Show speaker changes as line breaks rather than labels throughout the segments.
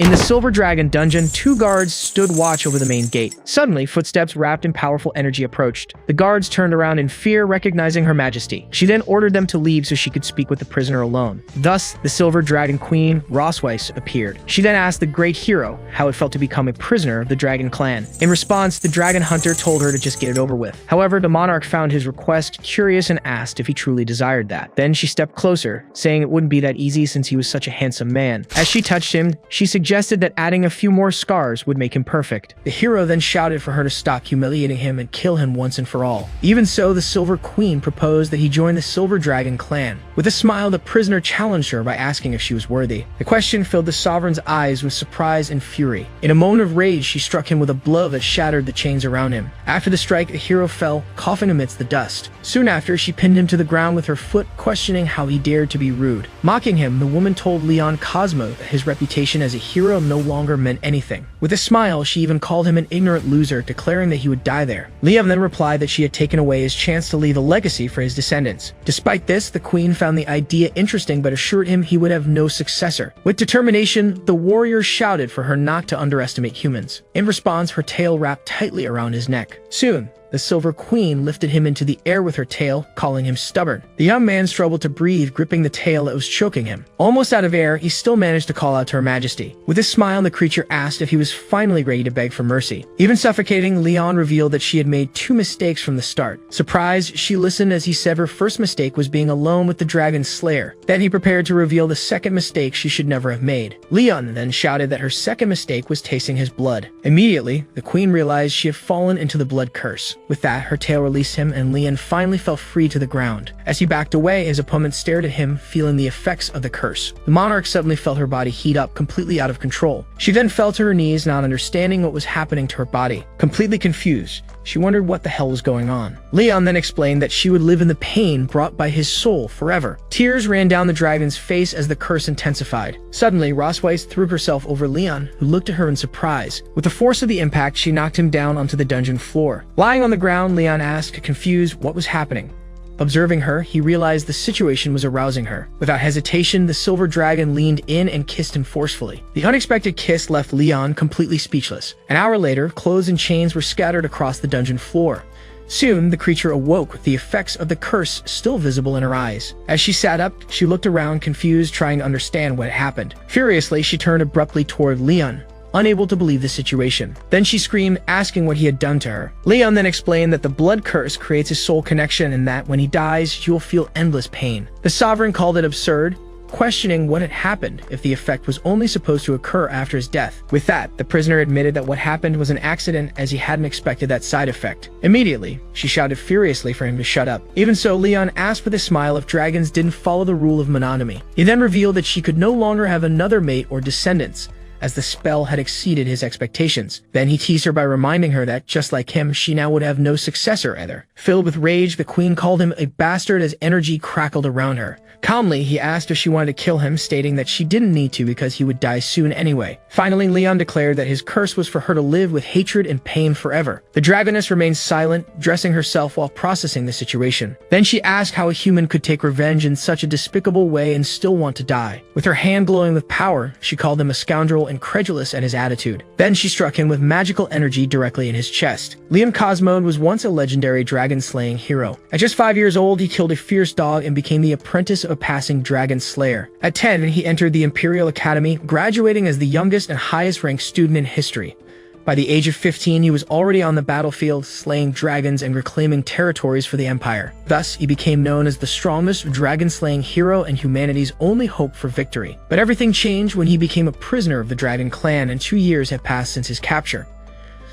In the Silver Dragon dungeon, 2 guards stood watch over the main gate. Suddenly, footsteps wrapped in powerful energy approached. The guards turned around in fear, recognizing Her Majesty. She then ordered them to leave so she could speak with the prisoner alone. Thus, the Silver Dragon Queen, Rosweiss, appeared. She then asked the great hero how it felt to become a prisoner of the Dragon Clan. In response, the Dragon Hunter told her to just get it over with. However, the monarch found his request curious and asked if he truly desired that. Then she stepped closer, saying it wouldn't be that easy since he was such a handsome man. As she touched him, she suggested that adding a few more scars would make him perfect. The hero then shouted for her to stop humiliating him and kill him once and for all. Even so, the Silver Queen proposed that he join the Silver Dragon clan. With a smile, the prisoner challenged her by asking if she was worthy. The question filled the sovereign's eyes with surprise and fury. In a moment of rage, she struck him with a blow that shattered the chains around him. After the strike, the hero fell, coughing amidst the dust. Soon after, she pinned him to the ground with her foot, questioning how he dared to be rude. Mocking him, the woman told Leon Cosmo that his reputation as a hero no longer meant anything. With a smile, she even called him an ignorant loser, declaring that he would die there. Leon then replied that she had taken away his chance to leave a legacy for his descendants. Despite this, the queen found the idea interesting but assured him he would have no successor. With determination, the warrior shouted for her not to underestimate humans. In response, her tail wrapped tightly around his neck. Soon, the Silver Queen lifted him into the air with her tail, calling him stubborn. The young man struggled to breathe, gripping the tail that was choking him. Almost out of air, he still managed to call out to Her Majesty. With a smile, the creature asked if he was finally ready to beg for mercy. Even suffocating, Leon revealed that she had made 2 mistakes from the start. Surprised, she listened as he said her first mistake was being alone with the Dragon Slayer. Then he prepared to reveal the second mistake she should never have made. Leon then shouted that her second mistake was tasting his blood. Immediately, the queen realized she had fallen into the blood curse. With that, her tail released him and Leon finally fell free to the ground. As he backed away, his opponent stared at him, feeling the effects of the curse. The monarch suddenly felt her body heat up, completely out of control. She then fell to her knees, not understanding what was happening to her body. Completely confused, she wondered what the hell was going on. Leon then explained that she would live in the pain brought by his soul forever. Tears ran down the dragon's face as the curse intensified. Suddenly, Rosweiss threw herself over Leon, who looked at her in surprise. With the force of the impact, she knocked him down onto the dungeon floor. Lying on the ground, Leon asked, confused, what was happening. Observing her, he realized the situation was arousing her. Without hesitation, the Silver Dragon leaned in and kissed him forcefully. The unexpected kiss left Leon completely speechless. An hour later, clothes and chains were scattered across the dungeon floor. Soon, the creature awoke with the effects of the curse still visible in her eyes. As she sat up, she looked around, confused, trying to understand what had happened. Furiously, she turned abruptly toward Leon, unable to believe the situation. Then she screamed, asking what he had done to her. Leon then explained that the blood curse creates a soul connection and that when he dies, he will feel endless pain. The sovereign called it absurd, questioning what had happened if the effect was only supposed to occur after his death. With that, the prisoner admitted that what happened was an accident as he hadn't expected that side effect. Immediately, she shouted furiously for him to shut up. Even so, Leon asked with a smile if dragons didn't follow the rule of monogamy. He then revealed that she could no longer have another mate or descendants, as the spell had exceeded his expectations. Then he teased her by reminding her that, just like him, she now would have no successor either. Filled with rage, the queen called him a bastard as energy crackled around her. Calmly, he asked if she wanted to kill him, stating that she didn't need to because he would die soon anyway. Finally, Leon declared that his curse was for her to live with hatred and pain forever. The dragoness remained silent, dressing herself while processing the situation. Then she asked how a human could take revenge in such a despicable way and still want to die. With her hand glowing with power, she called him a scoundrel, incredulous at his attitude. Then she struck him with magical energy directly in his chest. Leon Cosmo was once a legendary dragon-slaying hero. At just 5 years old, he killed a fierce dog and became the apprentice of a passing dragon slayer. At 10, he entered the Imperial Academy, graduating as the youngest and highest-ranked student in history. By the age of 15, he was already on the battlefield, slaying dragons and reclaiming territories for the Empire. Thus, he became known as the strongest dragon-slaying hero and humanity's only hope for victory. But everything changed when he became a prisoner of the Dragon Clan, and 2 years had passed since his capture.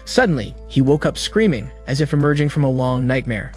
Suddenly, he woke up screaming, as if emerging from a long nightmare.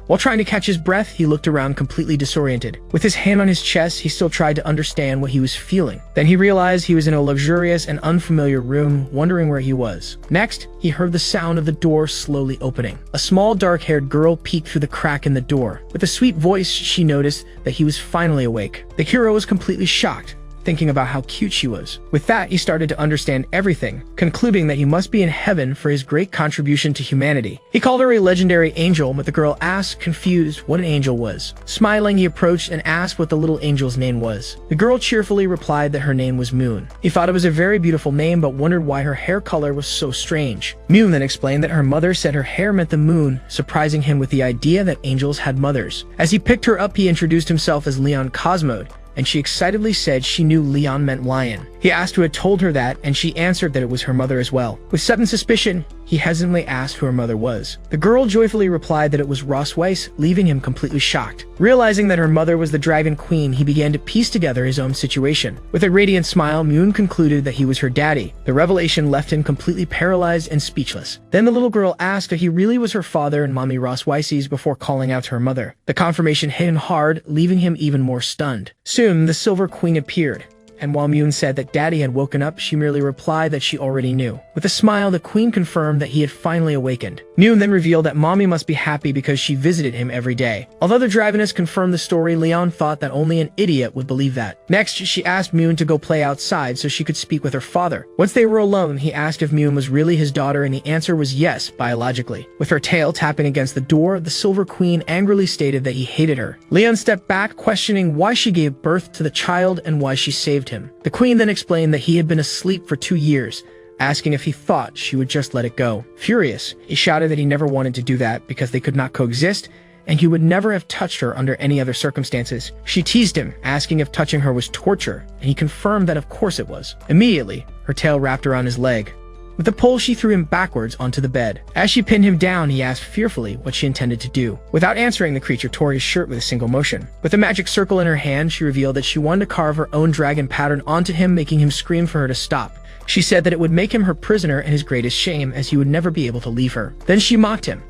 While trying to catch his breath, he looked around completely disoriented. With his hand on his chest, he still tried to understand what he was feeling. Then he realized he was in a luxurious and unfamiliar room, wondering where he was. Next, he heard the sound of the door slowly opening. A small dark-haired girl peeked through the crack in the door. With a sweet voice, she noticed that he was finally awake. The hero was completely shocked. thinking about how cute she was. With that, he started to understand everything, concluding that he must be in heaven for his great contribution to humanity. He called her a legendary angel, but the girl asked, confused, what an angel was. Smiling, he approached and asked what the little angel's name was. The girl cheerfully replied that her name was Moon. He thought it was a very beautiful name, but wondered why her hair color was so strange. Moon then explained that her mother said her hair meant the moon, surprising him with the idea that angels had mothers. As he picked her up, he introduced himself as Leon Cosmode, and she excitedly said she knew Leon meant lion. He asked who had told her that, and she answered that it was her mother as well. With sudden suspicion, he hesitantly asked who her mother was. The girl joyfully replied that it was Ross Weiss, leaving him completely shocked. Realizing that her mother was the Dragon Queen, he began to piece together his own situation. With a radiant smile, Moon concluded that he was her daddy. The revelation left him completely paralyzed and speechless. Then the little girl asked if he really was her father and mommy Ross Weiss's before calling out to her mother. The confirmation hit him hard, leaving him even more stunned. Soon, the Silver Queen appeared, and while Moon said that Daddy had woken up, she merely replied that she already knew. With a smile, the Queen confirmed that he had finally awakened. Moon then revealed that Mommy must be happy because she visited him every day. Although the Dragoness confirmed the story, Leon thought that only an idiot would believe that. Next, she asked Moon to go play outside so she could speak with her father. Once they were alone, he asked if Moon was really his daughter, and the answer was yes, biologically. With her tail tapping against the door, the Silver Queen angrily stated that he hated her. Leon stepped back, questioning why she gave birth to the child and why she saved him. The Queen then explained that he had been asleep for 2 years, asking if he thought she would just let it go. Furious, he shouted that he never wanted to do that because they could not coexist, and he would never have touched her under any other circumstances. She teased him, asking if touching her was torture, and he confirmed that of course it was. Immediately, her tail wrapped around his leg. With a pole, she threw him backwards onto the bed. As she pinned him down, he asked fearfully what she intended to do. Without answering, the creature tore his shirt with a single motion. With a magic circle in her hand, she revealed that she wanted to carve her own dragon pattern onto him, making him scream for her to stop. She said that it would make him her prisoner and his greatest shame, as he would never be able to leave her. Then she mocked him,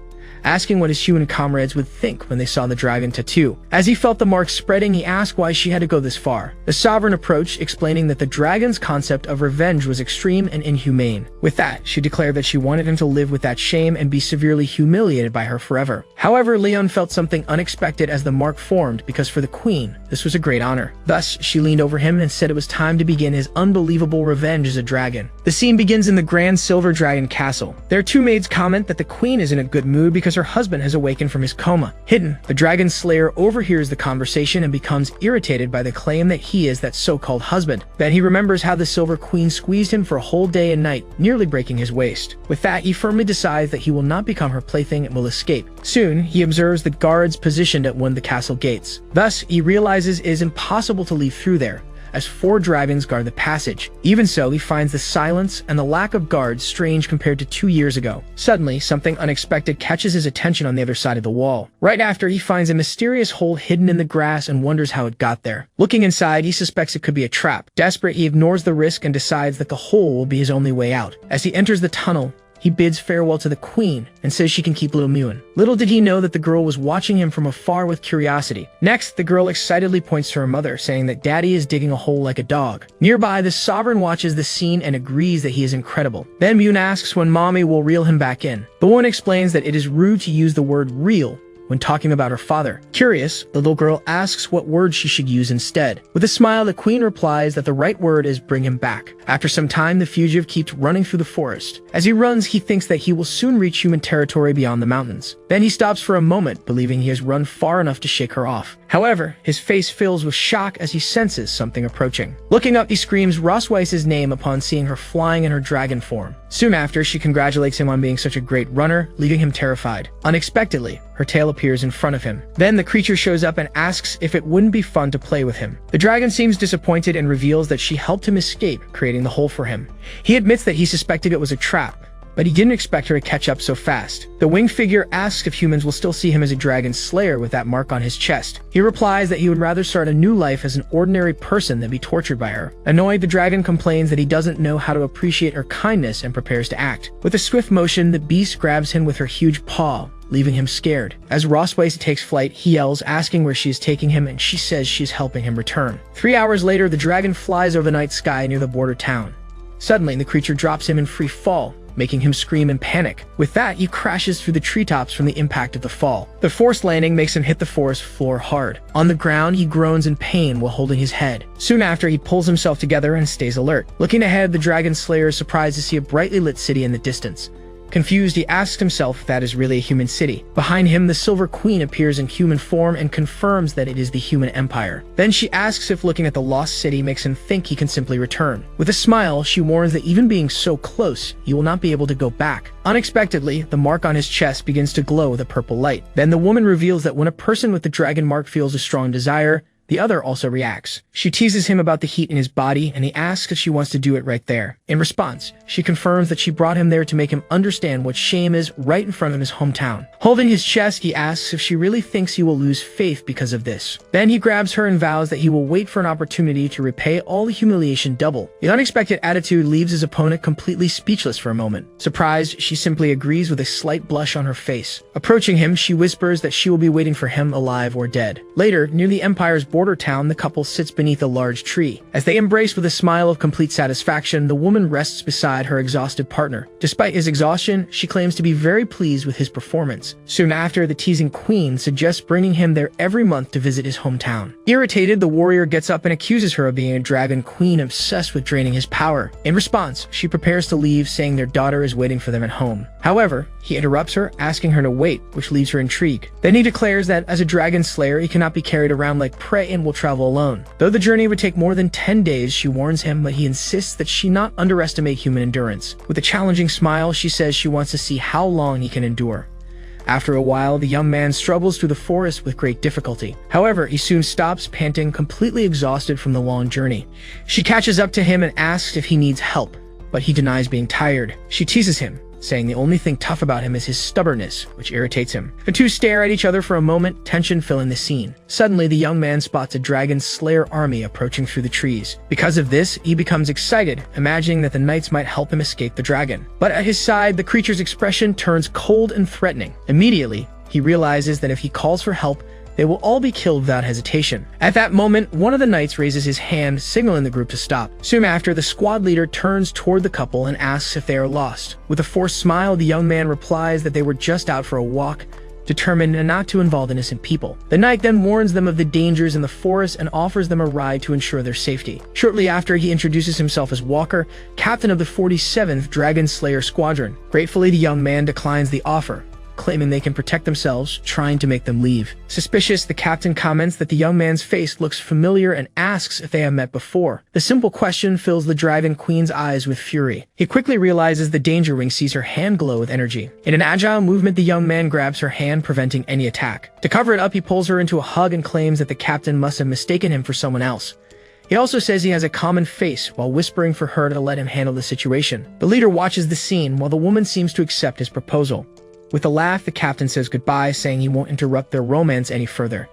asking what his human comrades would think when they saw the dragon tattoo. As he felt the marks spreading, he asked why she had to go this far. The Sovereign approached, explaining that the dragon's concept of revenge was extreme and inhumane. With that, she declared that she wanted him to live with that shame and be severely humiliated by her forever. However, Leon felt something unexpected as the mark formed, because for the Queen, this was a great honor. Thus, she leaned over him and said it was time to begin his unbelievable revenge as a dragon. The scene begins in the Grand Silver Dragon Castle. Their two maids comment that the Queen is in a good mood because her husband has awakened from his coma. Hidden, the Dragon Slayer overhears the conversation and becomes irritated by the claim that he is that so-called husband. Then he remembers how the Silver Queen squeezed him for a whole day and night, nearly breaking his waist. With that, he firmly decides that he will not become her plaything and will escape. Soon, he observes the guards positioned at one of the castle gates. Thus, he realizes it is impossible to leave through there, as 4 dragons guard the passage. Even so, he finds the silence and the lack of guards strange compared to 2 years ago. Suddenly, something unexpected catches his attention on the other side of the wall. Right after, he finds a mysterious hole hidden in the grass and wonders how it got there. Looking inside, he suspects it could be a trap. Desperate, he ignores the risk and decides that the hole will be his only way out. As he enters the tunnel, he bids farewell to the Queen and says she can keep little Moon. Little did he know that the girl was watching him from afar with curiosity. Next, the girl excitedly points to her mother, saying that Daddy is digging a hole like a dog. Nearby, the Sovereign watches the scene and agrees that he is incredible. Then Moon asks when Mommy will reel him back in. The woman explains that it is rude to use the word reel when talking about her father. Curious, the little girl asks what word she should use instead. With a smile, the Queen replies that the right word is bring him back. After some time, the fugitive keeps running through the forest. As he runs, he thinks that he will soon reach human territory beyond the mountains. Then he stops for a moment, believing he has run far enough to shake her off. However, his face fills with shock as he senses something approaching. Looking up, he screams Ross Weiss's name upon seeing her flying in her dragon form. Soon after, she congratulates him on being such a great runner, leaving him terrified. Unexpectedly, her tail appears in front of him. Then the creature shows up and asks if it wouldn't be fun to play with him. The dragon seems disappointed and reveals that she helped him escape, creating the hole for him. He admits that he suspected it was a trap, but he didn't expect her to catch up so fast. The winged figure asks if humans will still see him as a dragon slayer with that mark on his chest. He replies that he would rather start a new life as an ordinary person than be tortured by her. Annoyed, the dragon complains that he doesn't know how to appreciate her kindness and prepares to act. With a swift motion, the beast grabs him with her huge paw, leaving him scared. As Ross Weiss takes flight, he yells, asking where she is taking him, and she says she's helping him return. 3 hours later, the dragon flies over the night sky near the border town. Suddenly, the creature drops him in free fall, making him scream in panic. With that, he crashes through the treetops from the impact of the fall. The forced landing makes him hit the forest floor hard. On the ground, he groans in pain while holding his head. Soon after, he pulls himself together and stays alert. Looking ahead, the Dragon Slayer is surprised to see a brightly lit city in the distance. Confused, he asks himself if that is really a human city. Behind him, the Silver Queen appears in human form and confirms that it is the human empire. Then she asks if looking at the lost city makes him think he can simply return. With a smile, she warns that even being so close, he will not be able to go back. Unexpectedly, the mark on his chest begins to glow with a purple light. Then the woman reveals that when a person with the dragon mark feels a strong desire, the other also reacts. She teases him about the heat in his body, and he asks if she wants to do it right there. In response, she confirms that she brought him there to make him understand what shame is right in front of his hometown. Holding his chest, he asks if she really thinks he will lose faith because of this. Then he grabs her and vows that he will wait for an opportunity to repay all the humiliation double. The unexpected attitude leaves his opponent completely speechless for a moment. Surprised, she simply agrees with a slight blush on her face. Approaching him, she whispers that she will be waiting for him alive or dead. Later, near the Empire's border town, the couple sits beneath a large tree. As they embrace with a smile of complete satisfaction, the woman rests beside her exhausted partner. Despite his exhaustion, she claims to be very pleased with his performance. Soon after, the teasing queen suggests bringing him there every month to visit his hometown. Irritated, the warrior gets up and accuses her of being a dragon queen obsessed with draining his power. In response, she prepares to leave, saying their daughter is waiting for them at home. However, he interrupts her, asking her to wait, which leaves her intrigued. Then he declares that as a dragon slayer, he cannot be carried around like prey and will travel alone. Though the journey would take more than 10 days, she warns him, but he insists that she not underestimate human endurance. With a challenging smile, she says she wants to see how long he can endure. After a while, the young man struggles through the forest with great difficulty. However, he soon stops, panting, completely exhausted from the long journey. She catches up to him and asks if he needs help, but he denies being tired. She teases him, saying the only thing tough about him is his stubbornness, which irritates him. The two stare at each other for a moment, tension filling the scene. Suddenly, the young man spots a dragon slayer army approaching through the trees. Because of this, he becomes excited, imagining that the knights might help him escape the dragon. But at his side, the creature's expression turns cold and threatening. Immediately, he realizes that if he calls for help, they will all be killed without hesitation. At that moment, one of the knights raises his hand, signaling the group to stop. Soon after, the squad leader turns toward the couple and asks if they are lost. With a forced smile, the young man replies that they were just out for a walk, determined not to involve innocent people. The knight then warns them of the dangers in the forest and offers them a ride to ensure their safety. Shortly after, he introduces himself as Walker, captain of the 47th Dragon Slayer Squadron. Gratefully, the young man declines the offer, claiming they can protect themselves, trying to make them leave. Suspicious, the captain comments that the young man's face looks familiar and asks if they have met before. The simple question fills the Dragon Queen's eyes with fury. He quickly realizes the Danger Wing sees her hand glow with energy. In an agile movement, the young man grabs her hand, preventing any attack. To cover it up, he pulls her into a hug and claims that the captain must have mistaken him for someone else. He also says he has a common face, while whispering for her to let him handle the situation. The leader watches the scene, while the woman seems to accept his proposal. With a laugh, the captain says goodbye, saying he won't interrupt their romance any further.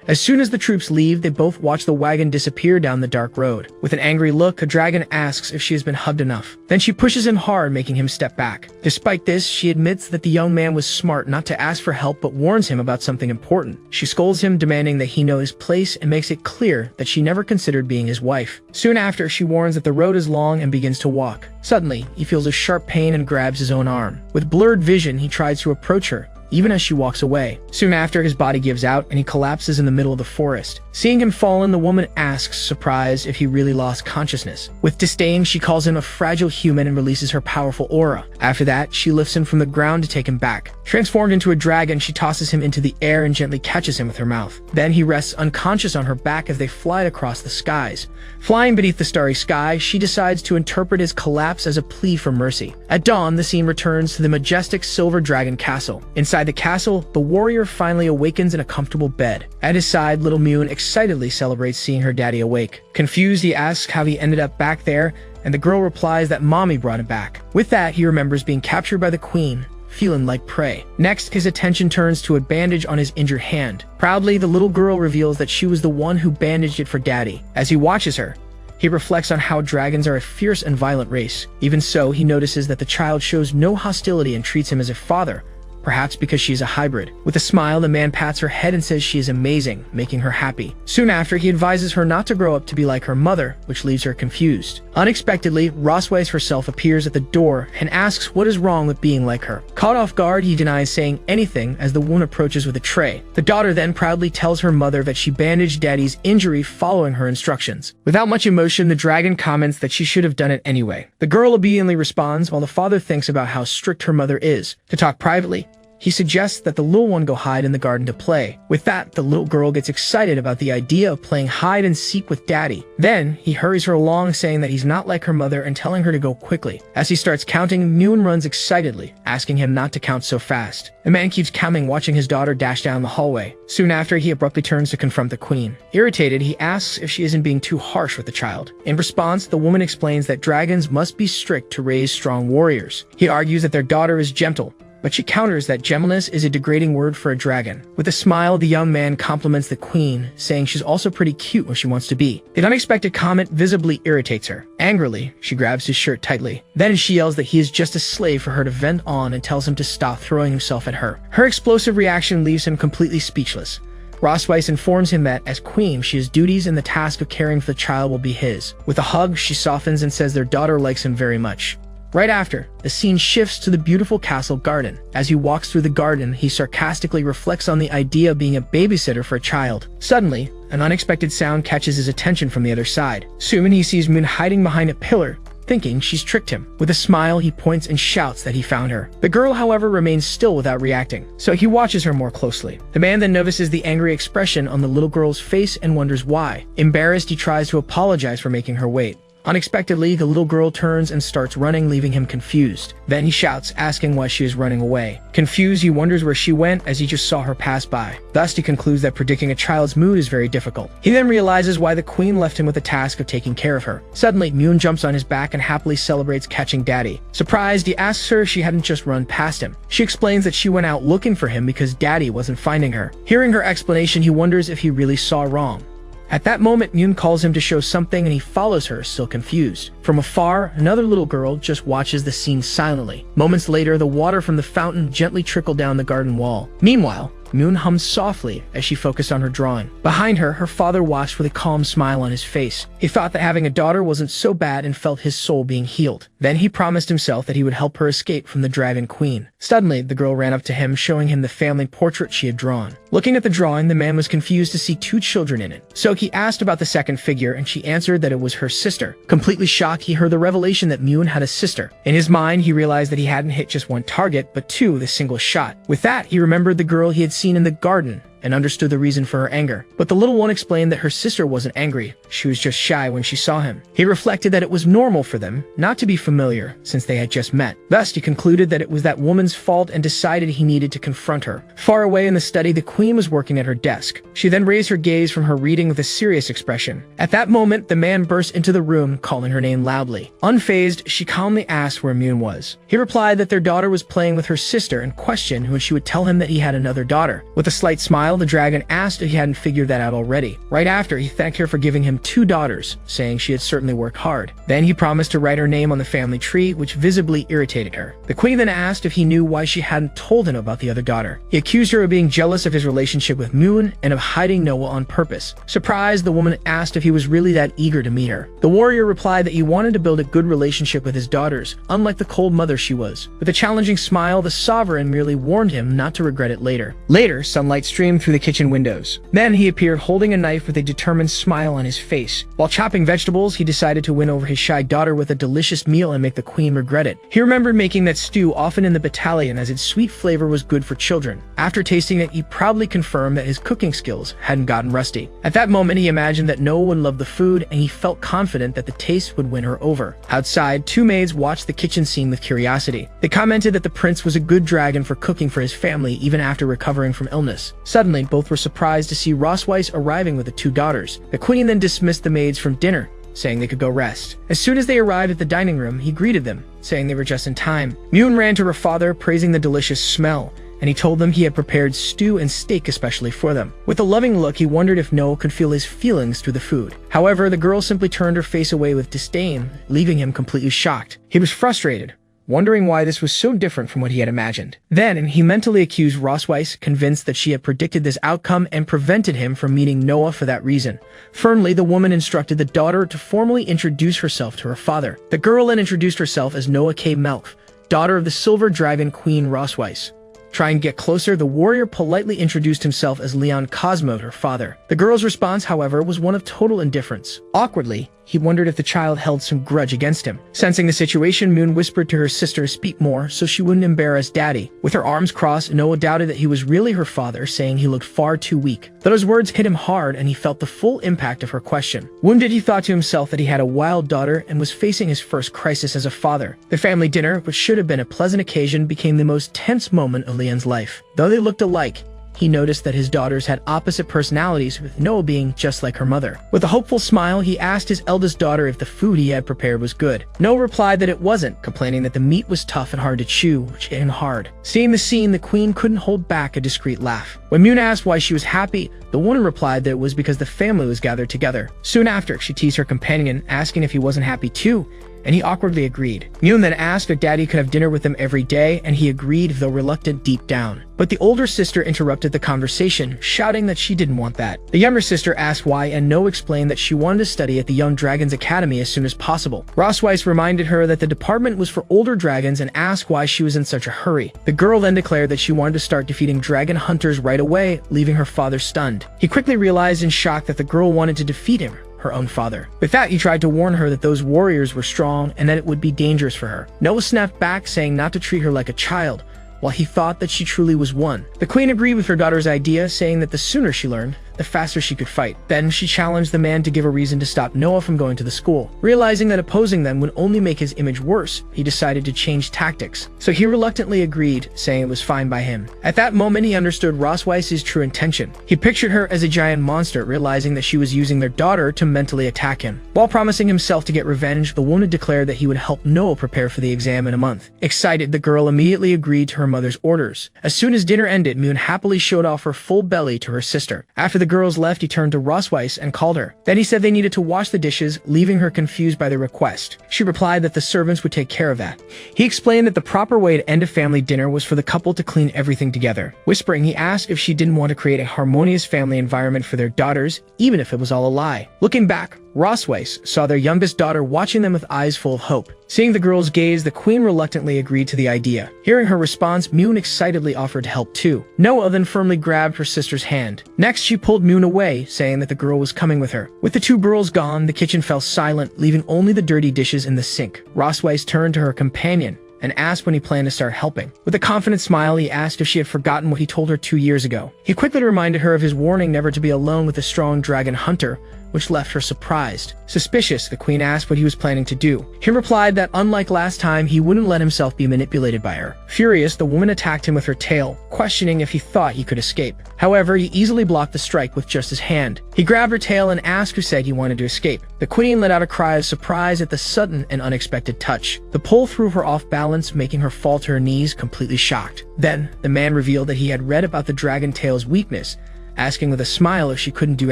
As soon as the troops leave, they both watch the wagon disappear down the dark road. With an angry look, the dragon asks if she has been hugged enough. Then she pushes him hard, making him step back. Despite this, she admits that the young man was smart not to ask for help, but warns him about something important. She scolds him, demanding that he know his place, and makes it clear that she never considered being his wife. Soon after, she warns that the road is long and begins to walk. Suddenly, he feels a sharp pain and grabs his own arm. With blurred vision, he tries to approach her, even as she walks away. Soon after, his body gives out and he collapses in the middle of the forest. Seeing him fallen, the woman asks, surprised, if he really lost consciousness. With disdain, she calls him a fragile human and releases her powerful aura. After that, she lifts him from the ground to take him back. Transformed into a dragon, she tosses him into the air and gently catches him with her mouth. Then he rests unconscious on her back as they fly across the skies. Flying beneath the starry sky, she decides to interpret his collapse as a plea for mercy. At dawn, the scene returns to the majestic silver dragon castle. Inside the castle, the warrior finally awakens in a comfortable bed. At his side, little Moon excitedly celebrates seeing her daddy awake. Confused, he asks how he ended up back there, and the girl replies that mommy brought him back. With that, he remembers being captured by the queen, feeling like prey. Next, his attention turns to a bandage on his injured hand. Proudly, the little girl reveals that she was the one who bandaged it for daddy. As he watches her, he reflects on how dragons are a fierce and violent race. Even so, he notices that the child shows no hostility and treats him as a father, perhaps because she is a hybrid. With a smile, the man pats her head and says she is amazing, making her happy. Soon after, he advises her not to grow up to be like her mother, which leaves her confused. Unexpectedly, Rosweiss herself appears at the door and asks what is wrong with being like her. Caught off guard, he denies saying anything as the woman approaches with a tray. The daughter then proudly tells her mother that she bandaged daddy's injury following her instructions. Without much emotion, the dragon comments that she should have done it anyway. The girl obediently responds while the father thinks about how strict her mother is. To talk privately, he suggests that the little one go hide in the garden to play. With that, the little girl gets excited about the idea of playing hide and seek with daddy. Then, he hurries her along, saying that he's not like her mother and telling her to go quickly. As he starts counting, Moon runs excitedly, asking him not to count so fast. The man keeps counting, watching his daughter dash down the hallway. Soon after, he abruptly turns to confront the queen. Irritated, he asks if she isn't being too harsh with the child. In response, the woman explains that dragons must be strict to raise strong warriors. He argues that their daughter is gentle, but she counters that gentleness is a degrading word for a dragon. With a smile, the young man compliments the queen, saying she's also pretty cute when she wants to be. The unexpected comment visibly irritates her. Angrily, she grabs his shirt tightly. Then she yells that he is just a slave for her to vent on and tells him to stop throwing himself at her. Her explosive reaction leaves him completely speechless. Rosweiss informs him that, as queen, she has duties and the task of caring for the child will be his. With a hug, she softens and says their daughter likes him very much. Right after, the scene shifts to the beautiful castle garden. As he walks through the garden, he sarcastically reflects on the idea of being a babysitter for a child. Suddenly, an unexpected sound catches his attention from the other side. Soon he sees Moon hiding behind a pillar, thinking she's tricked him. With a smile, he points and shouts that he found her. The girl, however, remains still without reacting, so he watches her more closely. The man then notices the angry expression on the little girl's face and wonders why. Embarrassed, he tries to apologize for making her wait. Unexpectedly, the little girl turns and starts running, leaving him confused. Then he shouts, asking why she is running away. Confused, he wonders where she went as he just saw her pass by. Thus, he concludes that predicting a child's mood is very difficult. He then realizes why the queen left him with the task of taking care of her. Suddenly, Moon jumps on his back and happily celebrates catching daddy. Surprised, he asks her if she hadn't just run past him. She explains that she went out looking for him because daddy wasn't finding her. Hearing her explanation, he wonders if he really saw wrong. At that moment, Moon calls him to show something and he follows her, still confused. From afar, another little girl just watches the scene silently. Moments later, the water from the fountain gently trickled down the garden wall. Meanwhile, Moon hummed softly as she focused on her drawing. Behind her, her father watched with a calm smile on his face. He thought that having a daughter wasn't so bad and felt his soul being healed. Then he promised himself that he would help her escape from the Dragon Queen. Suddenly, the girl ran up to him, showing him the family portrait she had drawn. Looking at the drawing, the man was confused to see two children in it. So he asked about the second figure, and she answered that it was her sister. Completely shocked, he heard the revelation that Moon had a sister. In his mind, he realized that he hadn't hit just one target, but two with a single shot. With that, he remembered the girl he had seen in the garden and understood the reason for her anger. But the little one explained that her sister wasn't angry. She was just shy when she saw him. He reflected that it was normal for them not to be familiar since they had just met. Thus, he concluded that it was that woman's fault and decided he needed to confront her. Far away in the study, the queen was working at her desk. She then raised her gaze from her reading with a serious expression. At that moment, the man burst into the room, calling her name loudly. Unfazed, she calmly asked where Moon was. He replied that their daughter was playing with her sister and questioned when she would tell him that he had another daughter. With a slight smile, the dragon asked if he hadn't figured that out already. Right after, he thanked her for giving him 2 daughters, saying she had certainly worked hard. Then he promised to write her name on the family tree, which visibly irritated her. The queen then asked if he knew why she hadn't told him about the other daughter. He accused her of being jealous of his relationship with Moon and of hiding Noah on purpose. Surprised, the woman asked if he was really that eager to meet her. The warrior replied that he wanted to build a good relationship with his daughters, unlike the cold mother she was. With a challenging smile, the sovereign merely warned him not to regret it later. Later, sunlight streamed through the kitchen windows. Then he appeared holding a knife with a determined smile on his face. While chopping vegetables, he decided to win over his shy daughter with a delicious meal and make the queen regret it. He remembered making that stew often in the battalion as its sweet flavor was good for children. After tasting it, he proudly confirmed that his cooking skills hadn't gotten rusty. At that moment, he imagined that Noah would love the food, and he felt confident that the taste would win her over. Outside, 2 maids watched the kitchen scene with curiosity. They commented that the prince was a good dragon for cooking for his family even after recovering from illness. Suddenly, both were surprised to see Rosweiss arriving with the 2 daughters. The queen then dismissed the maids from dinner, saying they could go rest. As soon as they arrived at the dining room, he greeted them, saying they were just in time. Moon ran to her father, praising the delicious smell, and he told them he had prepared stew and steak especially for them. With a loving look, he wondered if Noah could feel his feelings through the food. However, the girl simply turned her face away with disdain, leaving him completely shocked. He was frustrated, wondering why this was so different from what he had imagined. Then, he mentally accused Rosweiss, convinced that she had predicted this outcome and prevented him from meeting Noah for that reason. Firmly, the woman instructed the daughter to formally introduce herself to her father. The girl then introduced herself as Noah K. Melf, daughter of the Silver Dragon Queen Rosweiss. Trying to get closer, the warrior politely introduced himself as Leon Cosmo, her father. The girl's response, however, was one of total indifference. Awkwardly, he wondered if the child held some grudge against him. Sensing the situation, Moon whispered to her sister to speak more so she wouldn't embarrass Daddy. With her arms crossed, Noah doubted that he was really her father, saying he looked far too weak. Those words hit him hard and he felt the full impact of her question. Wounded, he thought to himself that he had a wild daughter and was facing his first crisis as a father. The family dinner, which should have been a pleasant occasion, became the most tense moment of Leon's life. Though they looked alike, he noticed that his daughters had opposite personalities, with Noah being just like her mother. With a hopeful smile, he asked his eldest daughter if the food he had prepared was good. Noah replied that it wasn't, complaining that the meat was tough and hard to chew, which hit him hard. Seeing the scene, the queen couldn't hold back a discreet laugh. When Moon asked why she was happy, the woman replied that it was because the family was gathered together. Soon after, she teased her companion, asking if he wasn't happy too, and he awkwardly agreed. Moon then asked if Daddy could have dinner with them every day, and he agreed, though reluctant deep down. But the older sister interrupted the conversation, shouting that she didn't want that. The younger sister asked why, and Noah explained that she wanted to study at the Young Dragons Academy as soon as possible. Rosweiss reminded her that the department was for older dragons and asked why she was in such a hurry. The girl then declared that she wanted to start defeating dragon hunters right away, leaving her father stunned. He quickly realized in shock that the girl wanted to defeat him, her own father. With that, he tried to warn her that those warriors were strong and that it would be dangerous for her. Noah snapped back, saying not to treat her like a child, while he thought that she truly was one. The queen agreed with her daughter's idea, saying that the sooner she learned, the faster she could fight. Then she challenged the man to give a reason to stop Noah from going to the school. Realizing that opposing them would only make his image worse, he decided to change tactics. So he reluctantly agreed, saying it was fine by him. At that moment, he understood Rosweiss's true intention. He pictured her as a giant monster, realizing that she was using their daughter to mentally attack him. While promising himself to get revenge, the woman declared that he would help Noah prepare for the exam in a month. Excited, the girl immediately agreed to her mother's orders. As soon as dinner ended, Moon happily showed off her full belly to her sister. After the girls left, he turned to Rosweiss and called her. Then he said they needed to wash the dishes, leaving her confused by the request. She replied that the servants would take care of that. He explained that the proper way to end a family dinner was for the couple to clean everything together. Whispering, he asked if she didn't want to create a harmonious family environment for their daughters, even if it was all a lie. Looking back, Rosweiss saw their youngest daughter watching them with eyes full of hope. Seeing the girl's gaze, the queen reluctantly agreed to the idea. Hearing her response, Moon excitedly offered to help too. Noah then firmly grabbed her sister's hand. Next, she pulled Moon away, saying that the girl was coming with her. With the two girls gone, the kitchen fell silent, leaving only the dirty dishes in the sink. Rosweiss turned to her companion and asked when he planned to start helping. With a confident smile, he asked if she had forgotten what he told her 2 years ago. He quickly reminded her of his warning never to be alone with a strong dragon hunter, which left her surprised. Suspicious, the queen asked what he was planning to do. He replied that unlike last time, he wouldn't let himself be manipulated by her. Furious, the woman attacked him with her tail, questioning if he thought he could escape. However, he easily blocked the strike with just his hand. He grabbed her tail and asked who said he wanted to escape. The queen let out a cry of surprise at the sudden and unexpected touch. The pull threw her off balance, making her fall to her knees, completely shocked. Then, the man revealed that he had read about the dragon tail's weakness, asking with a smile if she couldn't do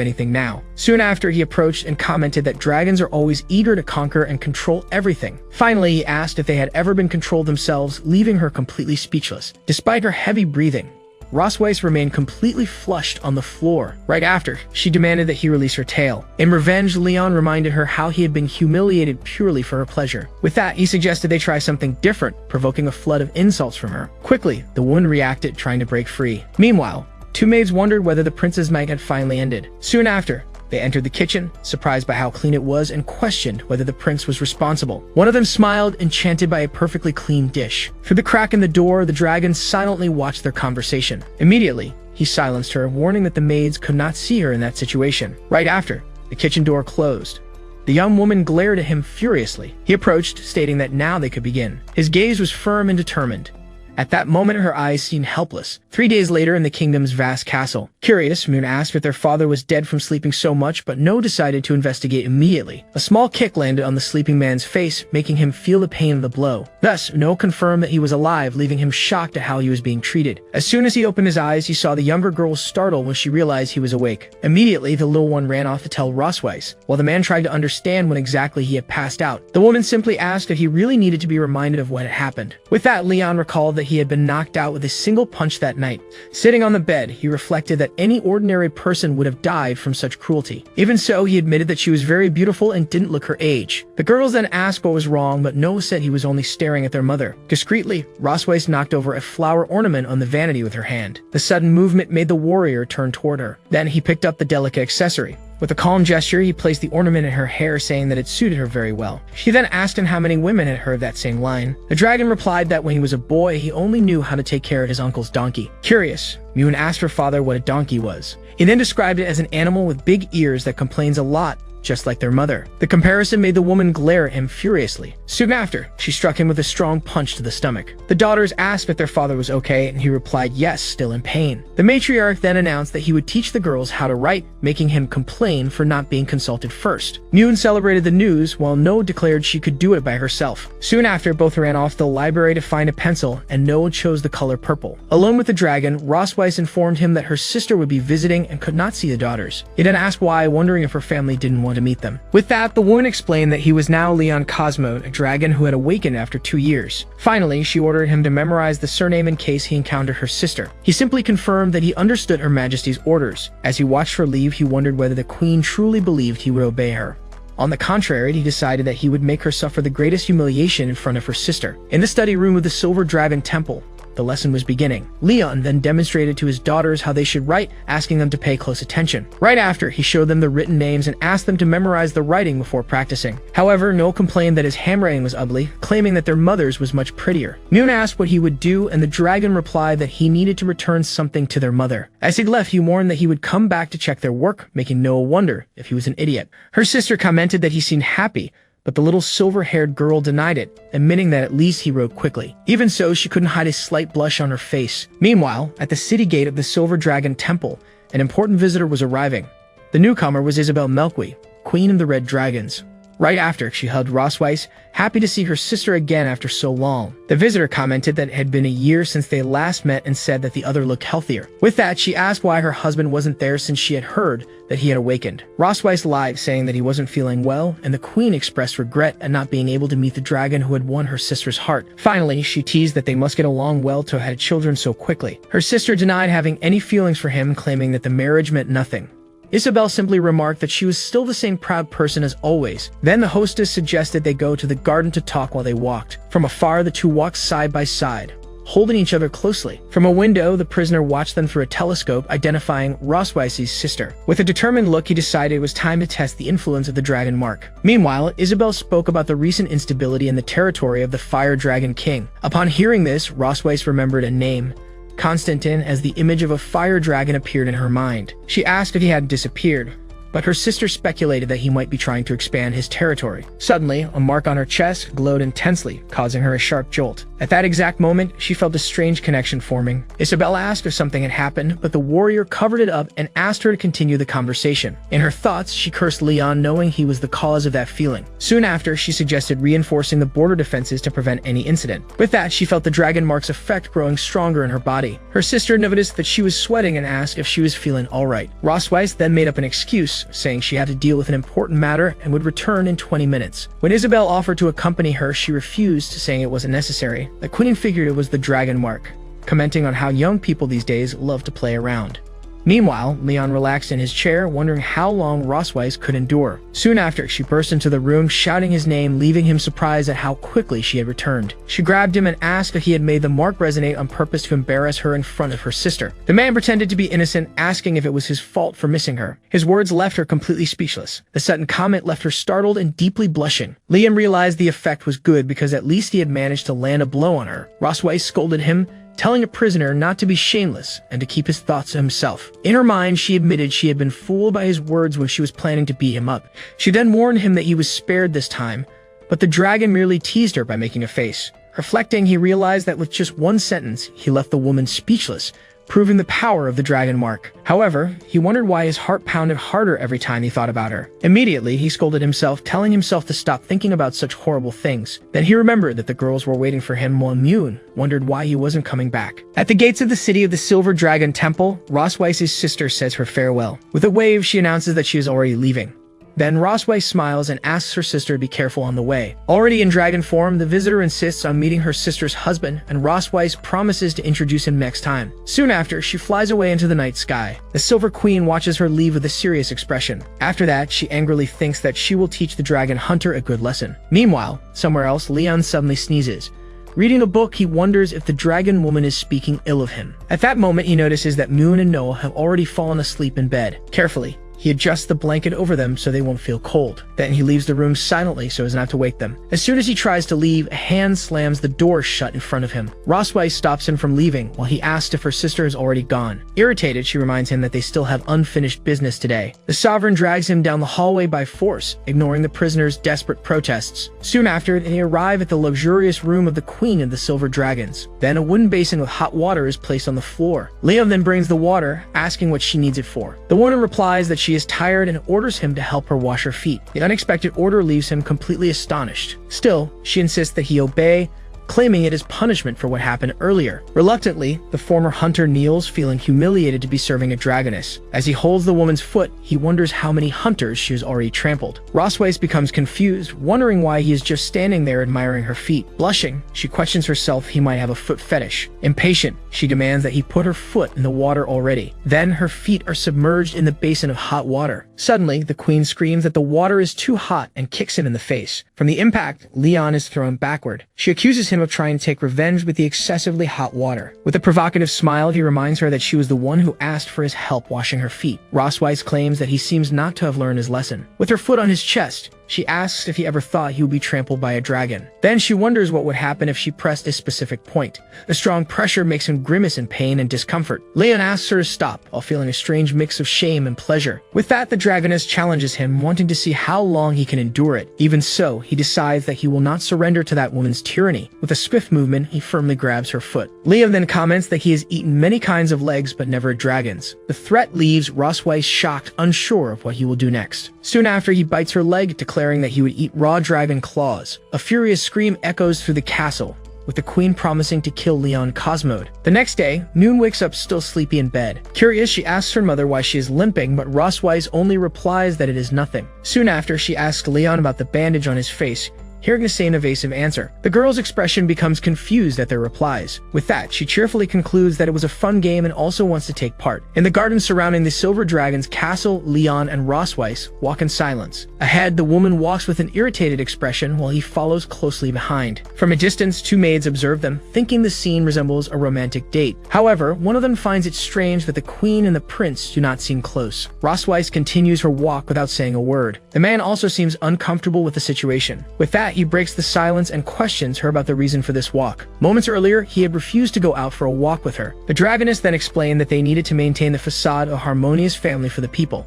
anything now. Soon after, he approached and commented that dragons are always eager to conquer and control everything. Finally, he asked if they had ever been controlled themselves, leaving her completely speechless. Despite her heavy breathing, Rosweiss remained completely flushed on the floor. Right after, she demanded that he release her tail. In revenge, Leon reminded her how he had been humiliated purely for her pleasure. With that, he suggested they try something different, provoking a flood of insults from her. Quickly, the woman reacted, trying to break free. Meanwhile, two maids wondered whether the prince's night had finally ended. Soon after, they entered the kitchen, surprised by how clean it was, and questioned whether the prince was responsible. One of them smiled, enchanted by a perfectly clean dish. Through the crack in the door, the dragon silently watched their conversation. Immediately, he silenced her, warning that the maids could not see her in that situation. Right after, the kitchen door closed. The young woman glared at him furiously. He approached, stating that now they could begin. His gaze was firm and determined, At that moment, her eyes seemed helpless. 3 days later, in the kingdom's vast castle, curious, Moon asked if their father was dead from sleeping so much, but No decided to investigate immediately. A small kick landed on the sleeping man's face, making him feel the pain of the blow. Thus, No confirmed that he was alive, leaving him shocked at how he was being treated. As soon as he opened his eyes, he saw the younger girl startle when she realized he was awake. Immediately, the little one ran off to tell Rosweiss, while the man tried to understand when exactly he had passed out. The woman simply asked if he really needed to be reminded of what had happened. With that, Leon recalled that he had been knocked out with a single punch that night. Sitting on the bed, he reflected that any ordinary person would have died from such cruelty. Even so, he admitted that she was very beautiful and didn't look her age. The girls then asked what was wrong, but No said he was only staring at their mother. Discreetly, Rosweiss knocked over a flower ornament on the vanity with her hand. The sudden movement made the warrior turn toward her. Then he picked up the delicate accessory. With a calm gesture, he placed the ornament in her hair, saying that it suited her very well. She then asked him how many women had heard that same line. The dragon replied that when he was a boy, he only knew how to take care of his uncle's donkey. Curious, Moon asked her father what a donkey was. He then described it as an animal with big ears that complains a lot, just like their mother. The comparison made the woman glare at him furiously. Soon after, she struck him with a strong punch to the stomach. The daughters asked if their father was okay, and he replied yes, still in pain. The matriarch then announced that he would teach the girls how to write, making him complain for not being consulted first. Moon celebrated the news, while No declared she could do it by herself. Soon after, both ran off to the library to find a pencil, and No chose the color purple. Alone with the dragon, Rosweiss informed him that her sister would be visiting and could not see the daughters. He then asked why, wondering if her family didn't want to meet them. With that, the woman explained that he was now Leon Cosmo, a dragon who had awakened after 2 years. Finally, she ordered him to memorize the surname in case he encountered her sister. He simply confirmed that he understood Her Majesty's orders. As he watched her leave, he wondered whether the queen truly believed he would obey her. On the contrary, he decided that he would make her suffer the greatest humiliation in front of her sister. In the study room of the Silver Dragon Temple, the lesson was beginning. Leon then demonstrated to his daughters how they should write, asking them to pay close attention. Right after, he showed them the written names and asked them to memorize the writing before practicing. However, No complained that his handwriting was ugly, claiming that their mother's was much prettier. Moon asked what he would do, and the dragon replied that he needed to return something to their mother. As he left, he warned that he would come back to check their work, making Noah wonder if he was an idiot. Her sister commented that he seemed happy, but the little silver-haired girl denied it, admitting that at least he wrote quickly. Even so, she couldn't hide a slight blush on her face. Meanwhile, at the city gate of the Silver Dragon Temple, an important visitor was arriving. The newcomer was Isabel Melqui, Queen of the Red Dragons. Right after, she hugged Rosweiss, happy to see her sister again after so long. The visitor commented that it had been a year since they last met and said that the other looked healthier. With that, she asked why her husband wasn't there since she had heard that he had awakened. Rosweiss lied, saying that he wasn't feeling well, and the queen expressed regret at not being able to meet the dragon who had won her sister's heart. Finally, she teased that they must get along well to have had children so quickly. Her sister denied having any feelings for him, claiming that the marriage meant nothing. Isabel simply remarked that she was still the same proud person as always. Then the hostess suggested they go to the garden to talk while they walked. From afar, the two walked side by side, holding each other closely. From a window, the prisoner watched them through a telescope, identifying Rosweiss's sister. With a determined look, he decided it was time to test the influence of the dragon mark. Meanwhile, Isabel spoke about the recent instability in the territory of the Fire Dragon King. Upon hearing this, Rosweiss remembered a name, Constantine, as the image of a fire dragon appeared in her mind. She asked if he hadn't disappeared, but her sister speculated that he might be trying to expand his territory. Suddenly, a mark on her chest glowed intensely, causing her a sharp jolt. At that exact moment, she felt a strange connection forming. Isabel asked if something had happened, but the warrior covered it up and asked her to continue the conversation. In her thoughts, she cursed Leon, knowing he was the cause of that feeling. Soon after, she suggested reinforcing the border defenses to prevent any incident. With that, she felt the dragon mark's effect growing stronger in her body. Her sister noticed that she was sweating and asked if she was feeling alright. Rosweiss then made up an excuse, saying she had to deal with an important matter and would return in 20 minutes. When Isabel offered to accompany her, she refused, saying it wasn't necessary. The queen figured it was the dragon mark, commenting on how young people these days love to play around. Meanwhile, Leon relaxed in his chair, wondering how long Rosweiss could endure. Soon after, she burst into the room, shouting his name, leaving him surprised at how quickly she had returned. She grabbed him and asked if he had made the mark resonate on purpose to embarrass her in front of her sister. The man pretended to be innocent, asking if it was his fault for missing her. His words left her completely speechless. The sudden comment left her startled and deeply blushing. Leon realized the effect was good because at least he had managed to land a blow on her. Rosweiss scolded him, telling a prisoner not to be shameless and to keep his thoughts to himself. In her mind, she admitted she had been fooled by his words when she was planning to beat him up. She then warned him that he was spared this time, but the dragon merely teased her by making a face. Reflecting, he realized that with just one sentence, he left the woman speechless, proving the power of the dragon mark. However, he wondered why his heart pounded harder every time he thought about her. Immediately, he scolded himself, telling himself to stop thinking about such horrible things. Then he remembered that the girls were waiting for him while Moon wondered why he wasn't coming back. At the gates of the city of the Silver Dragon Temple, Rosweiss's sister says her farewell. With a wave, she announces that she is already leaving. Then Rosweiss smiles and asks her sister to be careful on the way. Already in dragon form, the visitor insists on meeting her sister's husband, and Rosweiss promises to introduce him next time. Soon after, she flies away into the night sky. The Silver Queen watches her leave with a serious expression. After that, she angrily thinks that she will teach the dragon hunter a good lesson. Meanwhile, somewhere else, Leon suddenly sneezes. Reading a book, he wonders if the dragon woman is speaking ill of him. At that moment, he notices that Moon and Noah have already fallen asleep in bed. Carefully, he adjusts the blanket over them so they won't feel cold. Then he leaves the room silently so as not to wake them. As soon as he tries to leave, a hand slams the door shut in front of him. Rosweiss stops him from leaving while he asks if her sister has already gone. Irritated, she reminds him that they still have unfinished business today. The sovereign drags him down the hallway by force, ignoring the prisoner's desperate protests. Soon after, they arrive at the luxurious room of the Queen of the Silver Dragons. Then a wooden basin with hot water is placed on the floor. Leon then brings the water, asking what she needs it for. The woman replies that she is tired and orders him to help her wash her feet. The unexpected order leaves him completely astonished. Still, she insists that he obey, claiming it as punishment for what happened earlier. Reluctantly, the former hunter kneels, feeling humiliated to be serving a dragoness. As he holds the woman's foot, he wonders how many hunters she has already trampled. Rosweiss becomes confused, wondering why he is just standing there admiring her feet. Blushing, she questions herself he might have a foot fetish. Impatient, she demands that he put her foot in the water already. Then her feet are submerged in the basin of hot water. Suddenly, the queen screams that the water is too hot and kicks him in the face. From the impact, Leon is thrown backward. She accuses him of trying to take revenge with the excessively hot water. With a provocative smile, he reminds her that she was the one who asked for his help washing her feet. Rosweiss claims that he seems not to have learned his lesson. With her foot on his chest, she asks if he ever thought he would be trampled by a dragon. Then she wonders what would happen if she pressed a specific point. The strong pressure makes him grimace in pain and discomfort. Leon asks her to stop, while feeling a strange mix of shame and pleasure. With that, the dragoness challenges him, wanting to see how long he can endure it. Even so, he decides that he will not surrender to that woman's tyranny. With a swift movement, he firmly grabs her foot. Leon then comments that he has eaten many kinds of legs, but never a dragon's. The threat leaves Rosweiss shocked, unsure of what he will do next. Soon after, he bites her leg, declaring that he would eat raw dragon claws. A furious scream echoes through the castle, with the queen promising to kill Leon Cosmode. The next day, Moon wakes up still sleepy in bed. Curious, she asks her mother why she is limping, but Rosweiss only replies that it is nothing. Soon after, she asks Leon about the bandage on his face, hearing the same evasive answer. The girl's expression becomes confused at their replies. With that, she cheerfully concludes that it was a fun game and also wants to take part. In the garden surrounding the Silver Dragon's castle, Leon and Rosweiss walk in silence. Ahead, the woman walks with an irritated expression while he follows closely behind. From a distance, two maids observe them, thinking the scene resembles a romantic date. However, one of them finds it strange that the queen and the prince do not seem close. Rosweiss continues her walk without saying a word. The man also seems uncomfortable with the situation. With that, he breaks the silence and questions her about the reason for this walk. Moments earlier, he had refused to go out for a walk with her. The dragoness then explained that they needed to maintain the facade of a harmonious family for the people.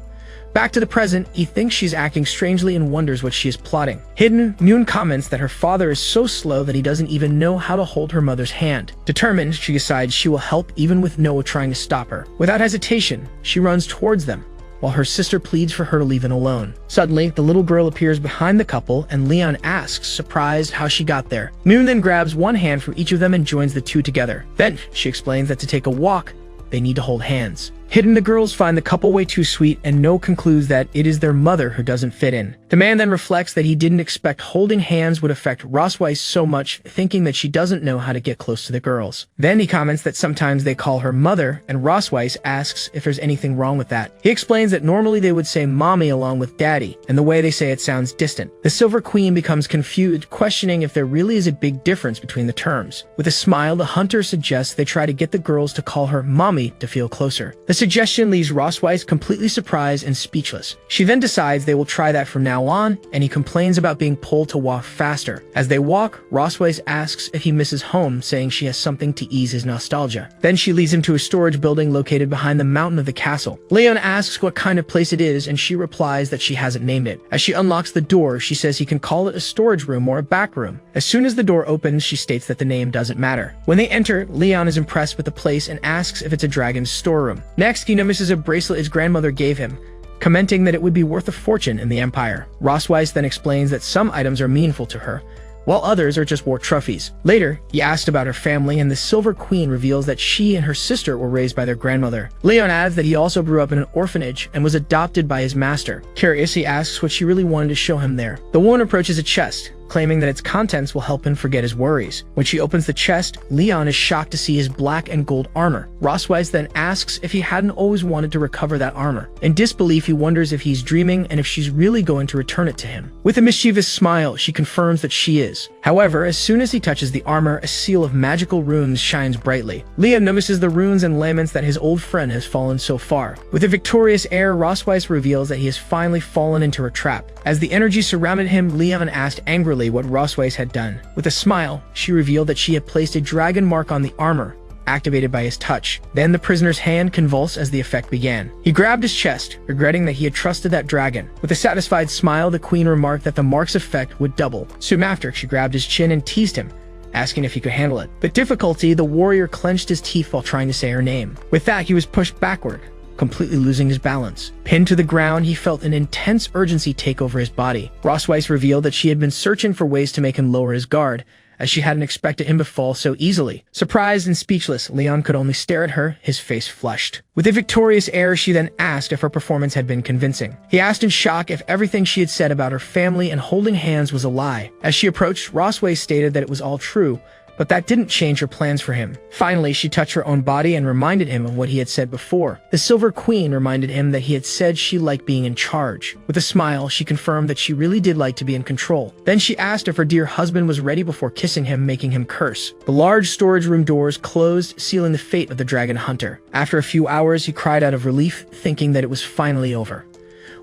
Back to the present, he thinks she's acting strangely and wonders what she is plotting. Hidden, Moon comments that her father is so slow that he doesn't even know how to hold her mother's hand. Determined, she decides she will help even with Noah trying to stop her. Without hesitation, she runs towards them, while her sister pleads for her to leave him alone. Suddenly, the little girl appears behind the couple, and Leon asks, surprised, how she got there. Moon then grabs one hand from each of them and joins the two together. Then, she explains that to take a walk, they need to hold hands. Hidden, the girls find the couple way too sweet, and No concludes that it is their mother who doesn't fit in. The man then reflects that he didn't expect holding hands would affect Rosweiss so much, thinking that she doesn't know how to get close to the girls. Then he comments that sometimes they call her mother, and Rosweiss asks if there's anything wrong with that. He explains that normally they would say mommy along with daddy, and the way they say it sounds distant. The Silver Queen becomes confused, questioning if there really is a big difference between the terms. With a smile, the hunter suggests they try to get the girls to call her mommy to feel closer. The suggestion leaves Rosweiss completely surprised and speechless. She then decides they will try that from now now on, and he complains about being pulled to walk faster. As they walk, Rosweiss asks if he misses home, saying she has something to ease his nostalgia. Then she leads him to a storage building located behind the mountain of the castle. Leon asks what kind of place it is, and she replies that she hasn't named it. As she unlocks the door, she says he can call it a storage room or a back room. As soon as the door opens, she states that the name doesn't matter. When they enter, Leon is impressed with the place and asks if it's a dragon's storeroom. Next, he notices a bracelet his grandmother gave him, commenting that it would be worth a fortune in the Empire. Rosweiss then explains that some items are meaningful to her, while others are just war trophies. Later, he asked about her family, and the Silver Queen reveals that she and her sister were raised by their grandmother. Leon adds that he also grew up in an orphanage and was adopted by his master. Curious, he asks what she really wanted to show him there. The woman approaches a chest, claiming that its contents will help him forget his worries. When she opens the chest, Leon is shocked to see his black and gold armor. Rosweiss then asks if he hadn't always wanted to recover that armor. In disbelief, he wonders if he's dreaming and if she's really going to return it to him. With a mischievous smile, she confirms that she is. However, as soon as he touches the armor, a seal of magical runes shines brightly. Leon notices the runes and laments that his old friend has fallen so far. With a victorious air, Rosweiss reveals that he has finally fallen into her trap. As the energy surrounded him, Leon asked angrily what Rosweiss had done. With a smile, she revealed that she had placed a dragon mark on the armor, activated by his touch. Then the prisoner's hand convulsed as the effect began. He grabbed his chest, regretting that he had trusted that dragon. With a satisfied smile, the queen remarked that the mark's effect would double. Soon after, she grabbed his chin and teased him, asking if he could handle it. With difficulty, the warrior clenched his teeth while trying to say her name. With that, he was pushed backward, completely losing his balance. Pinned to the ground, he felt an intense urgency take over his body. Rosweiss revealed that she had been searching for ways to make him lower his guard, as she hadn't expected him to fall so easily. Surprised and speechless, Leon could only stare at her, his face flushed. With a victorious air, she then asked if her performance had been convincing. He asked in shock if everything she had said about her family and holding hands was a lie. As she approached, Rosweiss stated that it was all true, but that didn't change her plans for him. Finally, she touched her own body and reminded him of what he had said before. The Silver Queen reminded him that he had said she liked being in charge. With a smile, she confirmed that she really did like to be in control. Then she asked if her dear husband was ready before kissing him, making him curse. The large storage room doors closed, sealing the fate of the dragon hunter. After a few hours, he cried out of relief, thinking that it was finally over.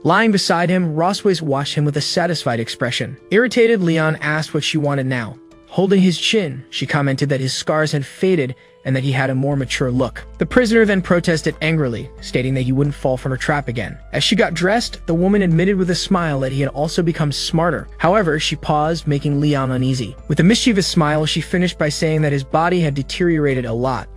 Lying beside him, Rosweiss watched him with a satisfied expression. Irritated, Leon asked what she wanted now. Holding his chin, she commented that his scars had faded and that he had a more mature look. The prisoner then protested angrily, stating that he wouldn't fall for her trap again. As she got dressed, the woman admitted with a smile that he had also become smarter. However, she paused, making Leon uneasy. With a mischievous smile, she finished by saying that his body had deteriorated a lot.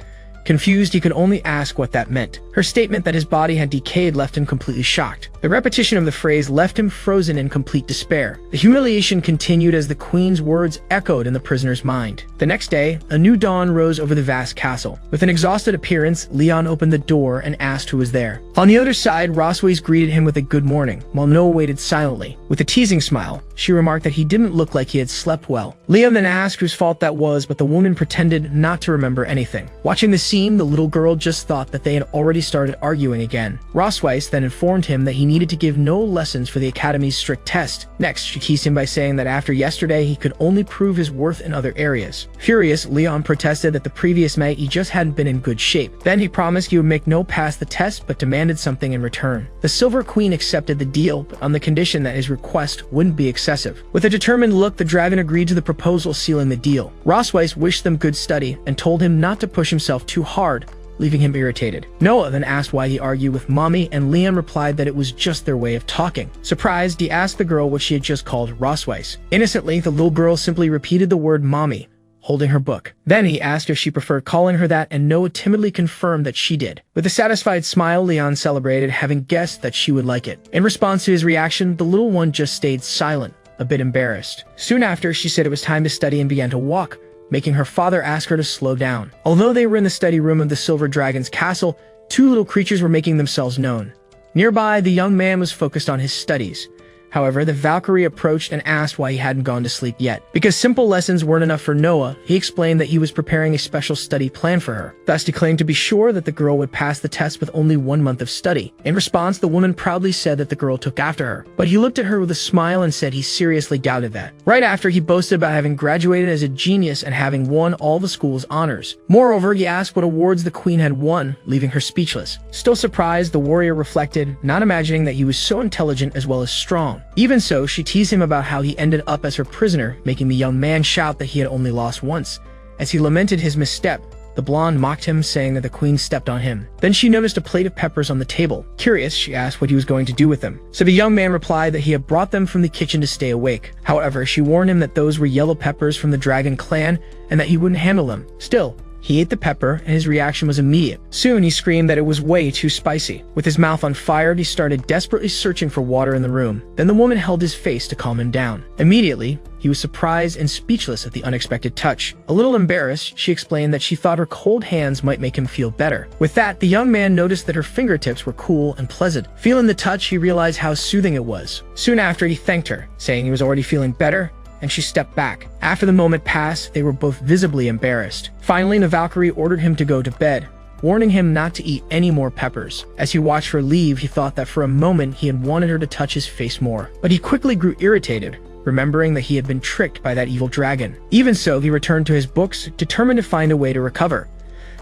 Confused, he could only ask what that meant. Her statement that his body had decayed left him completely shocked. The repetition of the phrase left him frozen in complete despair. The humiliation continued as the queen's words echoed in the prisoner's mind. The next day, a new dawn rose over the vast castle. With an exhausted appearance, Leon opened the door and asked who was there. On the other side, Rosweiss greeted him with a good morning, while Noah waited silently. With a teasing smile, she remarked that he didn't look like he had slept well. Leon then asked whose fault that was, but the woman pretended not to remember anything. Watching the scene, the little girl just thought that they had already started arguing again. Rosweiss then informed him that he needed to give no lessons for the Academy's strict test. Next, she teased him by saying that after yesterday, he could only prove his worth in other areas. Furious, Leon protested that the previous night he just hadn't been in good shape. Then he promised he would make no pass the test, but demanded something in return. The Silver Queen accepted the deal, but on the condition that his request wouldn't be excessive. With a determined look, the dragon agreed to the proposal, sealing the deal. Rosweiss wished them good study and told him not to push himself too hard, leaving him irritated. Noah then asked why he argued with Mommy, and Leon replied that it was just their way of talking. Surprised, he asked the girl what she had just called Rosweiss. Innocently, the little girl simply repeated the word Mommy, holding her book. Then he asked if she preferred calling her that, and Noah timidly confirmed that she did. With a satisfied smile, Leon celebrated, having guessed that she would like it. In response to his reaction, the little one just stayed silent, a bit embarrassed. Soon after, she said it was time to study and began to walk, making her father ask her to slow down. Although they were in the study room of the Silver Dragon's castle, two little creatures were making themselves known. Nearby, the young man was focused on his studies. However, the Valkyrie approached and asked why he hadn't gone to sleep yet. Because simple lessons weren't enough for Noah, he explained that he was preparing a special study plan for her, thus declaring to be sure that the girl would pass the test with only 1 month of study. In response, the woman proudly said that the girl took after her, but he looked at her with a smile and said he seriously doubted that. Right after, he boasted about having graduated as a genius and having won all the school's honors. Moreover, he asked what awards the queen had won, leaving her speechless. Still surprised, the warrior reflected, not imagining that he was so intelligent as well as strong. Even so, she teased him about how he ended up as her prisoner, making the young man shout that he had only lost once. As he lamented his misstep, the blonde mocked him, saying that the queen stepped on him. Then she noticed a plate of peppers on the table. Curious, she asked what he was going to do with them. So the young man replied that he had brought them from the kitchen to stay awake. However, she warned him that those were yellow peppers from the dragon clan and that he wouldn't handle them. Still, he ate the pepper, and his reaction was immediate. Soon, he screamed that it was way too spicy. With his mouth on fire, he started desperately searching for water in the room. Then the woman held his face to calm him down. Immediately, he was surprised and speechless at the unexpected touch. A little embarrassed, she explained that she thought her cold hands might make him feel better. With that, the young man noticed that her fingertips were cool and pleasant. Feeling the touch, he realized how soothing it was. Soon after, he thanked her, saying he was already feeling better, and she stepped back. After the moment passed, they were both visibly embarrassed. Finally, the Valkyrie ordered him to go to bed, warning him not to eat any more peppers. As he watched her leave, he thought that for a moment he had wanted her to touch his face more. But he quickly grew irritated, remembering that he had been tricked by that evil dragon. Even so, he returned to his books, determined to find a way to recover.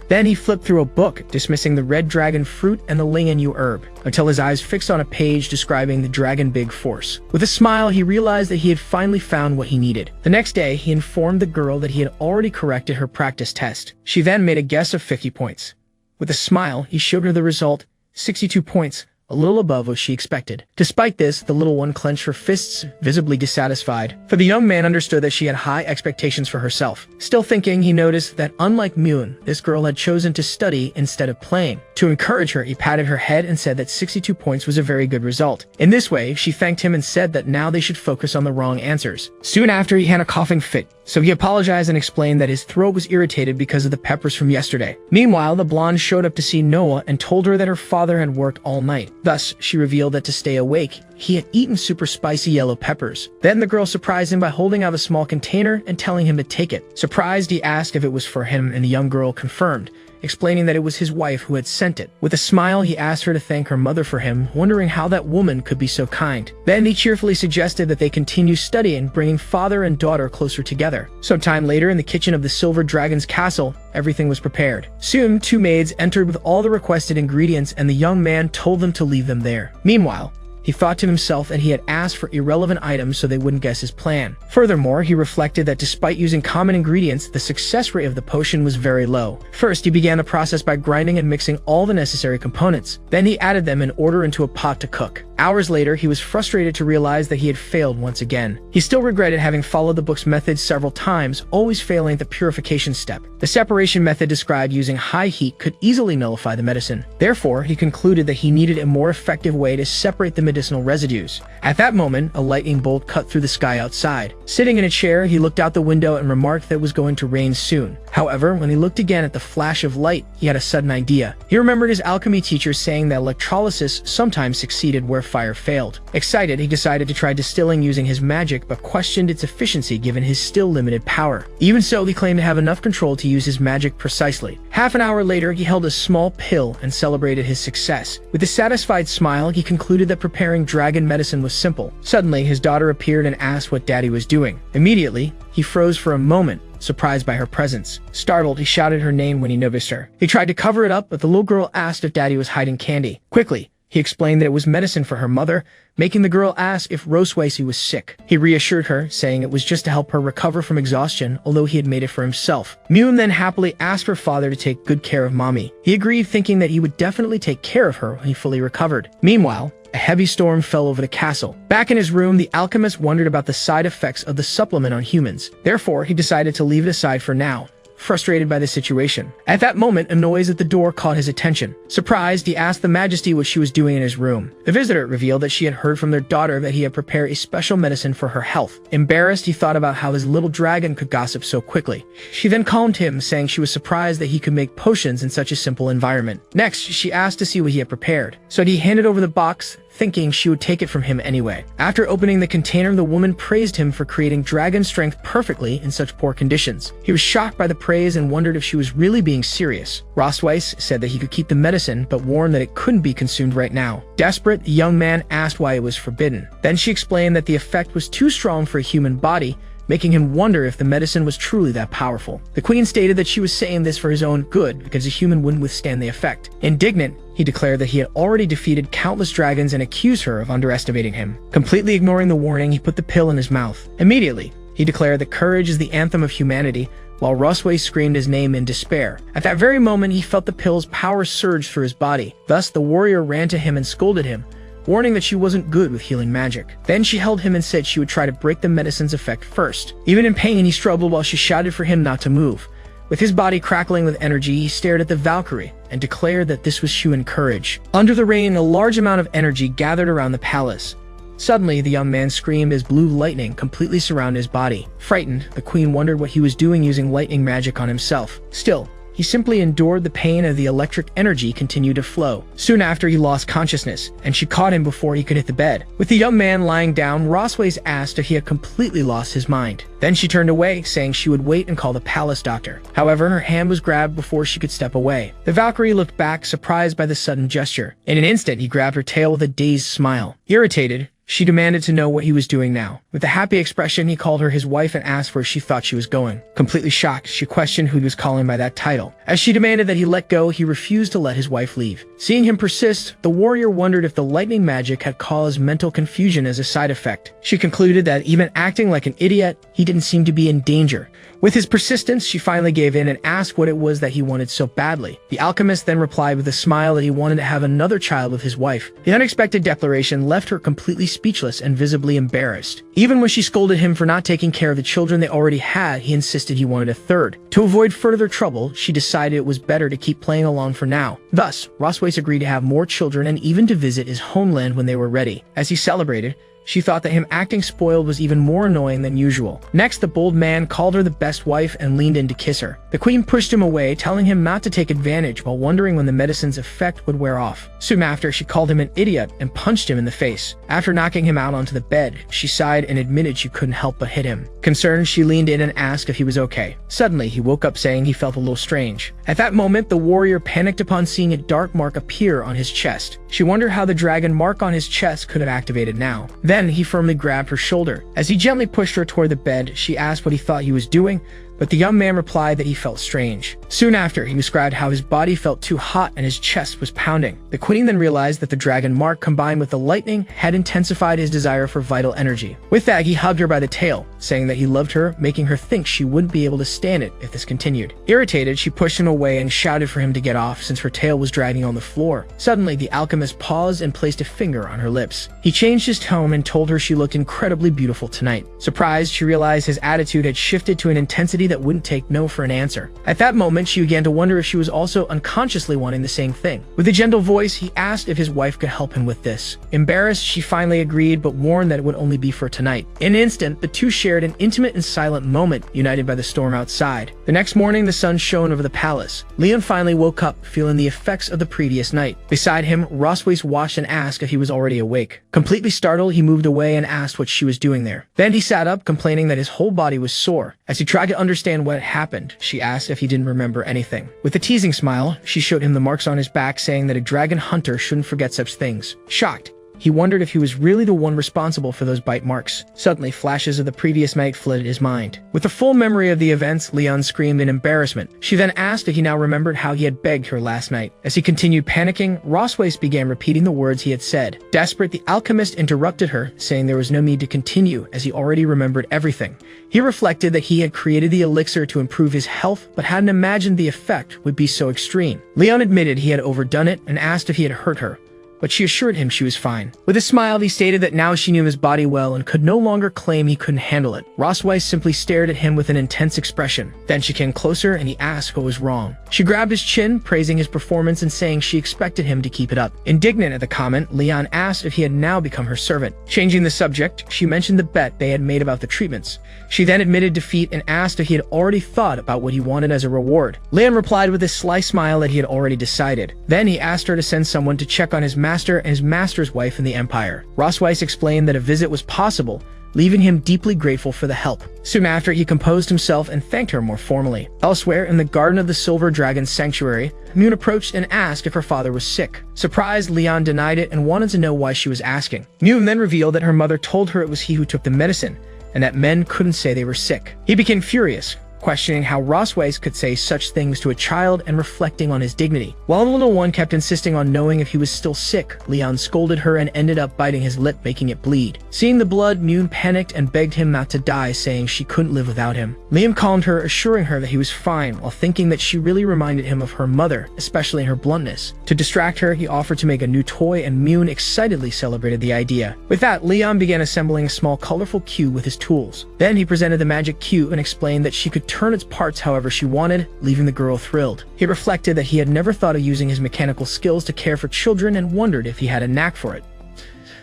Then he flipped through a book, dismissing the red dragon fruit and the Ling and Yu herb, until his eyes fixed on a page describing the dragon big force. With a smile, he realized that he had finally found what he needed. The next day, he informed the girl that he had already corrected her practice test. She then made a guess of 50 points. With a smile, he showed her the result, 62 points, a little above what she expected. Despite this, the little one clenched her fists, visibly dissatisfied, for the young man understood that she had high expectations for herself. Still thinking, he noticed that unlike Myun, this girl had chosen to study instead of playing. To encourage her, he patted her head and said that 62 points was a very good result. In this way, she thanked him and said that now they should focus on the wrong answers. Soon after, he had a coughing fit, so he apologized and explained that his throat was irritated because of the peppers from yesterday. Meanwhile, the blonde showed up to see Noah and told her that her father had worked all night. Thus, she revealed that to stay awake, he had eaten super spicy yellow peppers. Then the girl surprised him by holding out a small container and telling him to take it. Surprised, he asked if it was for him, and the young girl confirmed, explaining that it was his wife who had sent it. With a smile, he asked her to thank her mother for him, wondering how that woman could be so kind. Then he cheerfully suggested that they continue studying, bringing father and daughter closer together. Sometime later, in the kitchen of the Silver Dragon's castle, everything was prepared. Soon, two maids entered with all the requested ingredients, and the young man told them to leave them there. Meanwhile, he thought to himself that he had asked for irrelevant items so they wouldn't guess his plan. Furthermore, he reflected that despite using common ingredients, the success rate of the potion was very low. First, he began the process by grinding and mixing all the necessary components. Then he added them in order into a pot to cook. Hours later, he was frustrated to realize that he had failed once again. He still regretted having followed the book's methods several times, always failing at the purification step. The separation method described using high heat could easily nullify the medicine. Therefore, he concluded that he needed a more effective way to separate the medicinal residues. At that moment, a lightning bolt cut through the sky outside. Sitting in a chair, he looked out the window and remarked that it was going to rain soon. However, when he looked again at the flash of light, he had a sudden idea. He remembered his alchemy teacher saying that electrolysis sometimes succeeded where fire failed. Excited, he decided to try distilling using his magic, but questioned its efficiency given his still limited power. Even so, he claimed to have enough control to use his magic precisely. Half an hour later, he held a small pill and celebrated his success. With a satisfied smile, he concluded that preparing dragon medicine was simple. Suddenly, his daughter appeared and asked what Daddy was doing. Immediately, he froze for a moment, surprised by her presence. Startled, he shouted her name when he noticed her. He tried to cover it up, but the little girl asked if Daddy was hiding candy. Quickly, he explained that it was medicine for her mother, making the girl ask if Rosewasi was sick. He reassured her, saying it was just to help her recover from exhaustion, although he had made it for himself. Myun then happily asked her father to take good care of Mommy. He agreed, thinking that he would definitely take care of her when he fully recovered. Meanwhile, a heavy storm fell over the castle. Back in his room, the alchemist wondered about the side effects of the supplement on humans. Therefore, he decided to leave it aside for now, frustrated by the situation. At that moment, a noise at the door caught his attention. Surprised, he asked the Majesty what she was doing in his room. The visitor revealed that she had heard from their daughter that he had prepared a special medicine for her health. Embarrassed, he thought about how his little dragon could gossip so quickly. She then calmed him, saying she was surprised that he could make potions in such a simple environment. Next, she asked to see what he had prepared. So he handed over the box, thinking she would take it from him anyway. After opening the container, the woman praised him for creating dragon strength perfectly in such poor conditions. He was shocked by the praise and wondered if she was really being serious. Rosweiss said that he could keep the medicine, but warned that it couldn't be consumed right now. Desperate, the young man asked why it was forbidden. Then she explained that the effect was too strong for a human body, making him wonder if the medicine was truly that powerful. The queen stated that she was saying this for his own good because a human wouldn't withstand the effect. Indignant, he declared that he had already defeated countless dragons and accused her of underestimating him. Completely ignoring the warning, he put the pill in his mouth. Immediately, he declared that courage is the anthem of humanity, while Rosway screamed his name in despair. At that very moment, he felt the pill's power surge through his body. Thus, the warrior ran to him and scolded him, warning that she wasn't good with healing magic. Then she held him and said she would try to break the medicine's effect first. Even in pain, he struggled while she shouted for him not to move. With his body crackling with energy, he stared at the Valkyrie and declared that this was human courage. Under the rain, a large amount of energy gathered around the palace. Suddenly, the young man screamed as blue lightning completely surrounded his body. Frightened, the queen wondered what he was doing using lightning magic on himself. Still, he simply endured the pain as the electric energy continued to flow. Soon after, he lost consciousness, and she caught him before he could hit the bed. With the young man lying down, Rosways asked if he had completely lost his mind. Then she turned away, saying she would wait and call the palace doctor. However, her hand was grabbed before she could step away. The Valkyrie looked back, surprised by the sudden gesture. In an instant, he grabbed her tail with a dazed smile. Irritated, she demanded to know what he was doing now. With a happy expression, he called her his wife and asked where she thought she was going. Completely shocked, she questioned who he was calling by that title. As she demanded that he let go, he refused to let his wife leave. Seeing him persist, the warrior wondered if the lightning magic had caused mental confusion as a side effect. She concluded that even acting like an idiot, he didn't seem to be in danger. With his persistence, she finally gave in and asked what it was that he wanted so badly. The alchemist then replied with a smile that he wanted to have another child with his wife. The unexpected declaration left her completely speechless and visibly embarrassed. Even when she scolded him for not taking care of the children they already had, he insisted he wanted a third. To avoid further trouble, she decided it was better to keep playing along for now. Thus, Rosways agreed to have more children and even to visit his homeland when they were ready. As he celebrated, she thought that him acting spoiled was even more annoying than usual. Next, the bold man called her the best wife and leaned in to kiss her. The queen pushed him away, telling him not to take advantage while wondering when the medicine's effect would wear off. Soon after, she called him an idiot and punched him in the face. After knocking him out onto the bed, she sighed and admitted she couldn't help but hit him. Concerned, she leaned in and asked if he was okay. Suddenly, he woke up saying he felt a little strange. At that moment, the warrior panicked upon seeing a dark mark appear on his chest. She wondered how the dragon mark on his chest could have activated now. Then he firmly grabbed her shoulder. As he gently pushed her toward the bed, she asked what he thought he was doing, but the young man replied that he felt strange. Soon after, he described how his body felt too hot and his chest was pounding. The queen then realized that the dragon mark combined with the lightning had intensified his desire for vital energy. With that, he hugged her by the tail, saying that he loved her, making her think she wouldn't be able to stand it if this continued. Irritated, she pushed him away and shouted for him to get off since her tail was dragging on the floor. Suddenly, the alchemist paused and placed a finger on her lips. He changed his tone and told her she looked incredibly beautiful tonight. Surprised, she realized his attitude had shifted to an intensity that wouldn't take no for an answer. At that moment, she began to wonder if she was also unconsciously wanting the same thing. With a gentle voice, he asked if his wife could help him with this. Embarrassed, she finally agreed, but warned that it would only be for tonight. In an instant, the two shared an intimate and silent moment, united by the storm outside. The next morning, the sun shone over the palace. Leon finally woke up, feeling the effects of the previous night. Beside him, Rosways watched and asked if he was already awake. Completely startled, he moved away and asked what she was doing there. Then he sat up, complaining that his whole body was sore. As he tried to understand what had happened, she asked if he didn't remember anything. With a teasing smile, she showed him the marks on his back, saying that a dragon hunter shouldn't forget such things. Shocked, he wondered if he was really the one responsible for those bite marks. Suddenly, flashes of the previous night flooded his mind. With the full memory of the events, Leon screamed in embarrassment. She then asked if he now remembered how he had begged her last night. As he continued panicking, Rosways began repeating the words he had said. Desperate, the alchemist interrupted her, saying there was no need to continue, as he already remembered everything. He reflected that he had created the elixir to improve his health, but hadn't imagined the effect would be so extreme. Leon admitted he had overdone it and asked if he had hurt her, but she assured him she was fine. With a smile, he stated that now she knew his body well and could no longer claim he couldn't handle it. Rosways simply stared at him with an intense expression. Then she came closer and he asked what was wrong. She grabbed his chin, praising his performance and saying she expected him to keep it up. Indignant at the comment, Leon asked if he had now become her servant. Changing the subject, she mentioned the bet they had made about the treatments. She then admitted defeat and asked if he had already thought about what he wanted as a reward. Leon replied with a sly smile that he had already decided. Then he asked her to send someone to check on his master and his master's wife in the Empire. Rosways explained that a visit was possible, leaving him deeply grateful for the help. Soon after, he composed himself and thanked her more formally. Elsewhere, in the Garden of the Silver Dragon Sanctuary, Moon approached and asked if her father was sick. Surprised, Leon denied it and wanted to know why she was asking. Moon then revealed that her mother told her it was he who took the medicine, and that men couldn't say they were sick. He became furious, questioning how Rosweiss could say such things to a child and reflecting on his dignity. While the little one kept insisting on knowing if he was still sick, Leon scolded her and ended up biting his lip, making it bleed. Seeing the blood, Mune panicked and begged him not to die, saying she couldn't live without him. Liam calmed her, assuring her that he was fine, while thinking that she really reminded him of her mother, especially in her bluntness. To distract her, he offered to make a new toy, and Mune excitedly celebrated the idea. With that, Leon began assembling a small colorful cube with his tools. Then he presented the magic cube and explained that she could turn its parts however she wanted, leaving the girl thrilled. He reflected that he had never thought of using his mechanical skills to care for children and wondered if he had a knack for it.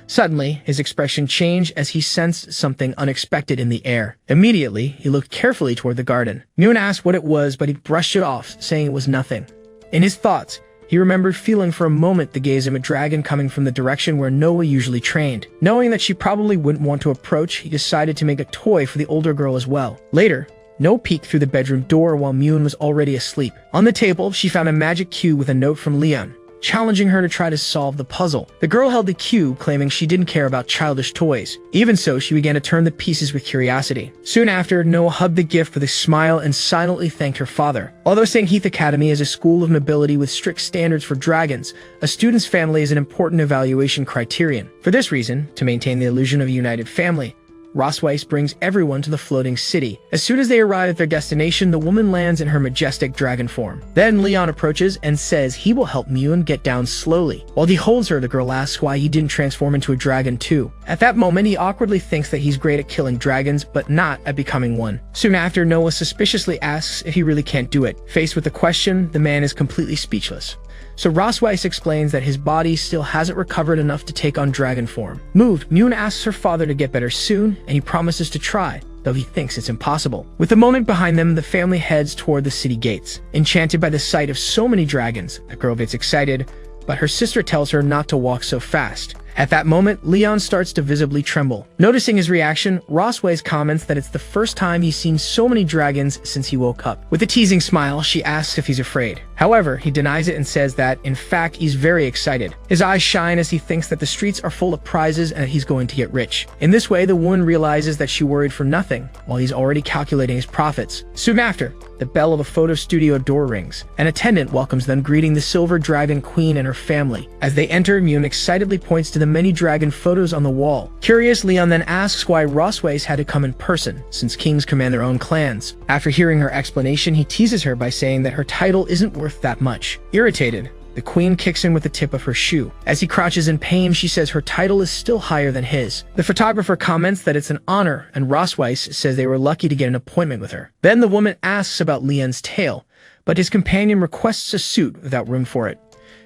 Suddenly, his expression changed as he sensed something unexpected in the air. Immediately, he looked carefully toward the garden. Mune asked what it was, but he brushed it off, saying it was nothing. In his thoughts, he remembered feeling for a moment the gaze of a dragon coming from the direction where Noah usually trained. Knowing that she probably wouldn't want to approach, he decided to make a toy for the older girl as well. Later, Noah peeked through the bedroom door while Mune was already asleep. On the table, she found a magic cube with a note from Leon, challenging her to try to solve the puzzle. The girl held the cube, claiming she didn't care about childish toys. Even so, she began to turn the pieces with curiosity. Soon after, Noah hugged the gift with a smile and silently thanked her father. Although St. Heath Academy is a school of nobility with strict standards for dragons, a student's family is an important evaluation criterion. For this reason, to maintain the illusion of a united family, Rosweiss brings everyone to the floating city. As soon as they arrive at their destination, the woman lands in her majestic dragon form. Then Leon approaches and says he will help Mune get down slowly. While he holds her, the girl asks why he didn't transform into a dragon too. At that moment, he awkwardly thinks that he's great at killing dragons, but not at becoming one. Soon after, Noah suspiciously asks if he really can't do it. Faced with the question, the man is completely speechless. So Rosweiss explains that his body still hasn't recovered enough to take on dragon form. Moved, Mune asks her father to get better soon, and he promises to try, though he thinks it's impossible. With the moment behind them, the family heads toward the city gates. Enchanted by the sight of so many dragons, the girl gets excited, but her sister tells her not to walk so fast. At that moment, Leon starts to visibly tremble. Noticing his reaction, Rosweiss comments that it's the first time he's seen so many dragons since he woke up. With a teasing smile, she asks if he's afraid. However, he denies it and says that, in fact, he's very excited. His eyes shine as he thinks that the streets are full of prizes and that he's going to get rich. In this way, the woman realizes that she worried for nothing, while he's already calculating his profits. Soon after, the bell of a photo studio door rings. An attendant welcomes them, greeting the Silver Dragon Queen and her family. As they enter, Mune excitedly points to the many dragon photos on the wall. Curious, Leon then asks why Rosweiss had to come in person, since kings command their own clans. After hearing her explanation, he teases her by saying that her title isn't worth that much. Irritated, the queen kicks him with the tip of her shoe. As he crouches in pain, she says her title is still higher than his. The photographer comments that it's an honor, and Rosweiss says they were lucky to get an appointment with her. Then the woman asks about Leon's tail, but his companion requests a suit without room for it.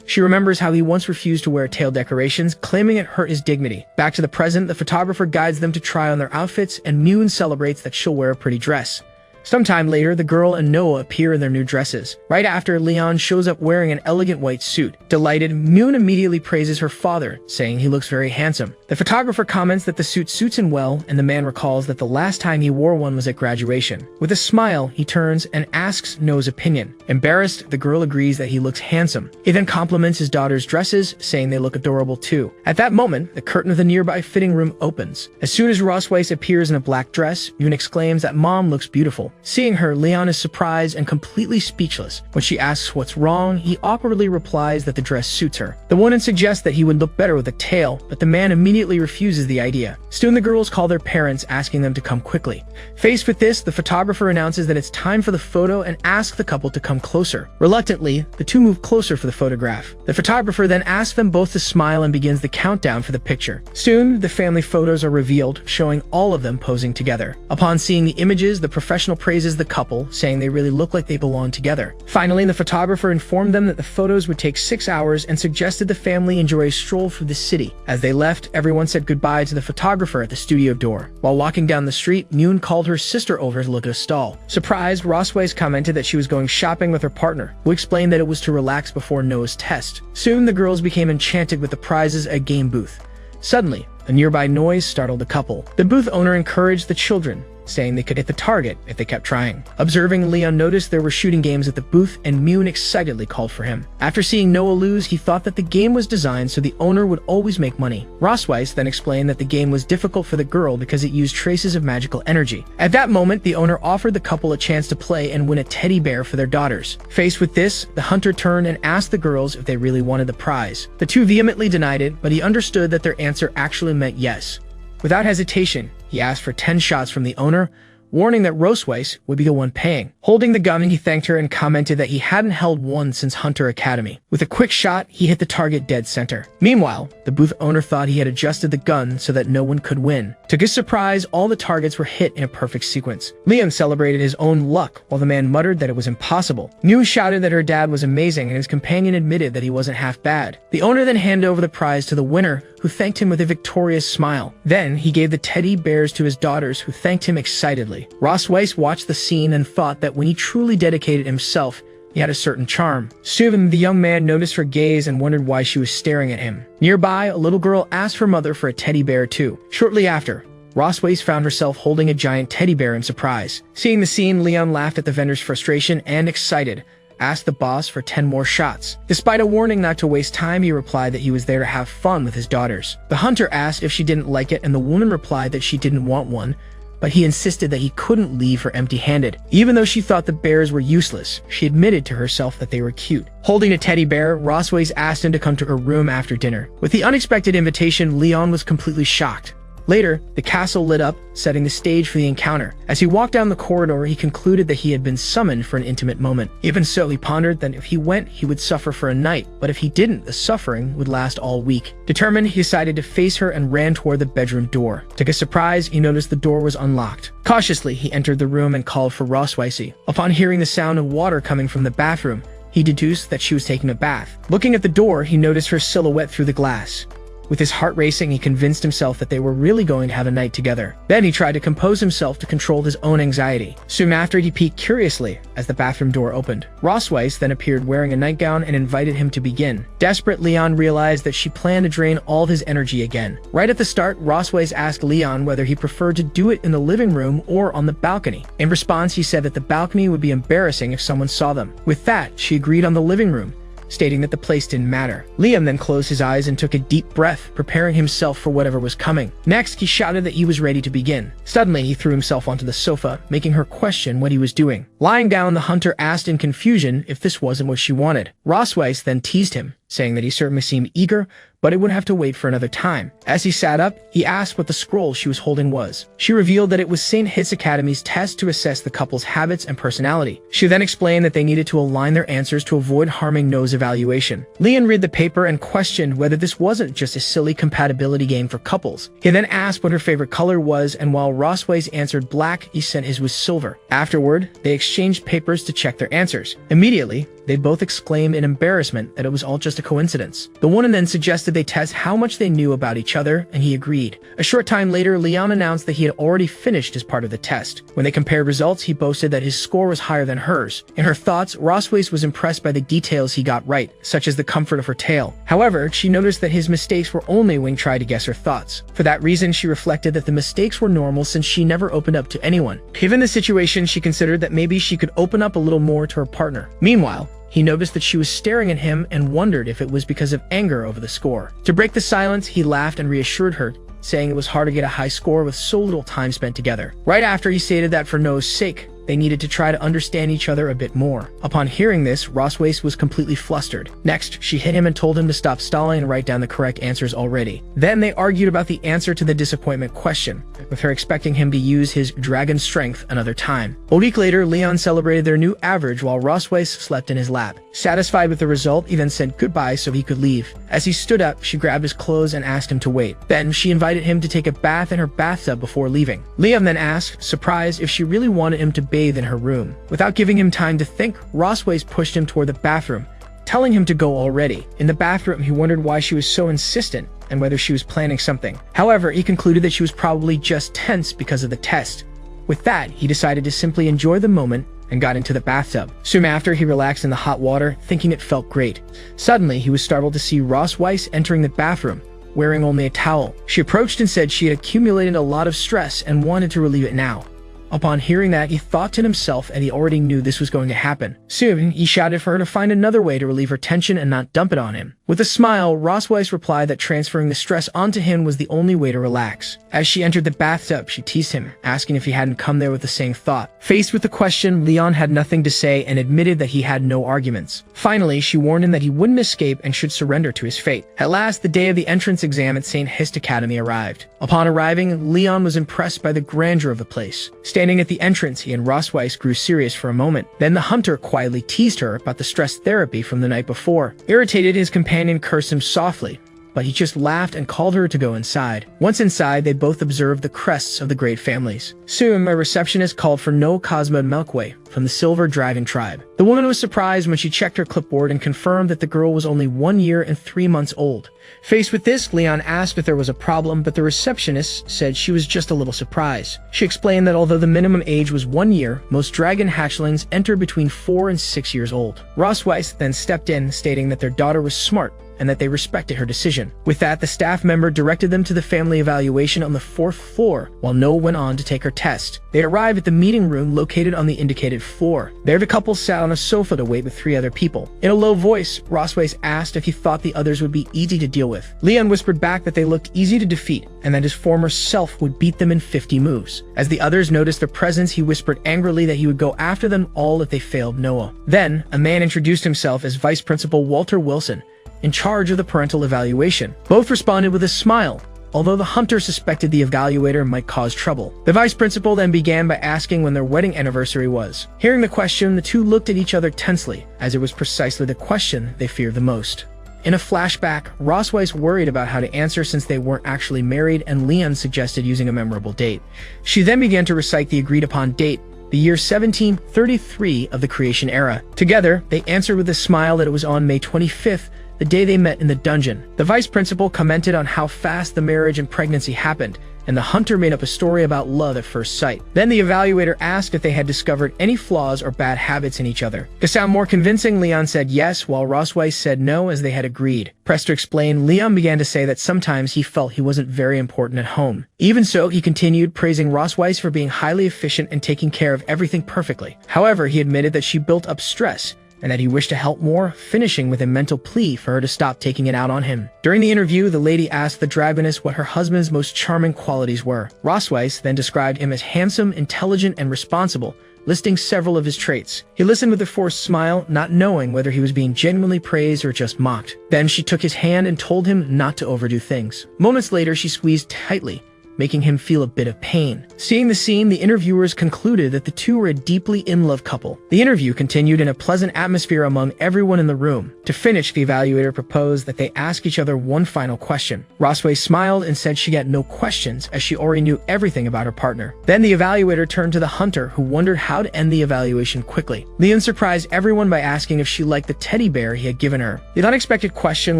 She remembers how he once refused to wear tail decorations, claiming it hurt his dignity. Back to the present, the photographer guides them to try on their outfits, and Mune celebrates that she'll wear a pretty dress. Sometime later, the girl and Noah appear in their new dresses. Right after, Leon shows up wearing an elegant white suit. Delighted, Mune immediately praises her father, saying he looks very handsome. The photographer comments that the suit suits him well, and the man recalls that the last time he wore one was at graduation. With a smile, he turns and asks Noah's opinion. Embarrassed, the girl agrees that he looks handsome. He then compliments his daughter's dresses, saying they look adorable too. At that moment, the curtain of the nearby fitting room opens. As soon as Rosweiss appears in a black dress, Mune exclaims that Mom looks beautiful. Seeing her, Leon is surprised and completely speechless. When she asks what's wrong, he awkwardly replies that the dress suits her. The woman suggests that he would look better with a tail, but the man immediately refuses the idea. Soon the girls call their parents, asking them to come quickly. Faced with this, the photographer announces that it's time for the photo and asks the couple to come closer. Reluctantly, the two move closer for the photograph. The photographer then asks them both to smile and begins the countdown for the picture. Soon, the family photos are revealed, showing all of them posing together. Upon seeing the images, the professional praises the couple, saying they really look like they belong together. Finally, the photographer informed them that the photos would take 6 hours and suggested the family enjoy a stroll through the city. As they left, everyone said goodbye to the photographer at the studio door. While walking down the street, Mune called her sister over to look at a stall. Surprised, Rosweiss commented that she was going shopping with her partner, who explained that it was to relax before Noah's test. Soon, the girls became enchanted with the prizes at a game booth. Suddenly, a nearby noise startled the couple. The booth owner encouraged the children, saying they could hit the target if they kept trying. Observing, Leon noticed there were shooting games at the booth, and Moon excitedly called for him. After seeing Noah lose, he thought that the game was designed so the owner would always make money. Rosweiss then explained that the game was difficult for the girl because it used traces of magical energy. At that moment, the owner offered the couple a chance to play and win a teddy bear for their daughters. Faced with this, the hunter turned and asked the girls if they really wanted the prize. The two vehemently denied it, but he understood that their answer actually meant yes. Without hesitation, he asked for 10 shots from the owner, warning that Rosweiss would be the one paying. Holding the gun, he thanked her and commented that he hadn't held one since Hunter Academy. With a quick shot, he hit the target dead center. Meanwhile, the booth owner thought he had adjusted the gun so that no one could win. To his surprise, all the targets were hit in a perfect sequence. Leon celebrated his own luck, while the man muttered that it was impossible. New shouted that her dad was amazing, and his companion admitted that he wasn't half bad. The owner then handed over the prize to the winner, who thanked him with a victorious smile. Then, he gave the teddy bears to his daughters, who thanked him excitedly. Rosweiss watched the scene and thought that when he truly dedicated himself, he had a certain charm. Soon, the young man noticed her gaze and wondered why she was staring at him. Nearby, a little girl asked her mother for a teddy bear too. Shortly after, Rosweiss found herself holding a giant teddy bear in surprise. Seeing the scene, Leon laughed at the vendor's frustration and, excited, asked the boss for 10 more shots. Despite a warning not to waste time, he replied that he was there to have fun with his daughters. The hunter asked if she didn't like it, and the woman replied that she didn't want one, but he insisted that he couldn't leave her empty-handed. Even though she thought the bears were useless, she admitted to herself that they were cute. Holding a teddy bear, Rosweiss asked him to come to her room after dinner. With the unexpected invitation, Leon was completely shocked. Later, the castle lit up, setting the stage for the encounter. As he walked down the corridor, he concluded that he had been summoned for an intimate moment. Even so, he pondered that if he went, he would suffer for a night, but if he didn't, the suffering would last all week. Determined, he decided to face her and ran toward the bedroom door. To his surprise, he noticed the door was unlocked. Cautiously, he entered the room and called for Rosweiss. Upon hearing the sound of water coming from the bathroom, he deduced that she was taking a bath. Looking at the door, he noticed her silhouette through the glass. With his heart racing, he convinced himself that they were really going to have a night together. Then he tried to compose himself to control his own anxiety. Soon after, he peeked curiously as the bathroom door opened. Rosweiss then appeared wearing a nightgown and invited him to begin. Desperate, Leon realized that she planned to drain all of his energy again. Right at the start, Rosweiss asked Leon whether he preferred to do it in the living room or on the balcony. In response, he said that the balcony would be embarrassing if someone saw them. With that, she agreed on the living room, stating that the place didn't matter. Liam then closed his eyes and took a deep breath, preparing himself for whatever was coming. Next, he shouted that he was ready to begin. Suddenly, he threw himself onto the sofa, making her question what he was doing. Lying down, the hunter asked in confusion if this wasn't what she wanted. Rosweiss then teased him, saying that he certainly seemed eager, but it would have to wait for another time. As he sat up, he asked what the scroll she was holding was. She revealed that it was St. Hit's Academy's test to assess the couple's habits and personality. She then explained that they needed to align their answers to avoid harming No's evaluation. Leon read the paper and questioned whether this wasn't just a silly compatibility game for couples. He then asked what her favorite color was, and while Rosweiss answered black, he said his was silver. Afterward, they exchanged papers to check their answers. Immediately, they both exclaimed in embarrassment that it was all just a coincidence. The woman then suggested they test how much they knew about each other, and he agreed. A short time later, Leon announced that he had already finished his part of the test. When they compared results, he boasted that his score was higher than hers. In her thoughts, Rosweiss was impressed by the details he got right, such as the comfort of her tail. However, she noticed that his mistakes were only when he tried to guess her thoughts. For that reason, she reflected that the mistakes were normal since she never opened up to anyone. Given the situation, she considered that maybe she could open up a little more to her partner. Meanwhile, he noticed that she was staring at him and wondered if it was because of anger over the score. To break the silence, he laughed and reassured her, saying it was hard to get a high score with so little time spent together. Right after, he stated that for No's sake, they needed to try to understand each other a bit more. Upon hearing this, Rosweiss was completely flustered. Next, she hit him and told him to stop stalling and write down the correct answers already. Then they argued about the answer to the disappointment question, with her expecting him to use his dragon strength another time. A week later, Leon celebrated their new average while Rosweiss slept in his lap. Satisfied with the result, he then said goodbye so he could leave. As he stood up, she grabbed his clothes and asked him to wait. Then, she invited him to take a bath in her bathtub before leaving. Leon then asked, surprised, if she really wanted him to bathe in her room. Without giving him time to think, Rosweiss pushed him toward the bathroom, telling him to go already. In the bathroom, he wondered why she was so insistent and whether she was planning something. However, he concluded that she was probably just tense because of the test. With that, he decided to simply enjoy the moment and got into the bathtub. Soon after, he relaxed in the hot water, thinking it felt great. Suddenly, he was startled to see Rosweiss entering the bathroom, wearing only a towel. She approached and said she had accumulated a lot of stress and wanted to relieve it now. Upon hearing that, he thought to himself and he already knew this was going to happen. Soon, he shouted for her to find another way to relieve her tension and not dump it on him. With a smile, Rosweiss replied that transferring the stress onto him was the only way to relax. As she entered the bathtub, she teased him, asking if he hadn't come there with the same thought. Faced with the question, Leon had nothing to say and admitted that he had no arguments. Finally, she warned him that he wouldn't escape and should surrender to his fate. At last, the day of the entrance exam at St. Hist Academy arrived. Upon arriving, Leon was impressed by the grandeur of the place. Standing at the entrance, he and Rosweiss grew serious for a moment. Then the hunter quietly teased her about the stress therapy from the night before. Irritated, his companion cursed him softly, but he just laughed and called her to go inside. Once inside, they both observed the crests of the great families. Soon, a receptionist called for No Cosmo Milkway from the Silver Dragon tribe. The woman was surprised when she checked her clipboard and confirmed that the girl was only 1 year and 3 months old. Faced with this, Leon asked if there was a problem, but the receptionist said she was just a little surprised. She explained that although the minimum age was 1 year, most dragon hatchlings enter between 4 and 6 years old. Rosweiss then stepped in, stating that their daughter was smart and that they respected her decision. With that, the staff member directed them to the family evaluation on the 4th floor, while Noah went on to take her test. They arrived at the meeting room located on the indicated floor. There, the couple sat on a sofa to wait with 3 other people. In a low voice, Rosweiss asked if he thought the others would be easy to deal with. Leon whispered back that they looked easy to defeat, and that his former self would beat them in 50 moves. As the others noticed their presence, he whispered angrily that he would go after them all if they failed Noah. Then, a man introduced himself as Vice Principal Walter Wilson, in charge of the parental evaluation. Both responded with a smile, although the hunter suspected the evaluator might cause trouble. The vice principal then began by asking when their wedding anniversary was. Hearing the question, the two looked at each other tensely, as it was precisely the question they feared the most. In a flashback, Rosweiss worried about how to answer since they weren't actually married, and Leon suggested using a memorable date. She then began to recite the agreed-upon date, the year 1733 of the creation era. Together, they answered with a smile that it was on May 25th, the day they met in the dungeon. The vice principal commented on how fast the marriage and pregnancy happened, and the hunter made up a story about love at first sight. Then the evaluator asked if they had discovered any flaws or bad habits in each other. To sound more convincing, Leon said yes, while Rosweiss said no, as they had agreed. Pressed to explain, Leon began to say that sometimes he felt he wasn't very important at home. Even so, he continued, praising Rosweiss for being highly efficient and taking care of everything perfectly. However, he admitted that she built up stress, and that he wished to help more, finishing with a mental plea for her to stop taking it out on him. During the interview, the lady asked the dragoness what her husband's most charming qualities were. Rosweiss then described him as handsome, intelligent, and responsible, listing several of his traits. He listened with a forced smile, not knowing whether he was being genuinely praised or just mocked. Then she took his hand and told him not to overdo things. Moments later, she squeezed tightly, making him feel a bit of pain. Seeing the scene, the interviewers concluded that the two were a deeply in-love couple. The interview continued in a pleasant atmosphere among everyone in the room. To finish, the evaluator proposed that they ask each other one final question. Rosweiss smiled and said she had no questions, as she already knew everything about her partner. Then the evaluator turned to the hunter, who wondered how to end the evaluation quickly. Leon surprised everyone by asking if she liked the teddy bear he had given her. The unexpected question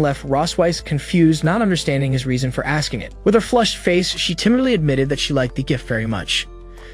left Rosweiss confused, not understanding his reason for asking it. With a flushed face, she timidly admitted that she liked the gift very much.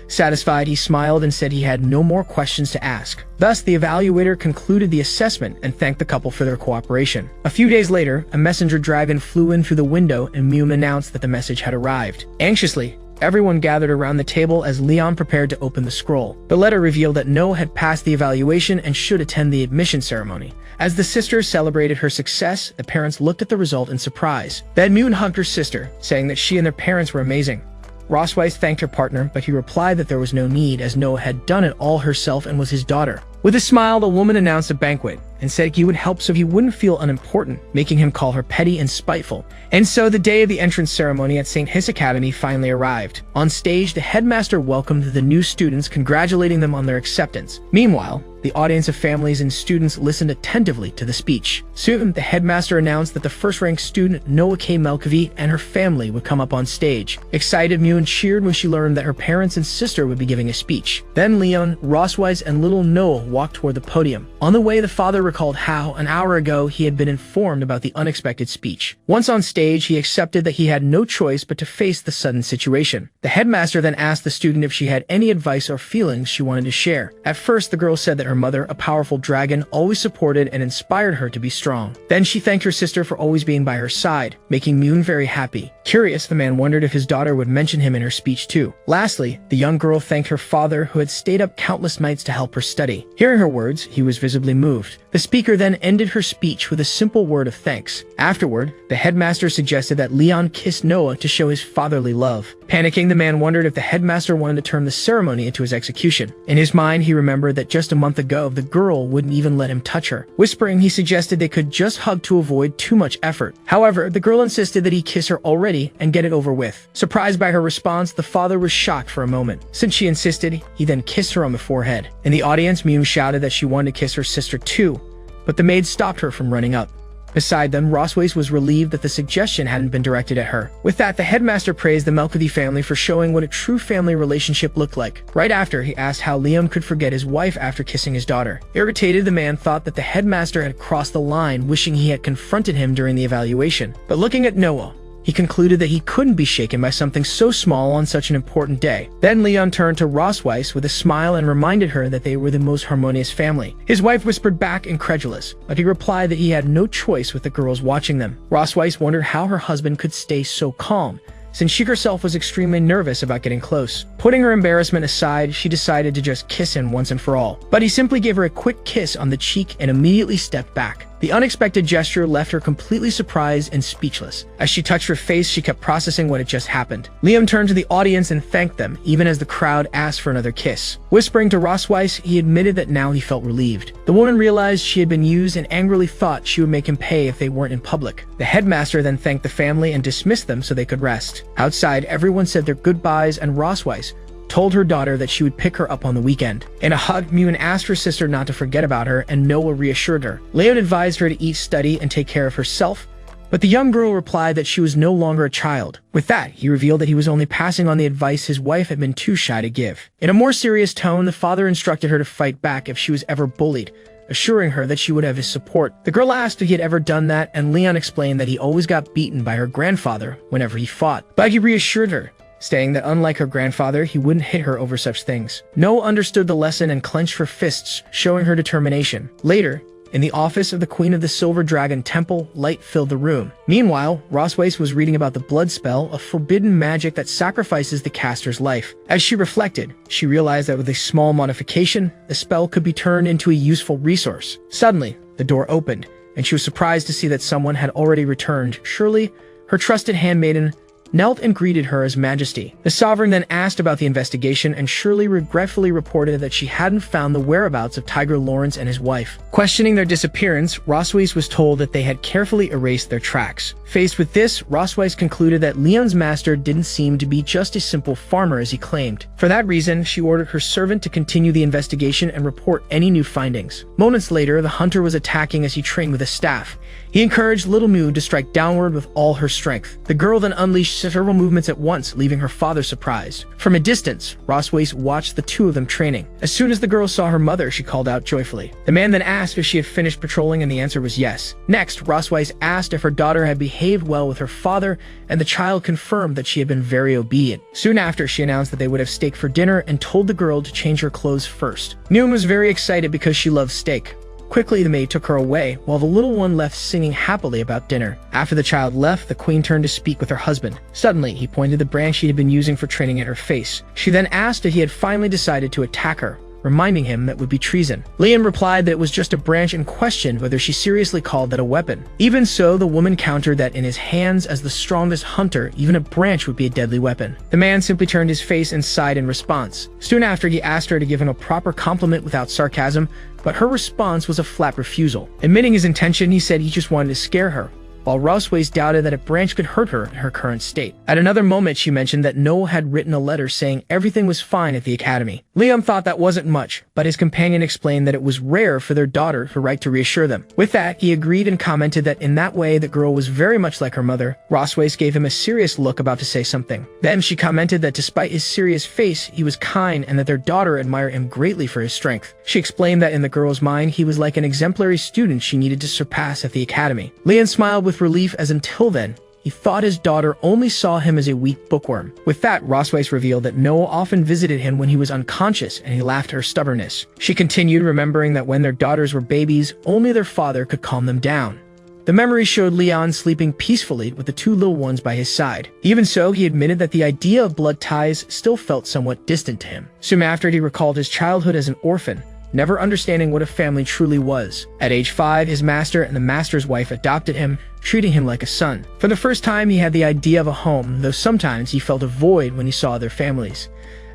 Satisfied, he smiled and said he had no more questions to ask. Thus, the evaluator concluded the assessment and thanked the couple for their cooperation. A few days later, a messenger dragon flew in through the window and Mew announced that the message had arrived. Anxiously, everyone gathered around the table as Leon prepared to open the scroll. The letter revealed that Noah had passed the evaluation and should attend the admission ceremony. As the sister celebrated her success, the parents looked at the result in surprise. Then Mew hugged her sister, saying that she and their parents were amazing. Rosweiss thanked her partner, but he replied that there was no need, as Noah had done it all herself and was his daughter. With a smile, the woman announced a banquet and said he would help so he wouldn't feel unimportant, making him call her petty and spiteful. And so the day of the entrance ceremony at St. Hist Academy finally arrived. On stage, the headmaster welcomed the new students, congratulating them on their acceptance. Meanwhile, the audience of families and students listened attentively to the speech. Soon, the headmaster announced that the first-ranked student, Noah K. Melkavit, and her family would come up on stage. Excited, Mew cheered when she learned that her parents and sister would be giving a speech. Then Leon, Rosweiss, and little Noah walked toward the podium. On the way, the father recalled how, an hour ago, he had been informed about the unexpected speech. Once on stage, he accepted that he had no choice but to face the sudden situation. The headmaster then asked the student if she had any advice or feelings she wanted to share. At first, the girl said that her mother, a powerful dragon, always supported and inspired her to be strong. Then she thanked her sister for always being by her side, making Moon very happy. Curious, the man wondered if his daughter would mention him in her speech too. Lastly, the young girl thanked her father, who had stayed up countless nights to help her study. Hearing her words, he was visibly moved. The speaker then ended her speech with a simple word of thanks. Afterward, the headmaster suggested that Leon kiss Noah to show his fatherly love. Panicking, the man wondered if the headmaster wanted to turn the ceremony into his execution. In his mind, he remembered that just a month ago, the girl wouldn't even let him touch her. Whispering, he suggested they could just hug to avoid too much effort. However, the girl insisted that he kiss her already and get it over with. Surprised by her response, the father was shocked for a moment. Since she insisted, he then kissed her on the forehead. In the audience, Mew shouted that she wanted to kiss her sister too, but the maid stopped her from running up. Beside them, Rosways was relieved that the suggestion hadn't been directed at her. With that, the headmaster praised the Melkody family for showing what a true family relationship looked like. Right after, he asked how Liam could forget his wife after kissing his daughter. Irritated, the man thought that the headmaster had crossed the line, wishing he had confronted him during the evaluation. But looking at Noah, he concluded that he couldn't be shaken by something so small on such an important day. Then Leon turned to Rosweiss with a smile and reminded her that they were the most harmonious family. His wife whispered back, incredulous, but he replied that he had no choice with the girls watching them. Rosweiss wondered how her husband could stay so calm, since she herself was extremely nervous about getting close. Putting her embarrassment aside, she decided to just kiss him once and for all. But he simply gave her a quick kiss on the cheek and immediately stepped back. The unexpected gesture left her completely surprised and speechless. As she touched her face, she kept processing what had just happened. Liam turned to the audience and thanked them, even as the crowd asked for another kiss. Whispering to Rosweiss, he admitted that now he felt relieved. The woman realized she had been used and angrily thought she would make him pay if they weren't in public. The headmaster then thanked the family and dismissed them so they could rest. Outside, everyone said their goodbyes, and Rosweiss told her daughter that she would pick her up on the weekend. In a hug, Mew asked her sister not to forget about her, and Noah reassured her. Leon advised her to eat, study, and take care of herself, but the young girl replied that she was no longer a child. With that, he revealed that he was only passing on the advice his wife had been too shy to give. In a more serious tone, the father instructed her to fight back if she was ever bullied, assuring her that she would have his support. The girl asked if he had ever done that, and Leon explained that he always got beaten by her grandfather whenever he fought. But he reassured her, saying that unlike her grandfather, he wouldn't hit her over such things. Noah understood the lesson and clenched her fists, showing her determination. Later, in the office of the Queen of the Silver Dragon Temple, light filled the room. Meanwhile, Rosweiss was reading about the blood spell, a forbidden magic that sacrifices the caster's life. As she reflected, she realized that with a small modification, the spell could be turned into a useful resource. Suddenly, the door opened, and she was surprised to see that someone had already returned. Shirley, her trusted handmaiden, knelt and greeted her as Majesty. The sovereign then asked about the investigation, and Shirley regretfully reported that she hadn't found the whereabouts of Tiger Lawrence and his wife. Questioning their disappearance, Rosweiss was told that they had carefully erased their tracks. Faced with this, Rosweiss concluded that Leon's master didn't seem to be just a simple farmer as he claimed. For that reason, she ordered her servant to continue the investigation and report any new findings. Moments later, the hunter was attacking as he trained with a staff. He encouraged Little Mew to strike downward with all her strength. The girl then unleashed several movements at once, leaving her father surprised. From a distance, Rosweiss watched the two of them training. As soon as the girl saw her mother, she called out joyfully. The man then asked if she had finished patrolling, and the answer was yes. Next, Rosweiss asked if her daughter had behaved well with her father, and the child confirmed that she had been very obedient. Soon after, she announced that they would have steak for dinner and told the girl to change her clothes first. Noon was very excited because she loved steak. Quickly, the maid took her away, while the little one left singing happily about dinner. After the child left, the queen turned to speak with her husband. Suddenly, he pointed the branch he had been using for training at her face. She then asked if he had finally decided to attack her, reminding him that would be treason. Leon replied that it was just a branch and questioned whether she seriously called that a weapon. Even so, the woman countered that in his hands as the strongest hunter, even a branch would be a deadly weapon. The man simply turned his face and sighed in response. Soon after, he asked her to give him a proper compliment without sarcasm, but her response was a flat refusal. Admitting his intention, he said he just wanted to scare her, while Rosways doubted that a branch could hurt her in her current state. At another moment, she mentioned that Noah had written a letter saying everything was fine at the academy. Liam thought that wasn't much, but his companion explained that it was rare for their daughter to write to reassure them. With that, he agreed and commented that in that way the girl was very much like her mother. Rosways gave him a serious look, about to say something. Then she commented that despite his serious face, he was kind and that their daughter admired him greatly for his strength. She explained that in the girl's mind, he was like an exemplary student she needed to surpass at the academy. Liam smiled with relief, as until then, he thought his daughter only saw him as a weak bookworm. With that, Rosways revealed that Noah often visited him when he was unconscious, and he laughed at her stubbornness. She continued, remembering that when their daughters were babies, only their father could calm them down. The memory showed Leon sleeping peacefully with the two little ones by his side. Even so, he admitted that the idea of blood ties still felt somewhat distant to him. Soon after, he recalled his childhood as an orphan, never understanding what a family truly was. At age 5, his master and the master's wife adopted him, treating him like a son. For the first time, he had the idea of a home, though sometimes he felt a void when he saw other families.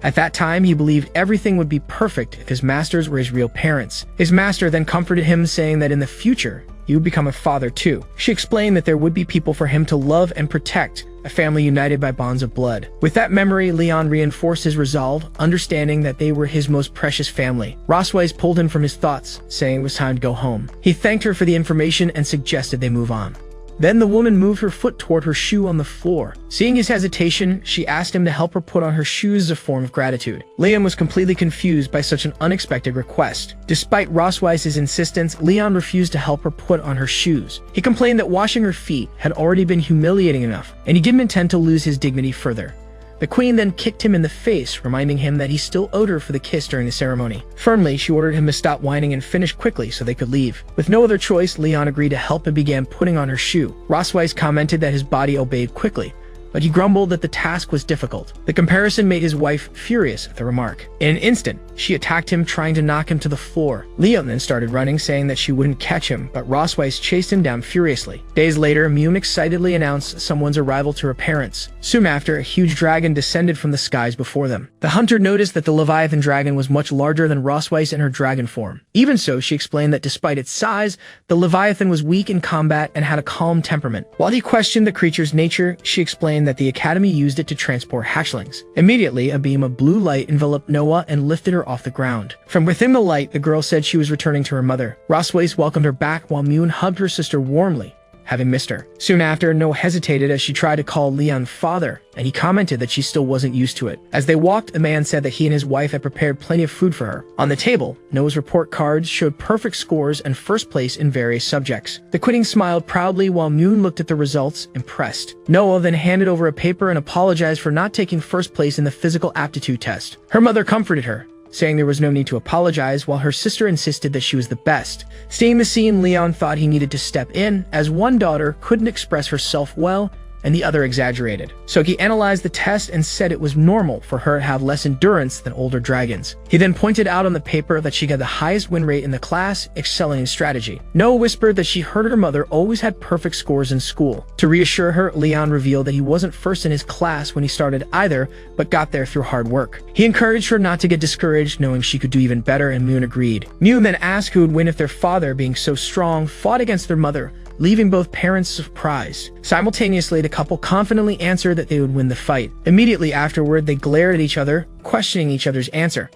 At that time, he believed everything would be perfect if his masters were his real parents. His master then comforted him, saying that in the future, he would become a father too. She explained that there would be people for him to love and protect, a family united by bonds of blood. With that memory, Leon reinforced his resolve, understanding that they were his most precious family. Rosways pulled him from his thoughts, saying it was time to go home. He thanked her for the information and suggested they move on. Then the woman moved her foot toward her shoe on the floor. Seeing his hesitation, she asked him to help her put on her shoes as a form of gratitude. Liam was completely confused by such an unexpected request. Despite Rosways' insistence, Leon refused to help her put on her shoes. He complained that washing her feet had already been humiliating enough, and he didn't intend to lose his dignity further. The queen then kicked him in the face, reminding him that he still owed her for the kiss during the ceremony. Firmly, she ordered him to stop whining and finish quickly so they could leave. With no other choice, Leon agreed to help and began putting on her shoe. Rosways commented that his body obeyed quickly, but he grumbled that the task was difficult. The comparison made his wife furious at the remark. In an instant, she attacked him, trying to knock him to the floor. Leon then started running, saying that she wouldn't catch him, but Rosways chased him down furiously. Days later, Mune excitedly announced someone's arrival to her parents. Soon after, a huge dragon descended from the skies before them. The hunter noticed that the Leviathan dragon was much larger than Rosways in her dragon form. Even so, she explained that despite its size, the Leviathan was weak in combat and had a calm temperament. While he questioned the creature's nature, she explained that the academy used it to transport hatchlings. Immediately, a beam of blue light enveloped Noah and lifted her off the ground. From within the light, the girl said she was returning to her mother. Rosways welcomed her back while Mune hugged her sister warmly, having missed her. Soon after, Noah hesitated as she tried to call Leon father, and he commented that she still wasn't used to it. As they walked, the man said that he and his wife had prepared plenty of food for her. On the table, Noah's report cards showed perfect scores and first place in various subjects. The queen smiled proudly while Mune looked at the results, impressed. Noah then handed over a paper and apologized for not taking first place in the physical aptitude test. Her mother comforted her, saying there was no need to apologize, while her sister insisted that she was the best. Seeing the scene, Leon thought he needed to step in, as one daughter couldn't express herself well and the other exaggerated. So he analyzed the test and said it was normal for her to have less endurance than older dragons. He then pointed out on the paper that she had the highest win rate in the class, excelling in strategy. Noah whispered that she heard her mother always had perfect scores in school. To reassure her, Leon revealed that he wasn't first in his class when he started either, but got there through hard work. He encouraged her not to get discouraged, knowing she could do even better, and Mune agreed. Mune then asked who would win if their father, being so strong, fought against their mother, leaving both parents surprised. Simultaneously, the couple confidently answered that they would win the fight. Immediately afterward, they glared at each other, questioning each other's answer.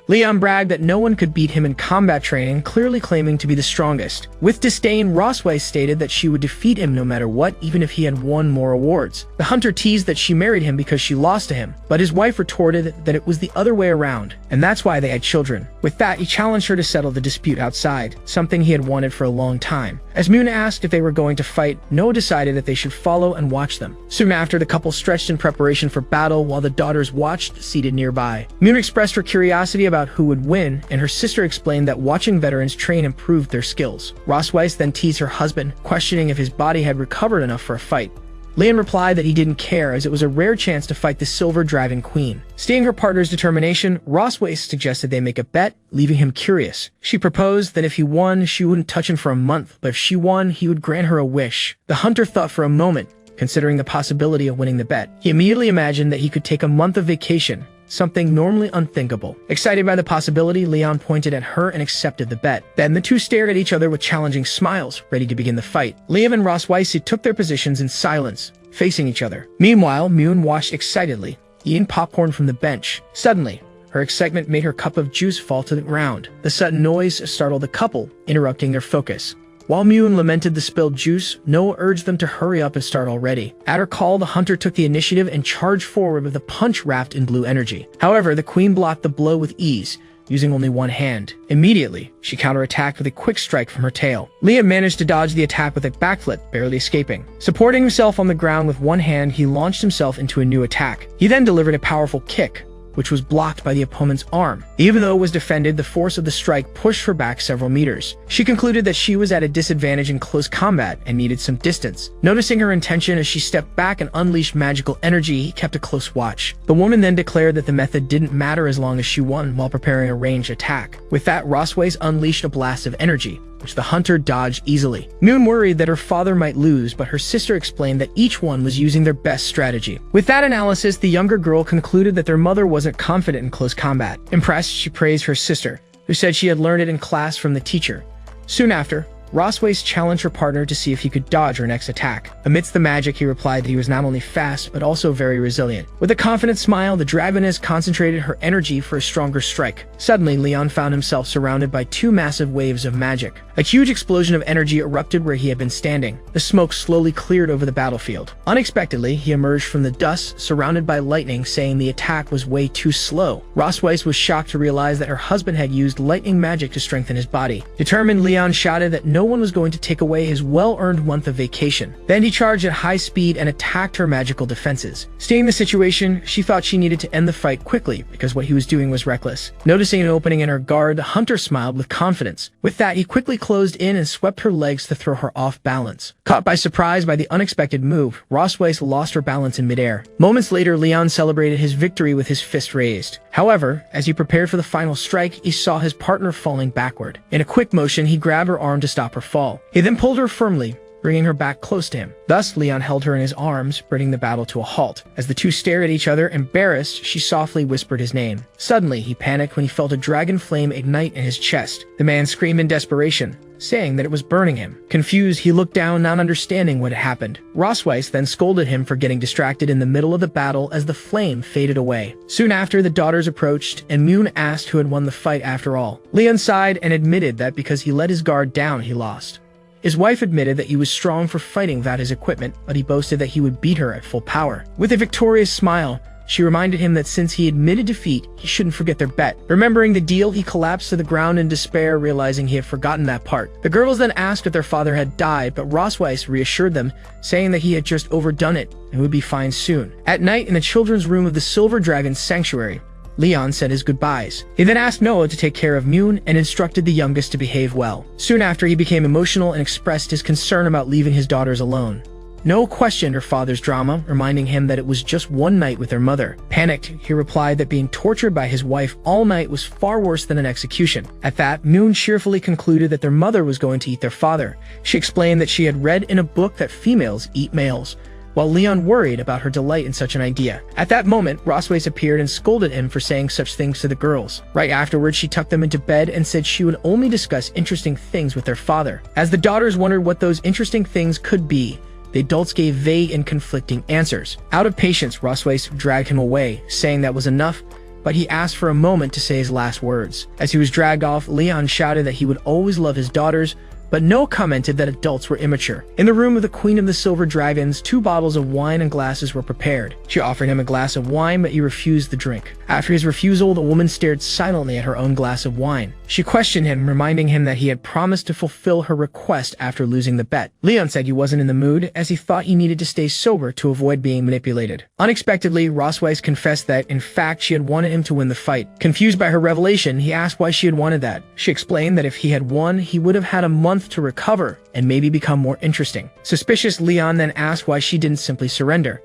Leon bragged that no one could beat him in combat training, clearly claiming to be the strongest. With disdain, Rosways stated that she would defeat him no matter what, even if he had won more awards. The hunter teased that she married him because she lost to him, but his wife retorted that it was the other way around, and that's why they had children. With that, he challenged her to settle the dispute outside, something he had wanted for a long time. As Mune asked if they were going to fight, Noah decided that they should follow and watch them. Soon after, the couple stretched in preparation for battle while the daughters watched, seated nearby. Mune expressed her curiosity about who would win, and her sister explained that watching veterans train improved their skills. Rosways then teased her husband, questioning if his body had recovered enough for a fight. Leon replied that he didn't care, as it was a rare chance to fight the Silver Dragon Queen. Seeing her partner's determination, Rosways suggested they make a bet, leaving him curious. She proposed that if he won, she wouldn't touch him for a month, but if she won, he would grant her a wish. The hunter thought for a moment, considering the possibility of winning the bet. He immediately imagined that he could take a month of vacation, something normally unthinkable. Excited by the possibility, Leon pointed at her and accepted the bet. Then the two stared at each other with challenging smiles, ready to begin the fight. Liam and Rosweisi took their positions in silence, facing each other. Meanwhile, Moon watched excitedly, eating popcorn from the bench. Suddenly, her excitement made her cup of juice fall to the ground. The sudden noise startled the couple, interrupting their focus. While Moon lamented the spilled juice, Noah urged them to hurry up and start already. At her call, the hunter took the initiative and charged forward with a punch wrapped in blue energy. However, the queen blocked the blow with ease, using only one hand. Immediately, she counterattacked with a quick strike from her tail. Liam managed to dodge the attack with a backflip, barely escaping. Supporting himself on the ground with one hand, he launched himself into a new attack. He then delivered a powerful kick, which was blocked by the opponent's arm. Even though it was defended, the force of the strike pushed her back several meters. She concluded that she was at a disadvantage in close combat and needed some distance. Noticing her intention as she stepped back and unleashed magical energy, he kept a close watch. The woman then declared that the method didn't matter as long as she won while preparing a ranged attack. With that, Rosweis unleashed a blast of energy, which the hunter dodged easily. Moon worried that her father might lose, but her sister explained that each one was using their best strategy. With that analysis, the younger girl concluded that their mother wasn't confident in close combat. Impressed, she praised her sister, who said she had learned it in class from the teacher. Soon after, Rosweis challenged her partner to see if he could dodge her next attack. Amidst the magic, he replied that he was not only fast, but also very resilient. With a confident smile, the dragoness concentrated her energy for a stronger strike. Suddenly, Leon found himself surrounded by two massive waves of magic. A huge explosion of energy erupted where he had been standing. The smoke slowly cleared over the battlefield. Unexpectedly, he emerged from the dust, surrounded by lightning, saying the attack was way too slow. Rosweis was shocked to realize that her husband had used lightning magic to strengthen his body. Determined, Leon shouted that no one was going to take away his well-earned month of vacation. Then he charged at high speed and attacked her magical defenses. Seeing the situation, she thought she needed to end the fight quickly because what he was doing was reckless. Noticing an opening in her guard, the hunter smiled with confidence. With that, he quickly closed in and swept her legs to throw her off balance. Caught by surprise by the unexpected move, Rosweis lost her balance in midair. Moments later, Leon celebrated his victory with his fist raised. However, as he prepared for the final strike, he saw his partner falling backward. In a quick motion, he grabbed her arm to stop her fall. He then pulled her firmly, bringing her back close to him. Thus, Leon held her in his arms, bringing the battle to a halt. As the two stared at each other, embarrassed, she softly whispered his name. Suddenly, he panicked when he felt a dragon flame ignite in his chest. The man screamed in desperation, saying that it was burning him. Confused, he looked down, not understanding what had happened. Rosweis then scolded him for getting distracted in the middle of the battle as the flame faded away. Soon after, the daughters approached, and Moon asked who had won the fight after all. Leon sighed and admitted that because he let his guard down, he lost. His wife admitted that he was strong for fighting without his equipment, but he boasted that he would beat her at full power. With a victorious smile, she reminded him that since he admitted defeat, he shouldn't forget their bet. Remembering the deal, he collapsed to the ground in despair, realizing he had forgotten that part. The girls then asked if their father had died, but Rosweis reassured them, saying that he had just overdone it and would be fine soon. At night, in the children's room of the Silver Dragon's sanctuary, Leon said his goodbyes. He then asked Noah to take care of Moon and instructed the youngest to behave well. Soon after, he became emotional and expressed his concern about leaving his daughters alone. Noah questioned her father's drama, reminding him that it was just one night with their mother. Panicked, he replied that being tortured by his wife all night was far worse than an execution. At that, Moon cheerfully concluded that their mother was going to eat their father. She explained that she had read in a book that females eat males, while Leon worried about her delight in such an idea. At that moment, Rosweis appeared and scolded him for saying such things to the girls. Right afterwards, she tucked them into bed and said she would only discuss interesting things with their father. As the daughters wondered what those interesting things could be, the adults gave vague and conflicting answers. Out of patience, Rosweis dragged him away, saying that was enough, but he asked for a moment to say his last words. As he was dragged off, Leon shouted that he would always love his daughters, but Noah commented that adults were immature. In the room of the Queen of the Silver Dragons, 2 bottles of wine and glasses were prepared. She offered him a glass of wine, but he refused the drink. After his refusal, the woman stared silently at her own glass of wine. She questioned him, reminding him that he had promised to fulfill her request after losing the bet. Leon said he wasn't in the mood, as he thought he needed to stay sober to avoid being manipulated. Unexpectedly, Rosweis confessed that, in fact, she had wanted him to win the fight. Confused by her revelation, he asked why she had wanted that. She explained that if he had won, he would have had a month to recover and maybe become more interesting. Suspicious, Leon then asked why she didn't simply surrender.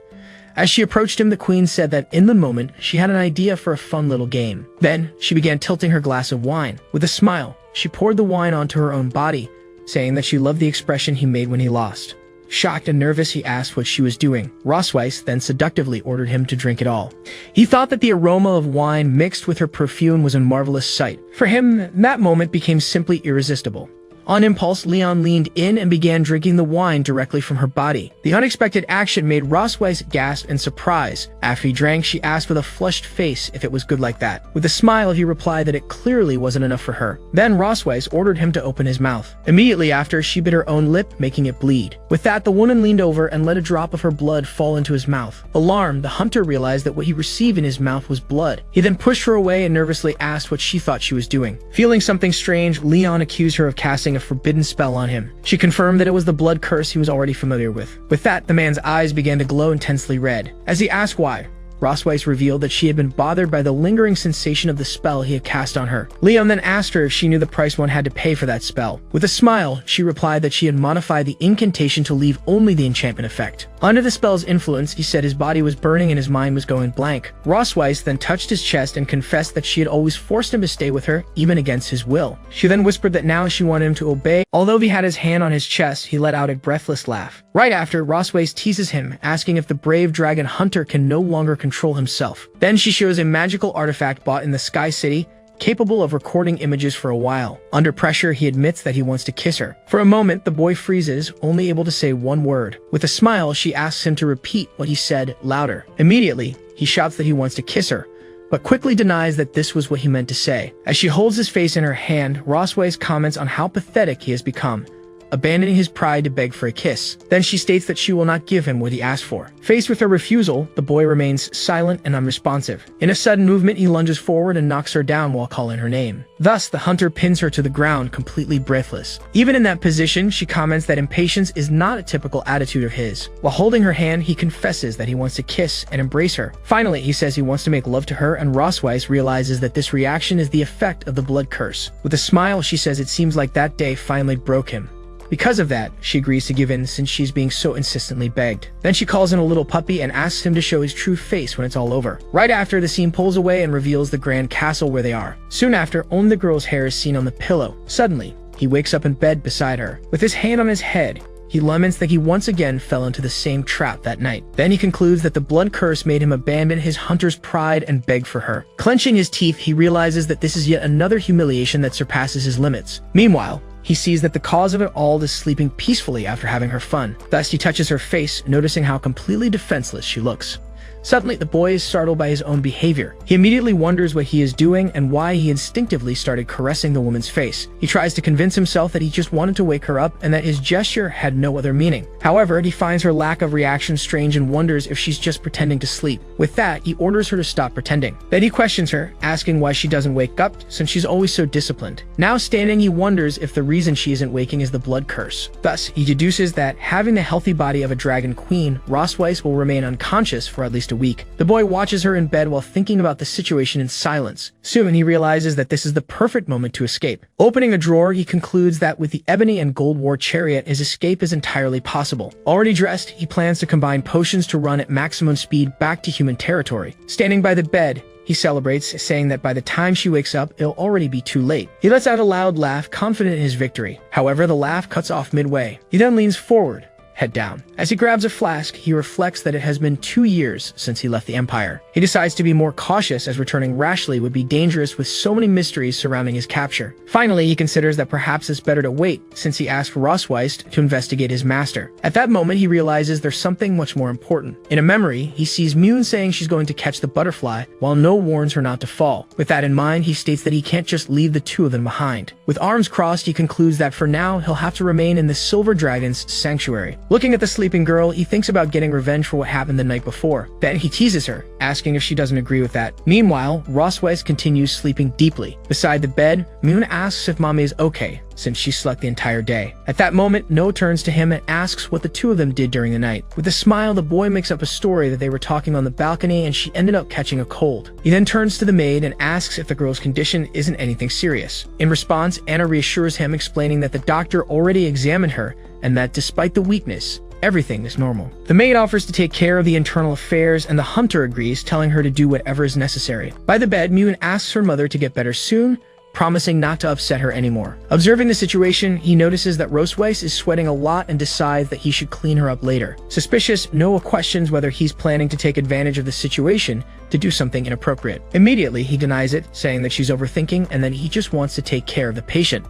As she approached him, the queen said that in the moment, she had an idea for a fun little game. Then, she began tilting her glass of wine. With a smile, she poured the wine onto her own body, saying that she loved the expression he made when he lost. Shocked and nervous, he asked what she was doing. Rosweiss then seductively ordered him to drink it all. He thought that the aroma of wine mixed with her perfume was a marvelous sight. For him, that moment became simply irresistible. On impulse, Leon leaned in and began drinking the wine directly from her body. The unexpected action made Rosweiss gasp in surprise. After he drank, she asked with a flushed face if it was good like that. With a smile, he replied that it clearly wasn't enough for her. Then Rosweiss ordered him to open his mouth. Immediately after, she bit her own lip, making it bleed. With that, the woman leaned over and let a drop of her blood fall into his mouth. Alarmed, the hunter realized that what he received in his mouth was blood. He then pushed her away and nervously asked what she thought she was doing. Feeling something strange, Leon accused her of casting a forbidden spell on him. She confirmed that it was the blood curse he was already familiar with. With that, the man's eyes began to glow intensely red. As he asked why, Rosweiss revealed that she had been bothered by the lingering sensation of the spell he had cast on her. Leon then asked her if she knew the price one had to pay for that spell. With a smile, she replied that she had modified the incantation to leave only the enchantment effect. Under the spell's influence, he said his body was burning and his mind was going blank. Rosweiss then touched his chest and confessed that she had always forced him to stay with her, even against his will. She then whispered that now she wanted him to obey. Although he had his hand on his chest, he let out a breathless laugh. Right after, Rosweiss teases him, asking if the brave dragon hunter can no longer control himself. Then she shows a magical artifact bought in the Sky City, capable of recording images for a while. Under pressure, he admits that he wants to kiss her. For a moment, the boy freezes, only able to say one word. With a smile, she asks him to repeat what he said louder. Immediately, he shouts that he wants to kiss her, but quickly denies that this was what he meant to say. As she holds his face in her hand, Rosweiss comments on how pathetic he has become, abandoning his pride to beg for a kiss. Then she states that she will not give him what he asked for. Faced with her refusal, the boy remains silent and unresponsive. In a sudden movement, he lunges forward and knocks her down while calling her name. Thus, the hunter pins her to the ground, completely breathless. Even in that position, she comments that impatience is not a typical attitude of his. While holding her hand, he confesses that he wants to kiss and embrace her. Finally, he says he wants to make love to her, and Rosweiss realizes that this reaction is the effect of the blood curse. With a smile, she says it seems like that day finally broke him. Because of that, she agrees to give in since she's being so insistently begged. Then she calls in a little puppy and asks him to show his true face when it's all over. Right after, the scene pulls away and reveals the grand castle where they are. Soon after, only the girl's hair is seen on the pillow. Suddenly, he wakes up in bed beside her. With his hand on his head, he laments that he once again fell into the same trap that night. Then he concludes that the blood curse made him abandon his hunter's pride and beg for her. Clenching his teeth, he realizes that this is yet another humiliation that surpasses his limits. Meanwhile, he sees that the cause of it all is sleeping peacefully after having her fun. Thus, he touches her face, noticing how completely defenseless she looks. Suddenly, the boy is startled by his own behavior. He immediately wonders what he is doing and why he instinctively started caressing the woman's face. He tries to convince himself that he just wanted to wake her up and that his gesture had no other meaning. However, he finds her lack of reaction strange and wonders if she's just pretending to sleep. With that, he orders her to stop pretending. Then he questions her, asking why she doesn't wake up since she's always so disciplined. Now standing, he wonders if the reason she isn't waking is the blood curse. Thus, he deduces that having the healthy body of a dragon queen, Rosweiss will remain unconscious for at least a week. The boy watches her in bed while thinking about the situation in silence. Soon, he realizes that this is the perfect moment to escape. Opening a drawer, he concludes that with the ebony and gold war chariot, his escape is entirely possible. Already dressed, he plans to combine potions to run at maximum speed back to human territory. Standing by the bed, he celebrates, saying that by the time she wakes up, it'll already be too late. He lets out a loud laugh, confident in his victory. However, the laugh cuts off midway. He then leans forward, head down. As he grabs a flask, he reflects that it has been 2 years since he left the Empire. He decides to be more cautious as returning rashly would be dangerous with so many mysteries surrounding his capture. Finally, he considers that perhaps it's better to wait, since he asked Rosweiss to investigate his master. At that moment, he realizes there's something much more important. In a memory, he sees Mune saying she's going to catch the butterfly, while No warns her not to fall. With that in mind, he states that he can't just leave the two of them behind. With arms crossed, he concludes that for now, he'll have to remain in the Silver Dragon's sanctuary. Looking at the sleeping girl, he thinks about getting revenge for what happened the night before. Then he teases her, asking if she doesn't agree with that. Meanwhile, Rosweiss continues sleeping deeply. Beside the bed, Mune asks if Mommy is okay, since she slept the entire day. At that moment, No turns to him and asks what the two of them did during the night. With a smile, the boy makes up a story that they were talking on the balcony and she ended up catching a cold. He then turns to the maid and asks if the girl's condition isn't anything serious. In response, Anna reassures him, explaining that the doctor already examined her and that despite the weakness, everything is normal. The maid offers to take care of the internal affairs and the hunter agrees, telling her to do whatever is necessary. By the bed, Mune asks her mother to get better soon, promising not to upset her anymore. Observing the situation, he notices that Rosweiss is sweating a lot and decides that he should clean her up later. Suspicious, Noah questions whether he's planning to take advantage of the situation to do something inappropriate. Immediately, he denies it, saying that she's overthinking and that he just wants to take care of the patient.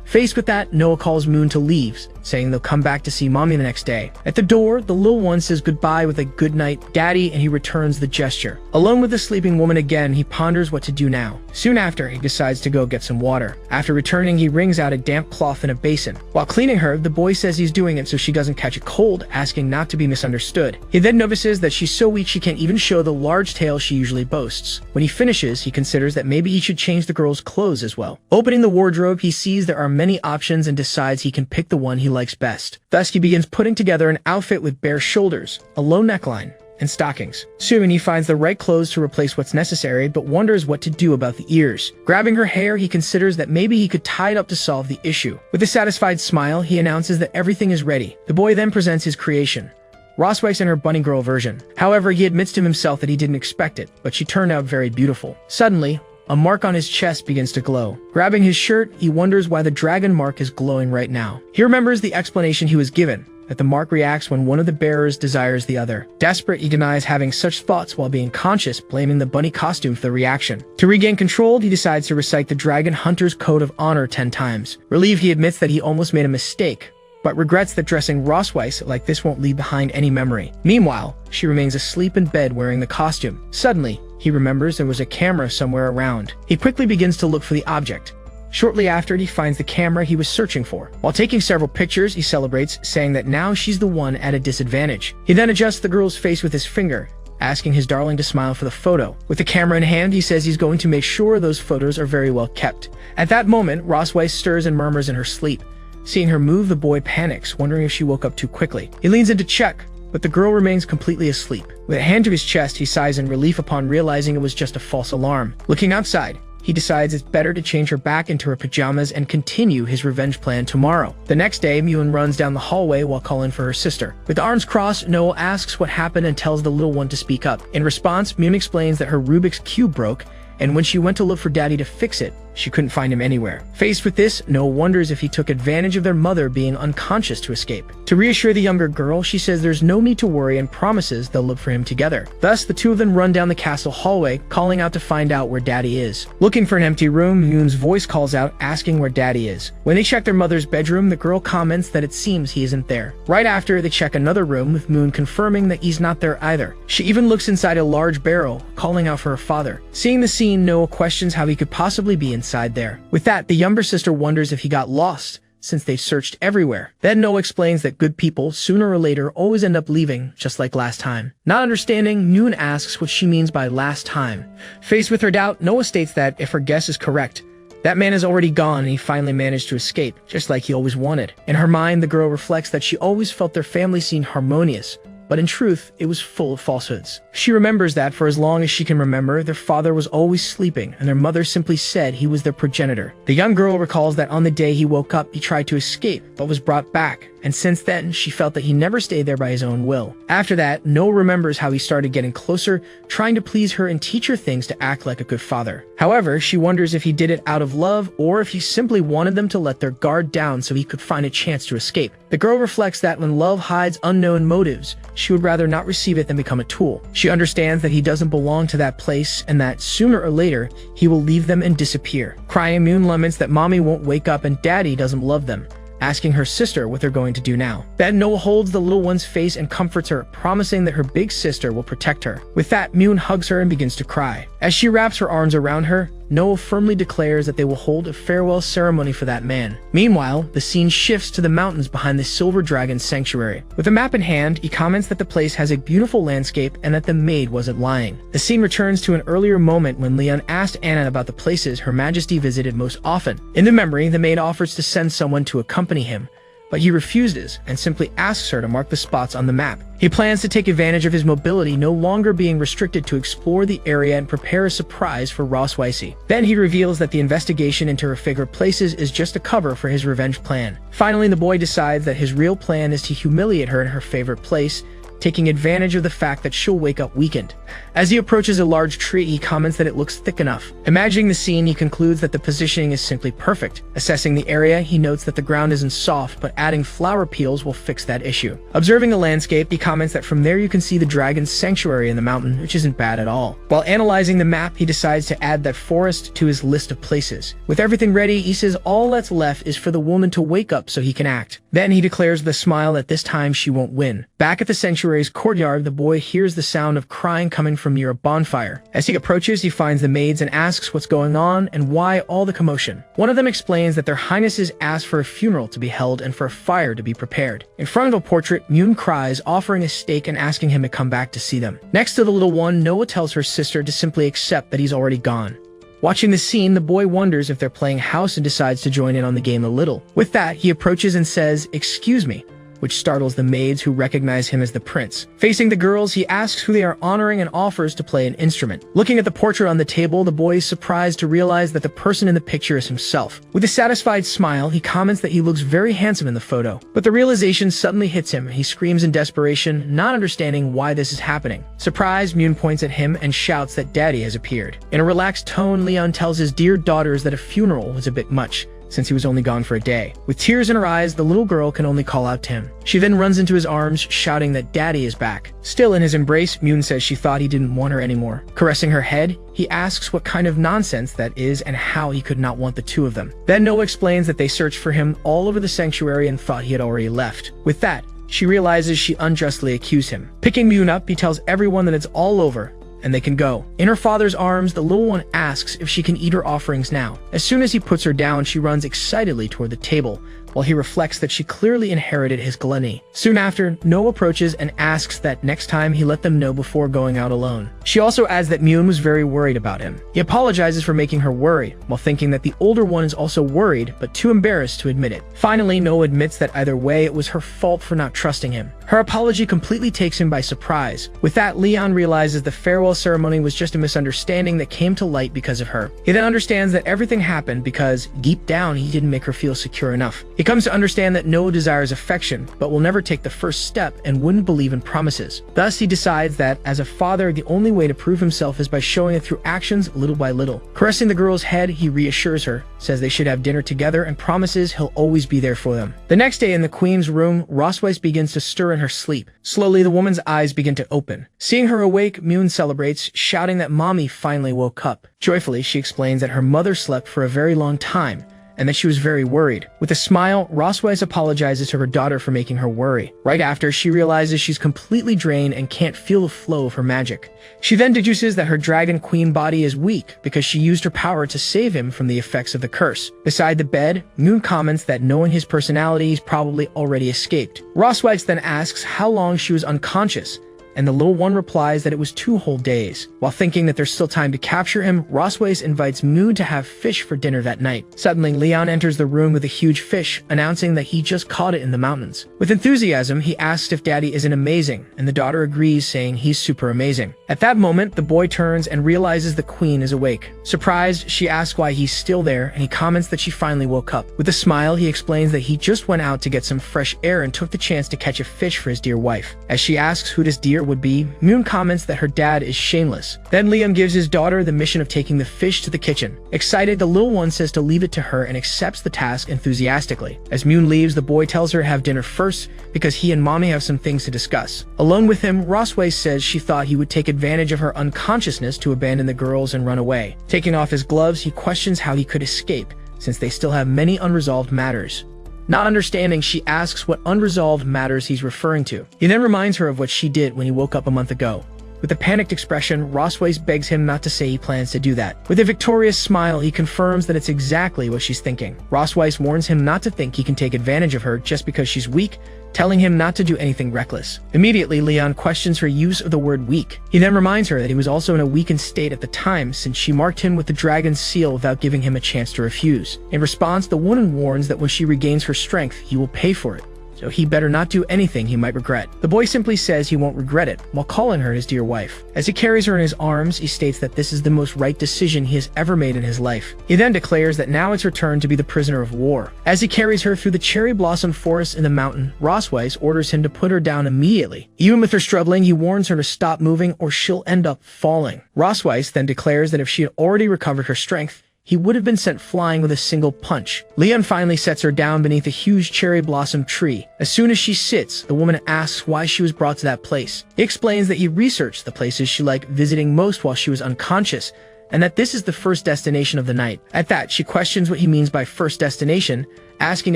Faced with that, Noah calls Moon to leave, saying they'll come back to see Mommy the next day. At the door, the little one says goodbye with a good night, Daddy, and he returns the gesture. Alone with the sleeping woman again, he ponders what to do now. Soon after, he decides to go get some water. After returning, he wrings out a damp cloth in a basin. While cleaning her, the boy says he's doing it so she doesn't catch a cold, asking not to be misunderstood. He then notices that she's so weak she can't even show the large tail she usually boasts. When he finishes, he considers that maybe he should change the girl's clothes as well. Opening the wardrobe, he sees there are many options and decides he can pick the one he likes best. Thus, he begins putting together an outfit with bare shoulders, a low neckline, and stockings. Soon, he finds the right clothes to replace what's necessary, but wonders what to do about the ears. Grabbing her hair, he considers that maybe he could tie it up to solve the issue. With a satisfied smile, he announces that everything is ready. The boy then presents his creation, Rosweiss in her bunny girl version. However, he admits to himself that he didn't expect it, but she turned out very beautiful. Suddenly, a mark on his chest begins to glow. Grabbing his shirt, he wonders why the dragon mark is glowing right now. He remembers the explanation he was given, that the mark reacts when one of the bearers desires the other. Desperate, he denies having such thoughts while being conscious, blaming the bunny costume for the reaction. To regain control, he decides to recite the Dragon Hunter's Code of Honor 10 times. Relieved, he admits that he almost made a mistake, but regrets that dressing Rosweiss like this won't leave behind any memory. Meanwhile, she remains asleep in bed wearing the costume. Suddenly, he remembers there was a camera somewhere around. He quickly begins to look for the object. Shortly after, he finds the camera he was searching for. While taking several pictures, he celebrates, saying that now she's the one at a disadvantage. He then adjusts the girl's face with his finger, asking his darling to smile for the photo. With the camera in hand, he says he's going to make sure those photos are very well kept. At that moment, Rosweiss stirs and murmurs in her sleep. Seeing her move, the boy panics, wondering if she woke up too quickly. He leans in to check, but the girl remains completely asleep. With a hand to his chest, he sighs in relief upon realizing it was just a false alarm. Looking outside, he decides it's better to change her back into her pajamas and continue his revenge plan tomorrow. The next day, Moon runs down the hallway while calling for her sister. With arms crossed, Noah asks what happened and tells the little one to speak up. In response, Moon explains that her Rubik's Cube broke, and when she went to look for Daddy to fix it, she couldn't find him anywhere. Faced with this, Noah wonders if he took advantage of their mother being unconscious to escape. To reassure the younger girl, she says there's no need to worry and promises they'll look for him together. Thus, the two of them run down the castle hallway, calling out to find out where Daddy is. Looking for an empty room, Moon's voice calls out, asking where Daddy is. When they check their mother's bedroom, the girl comments that it seems he isn't there. Right after, they check another room, with Moon confirming that he's not there either. She even looks inside a large barrel, calling out for her father. Seeing the scene, Noah questions how he could possibly be inside there. With that, the younger sister wonders if he got lost, since they've searched everywhere. Then Noah explains that good people, sooner or later, always end up leaving, just like last time. Not understanding, Moon asks what she means by last time. Faced with her doubt, Noah states that, if her guess is correct, that man is already gone and he finally managed to escape, just like he always wanted. In her mind, the girl reflects that she always felt their family seemed harmonious, but in truth, it was full of falsehoods. She remembers that, for as long as she can remember, their father was always sleeping, and their mother simply said he was their progenitor. The young girl recalls that on the day he woke up, he tried to escape, but was brought back, and since then, she felt that he never stayed there by his own will. After that, Noah remembers how he started getting closer, trying to please her and teach her things to act like a good father. However, she wonders if he did it out of love, or if he simply wanted them to let their guard down so he could find a chance to escape. The girl reflects that when love hides unknown motives, she would rather not receive it than become a tool. She understands that he doesn't belong to that place, and that sooner or later, he will leave them and disappear. Crying, Moon laments that Mommy won't wake up and Daddy doesn't love them, asking her sister what they're going to do now. Then Noah holds the little one's face and comforts her, promising that her big sister will protect her. With that, Moon hugs her and begins to cry. As she wraps her arms around her, Noah firmly declares that they will hold a farewell ceremony for that man. Meanwhile, the scene shifts to the mountains behind the Silver Dragon Sanctuary. With a map in hand, he comments that the place has a beautiful landscape and that the maid wasn't lying. The scene returns to an earlier moment when Leon asked Anna about the places Her Majesty visited most often. In the memory, the maid offers to send someone to accompany him, but he refuses and simply asks her to mark the spots on the map. He plans to take advantage of his mobility no longer being restricted to explore the area and prepare a surprise for Rosweiss. Then he reveals that the investigation into her favorite places is just a cover for his revenge plan. Finally, the boy decides that his real plan is to humiliate her in her favorite place, taking advantage of the fact that she'll wake up weakened. As he approaches a large tree, he comments that it looks thick enough. Imagining the scene, he concludes that the positioning is simply perfect. Assessing the area, he notes that the ground isn't soft, but adding flower peels will fix that issue. Observing the landscape, he comments that from there you can see the dragon's sanctuary in the mountain, which isn't bad at all. While analyzing the map, he decides to add that forest to his list of places. With everything ready, he says all that's left is for the woman to wake up so he can act. Then he declares with a smile that this time she won't win. Back at the sanctuary's courtyard, the boy hears the sound of crying coming from near a bonfire. As he approaches, he finds the maids and asks what's going on and why all the commotion. One of them explains that their highnesses asked for a funeral to be held and for a fire to be prepared. In front of a portrait, Mune cries, offering a steak and asking him to come back to see them. Next to the little one, Noah tells her sister to simply accept that he's already gone. Watching the scene, the boy wonders if they're playing house and decides to join in on the game a little. With that, he approaches and says, "Excuse me," which startles the maids, who recognize him as the prince. Facing the girls, he asks who they are honoring and offers to play an instrument. Looking at the portrait on the table, the boy is surprised to realize that the person in the picture is himself. With a satisfied smile, he comments that he looks very handsome in the photo. But the realization suddenly hits him, and he screams in desperation, not understanding why this is happening. Surprised, Mune points at him and shouts that Daddy has appeared. In a relaxed tone, Leon tells his dear daughters that a funeral was a bit much, since he was only gone for a day. With tears in her eyes, the little girl can only call out to him. She then runs into his arms, shouting that Daddy is back. Still in his embrace, Mune says she thought he didn't want her anymore. Caressing her head, he asks what kind of nonsense that is and how he could not want the two of them. Then Noah explains that they searched for him all over the sanctuary and thought he had already left. With that, she realizes she unjustly accused him. Picking Mune up, he tells everyone that it's all over and they can go. In her father's arms, the little one asks if she can eat her offerings now. As soon as he puts her down, she runs excitedly toward the table, while he reflects that she clearly inherited his gluttony. Soon after, Noah approaches and asks that next time he let them know before going out alone. She also adds that Mune was very worried about him. He apologizes for making her worry, while thinking that the older one is also worried, but too embarrassed to admit it. Finally, Noah admits that either way, it was her fault for not trusting him. Her apology completely takes him by surprise. With that, Leon realizes the farewell ceremony was just a misunderstanding that came to light because of her. He then understands that everything happened because, deep down, he didn't make her feel secure enough. He comes to understand that Noah desires affection, but will never take the first step and wouldn't believe in promises. Thus, he decides that, as a father, the only way to prove himself is by showing it through actions little by little. Caressing the girl's head, he reassures her, says they should have dinner together, and promises he'll always be there for them. The next day in the queen's room, Rosweiss begins to stir in her sleep. Slowly, the woman's eyes begin to open. Seeing her awake, Mune celebrates, shouting that Mommy finally woke up. Joyfully, she explains that her mother slept for a very long time, and that she was very worried. With a smile, Rosweiss apologizes to her daughter for making her worry. Right after, she realizes she's completely drained and can't feel the flow of her magic. She then deduces that her dragon queen body is weak because she used her power to save him from the effects of the curse. Beside the bed, Mune comments that knowing his personality, he's probably already escaped. Rosweiss then asks how long she was unconscious, and the little one replies that it was 2 whole days. While thinking that there's still time to capture him, Rosweiss invites Mune to have fish for dinner that night. Suddenly, Leon enters the room with a huge fish, announcing that he just caught it in the mountains. With enthusiasm, he asks if Daddy isn't amazing, and the daughter agrees, saying he's super amazing. At that moment, the boy turns and realizes the queen is awake. Surprised, she asks why he's still there, and he comments that she finally woke up. With a smile, he explains that he just went out to get some fresh air and took the chance to catch a fish for his dear wife. As she asks who this dear would be, Mune comments that her dad is shameless. Then Liam gives his daughter the mission of taking the fish to the kitchen. Excited, the little one says to leave it to her and accepts the task enthusiastically. As Mune leaves, the boy tells her to have dinner first because he and Mommy have some things to discuss. Alone with him, Rosweiss says she thought he would take advantage of her unconsciousness to abandon the girls and run away. Taking off his gloves, he questions how he could escape, since they still have many unresolved matters. Not understanding, she asks what unresolved matters he's referring to. He then reminds her of what she did when he woke up a month ago. With a panicked expression, Rosweiss begs him not to say he plans to do that. With a victorious smile, he confirms that it's exactly what she's thinking. Rosweiss warns him not to think he can take advantage of her just because she's weak, telling him not to do anything reckless. Immediately, Leon questions her use of the word weak. He then reminds her that he was also in a weakened state at the time, since she marked him with the dragon's seal without giving him a chance to refuse. In response, the woman warns that when she regains her strength, he will pay for it. so he better not do anything he might regret. The boy simply says he won't regret it, while calling her his dear wife. As he carries her in his arms, he states that this is the most right decision he has ever made in his life. He then declares that now it's her turn to be the prisoner of war. As he carries her through the cherry blossom forest in the mountain, Rossweiss orders him to put her down immediately. Even with her struggling, he warns her to stop moving or she'll end up falling. Rossweiss then declares that if she had already recovered her strength, he would have been sent flying with a single punch. Leon finally sets her down beneath a huge cherry blossom tree. As soon as she sits, the woman asks why she was brought to that place. He explains that he researched the places she liked visiting most while she was unconscious, and that this is the first destination of the night. At that, she questions what he means by first destination, asking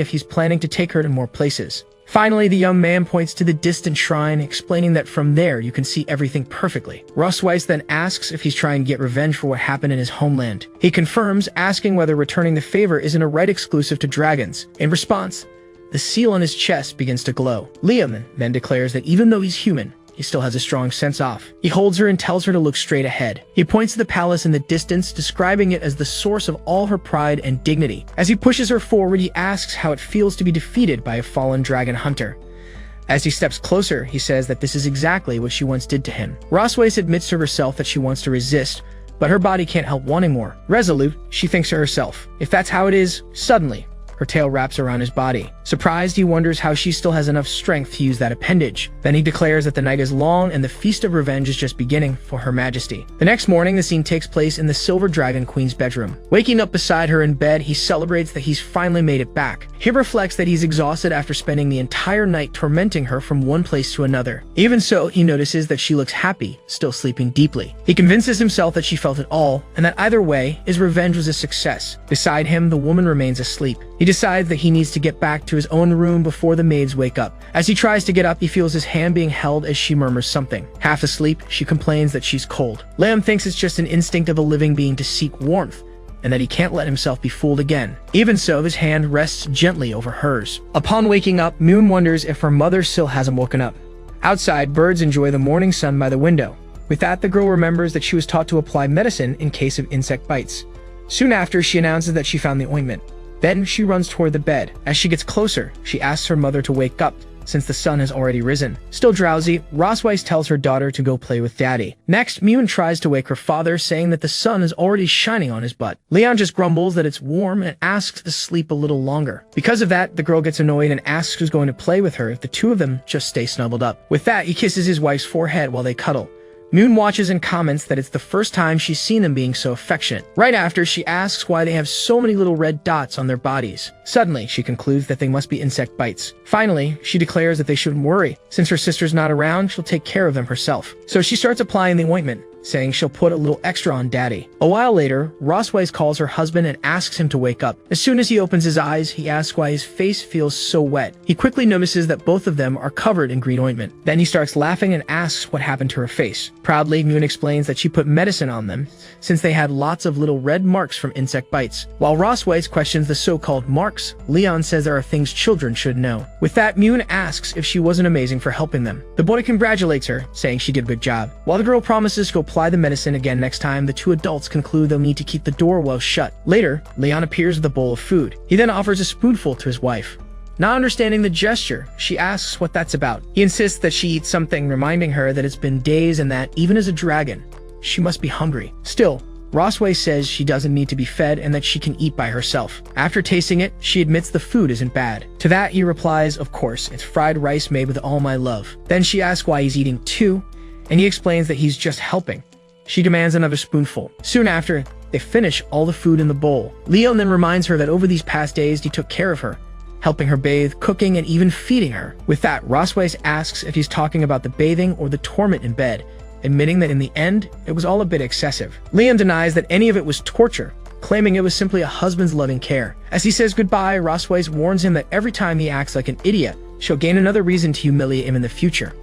if he's planning to take her to more places. Finally, the young man points to the distant shrine, explaining that from there you can see everything perfectly. Rossweiss then asks if he's trying to get revenge for what happened in his homeland. He confirms, asking whether returning the favor isn't a right exclusive to dragons. In response, the seal on his chest begins to glow. Liam then declares that even though he's human, he still has a strong sense-off. He holds her and tells her to look straight ahead. He points to the palace in the distance, describing it as the source of all her pride and dignity. As he pushes her forward, he asks how it feels to be defeated by a fallen dragon hunter. As he steps closer, he says that this is exactly what she once did to him. Rossweiss admits to herself that she wants to resist, but her body can't help wanting more. Resolute, she thinks to herself, if that's how it is, suddenly, her tail wraps around his body. Surprised, he wonders how she still has enough strength to use that appendage. Then he declares that the night is long and the feast of revenge is just beginning for Her Majesty. The next morning, the scene takes place in the Silver Dragon Queen's bedroom. Waking up beside her in bed, he celebrates that he's finally made it back. He reflects that he's exhausted after spending the entire night tormenting her from one place to another. Even so, he notices that she looks happy, still sleeping deeply. He convinces himself that she felt it all, and that either way, his revenge was a success. Beside him, the woman remains asleep. He decides that he needs to get back to his own room before the maids wake up. As he tries to get up, he feels his hand being held as she murmurs something. Half asleep, she complains that she's cold. Liam thinks it's just an instinct of a living being to seek warmth, and that he can't let himself be fooled again. Even so, his hand rests gently over hers. Upon waking up, Moon wonders if her mother still hasn't woken up. Outside, birds enjoy the morning sun by the window. With that, the girl remembers that she was taught to apply medicine in case of insect bites. Soon after, she announces that she found the ointment. Then she runs toward the bed. As she gets closer, she asks her mother to wake up, since the sun has already risen. Still drowsy, Rossweiss tells her daughter to go play with Daddy. Next, Mune tries to wake her father, saying that the sun is already shining on his butt. Leon just grumbles that it's warm and asks to sleep a little longer. Because of that, the girl gets annoyed and asks who's going to play with her if the two of them just stay snuggled up. With that, he kisses his wife's forehead while they cuddle. Moon watches and comments that it's the first time she's seen them being so affectionate. Right after, she asks why they have so many little red dots on their bodies. Suddenly, she concludes that they must be insect bites. Finally, she declares that they shouldn't worry. Since her sister's not around, she'll take care of them herself. So she starts applying the ointment, saying she'll put a little extra on Daddy. A while later, Rossweiss calls her husband and asks him to wake up. As soon as he opens his eyes, he asks why his face feels so wet. He quickly notices that both of them are covered in green ointment. Then he starts laughing and asks what happened to her face. Proudly, Moon explains that she put medicine on them, since they had lots of little red marks from insect bites. While Rossweiss questions the so-called marks, Leon says there are things children should know. With that, Moon asks if she wasn't amazing for helping them. The boy congratulates her, saying she did a good job. While the girl promises to apply the medicine again next time, the two adults conclude they'll need to keep the door well shut. Later, Leon appears with a bowl of food. He then offers a spoonful to his wife. Not understanding the gesture, she asks what that's about. He insists that she eats something, reminding her that it's been days and that, even as a dragon, she must be hungry. Still, Rossweiss says she doesn't need to be fed and that she can eat by herself. After tasting it, she admits the food isn't bad. To that, he replies, of course, it's fried rice made with all my love. Then she asks why he's eating too, and he explains that he's just helping. She demands another spoonful. Soon after, they finish all the food in the bowl. Leon then reminds her that over these past days, he took care of her, helping her bathe, cooking, and even feeding her. With that, Rossweiss asks if he's talking about the bathing or the torment in bed, admitting that in the end, it was all a bit excessive. Leon denies that any of it was torture, claiming it was simply a husband's loving care. As he says goodbye, Rossweiss warns him that every time he acts like an idiot, she'll gain another reason to humiliate him in the future.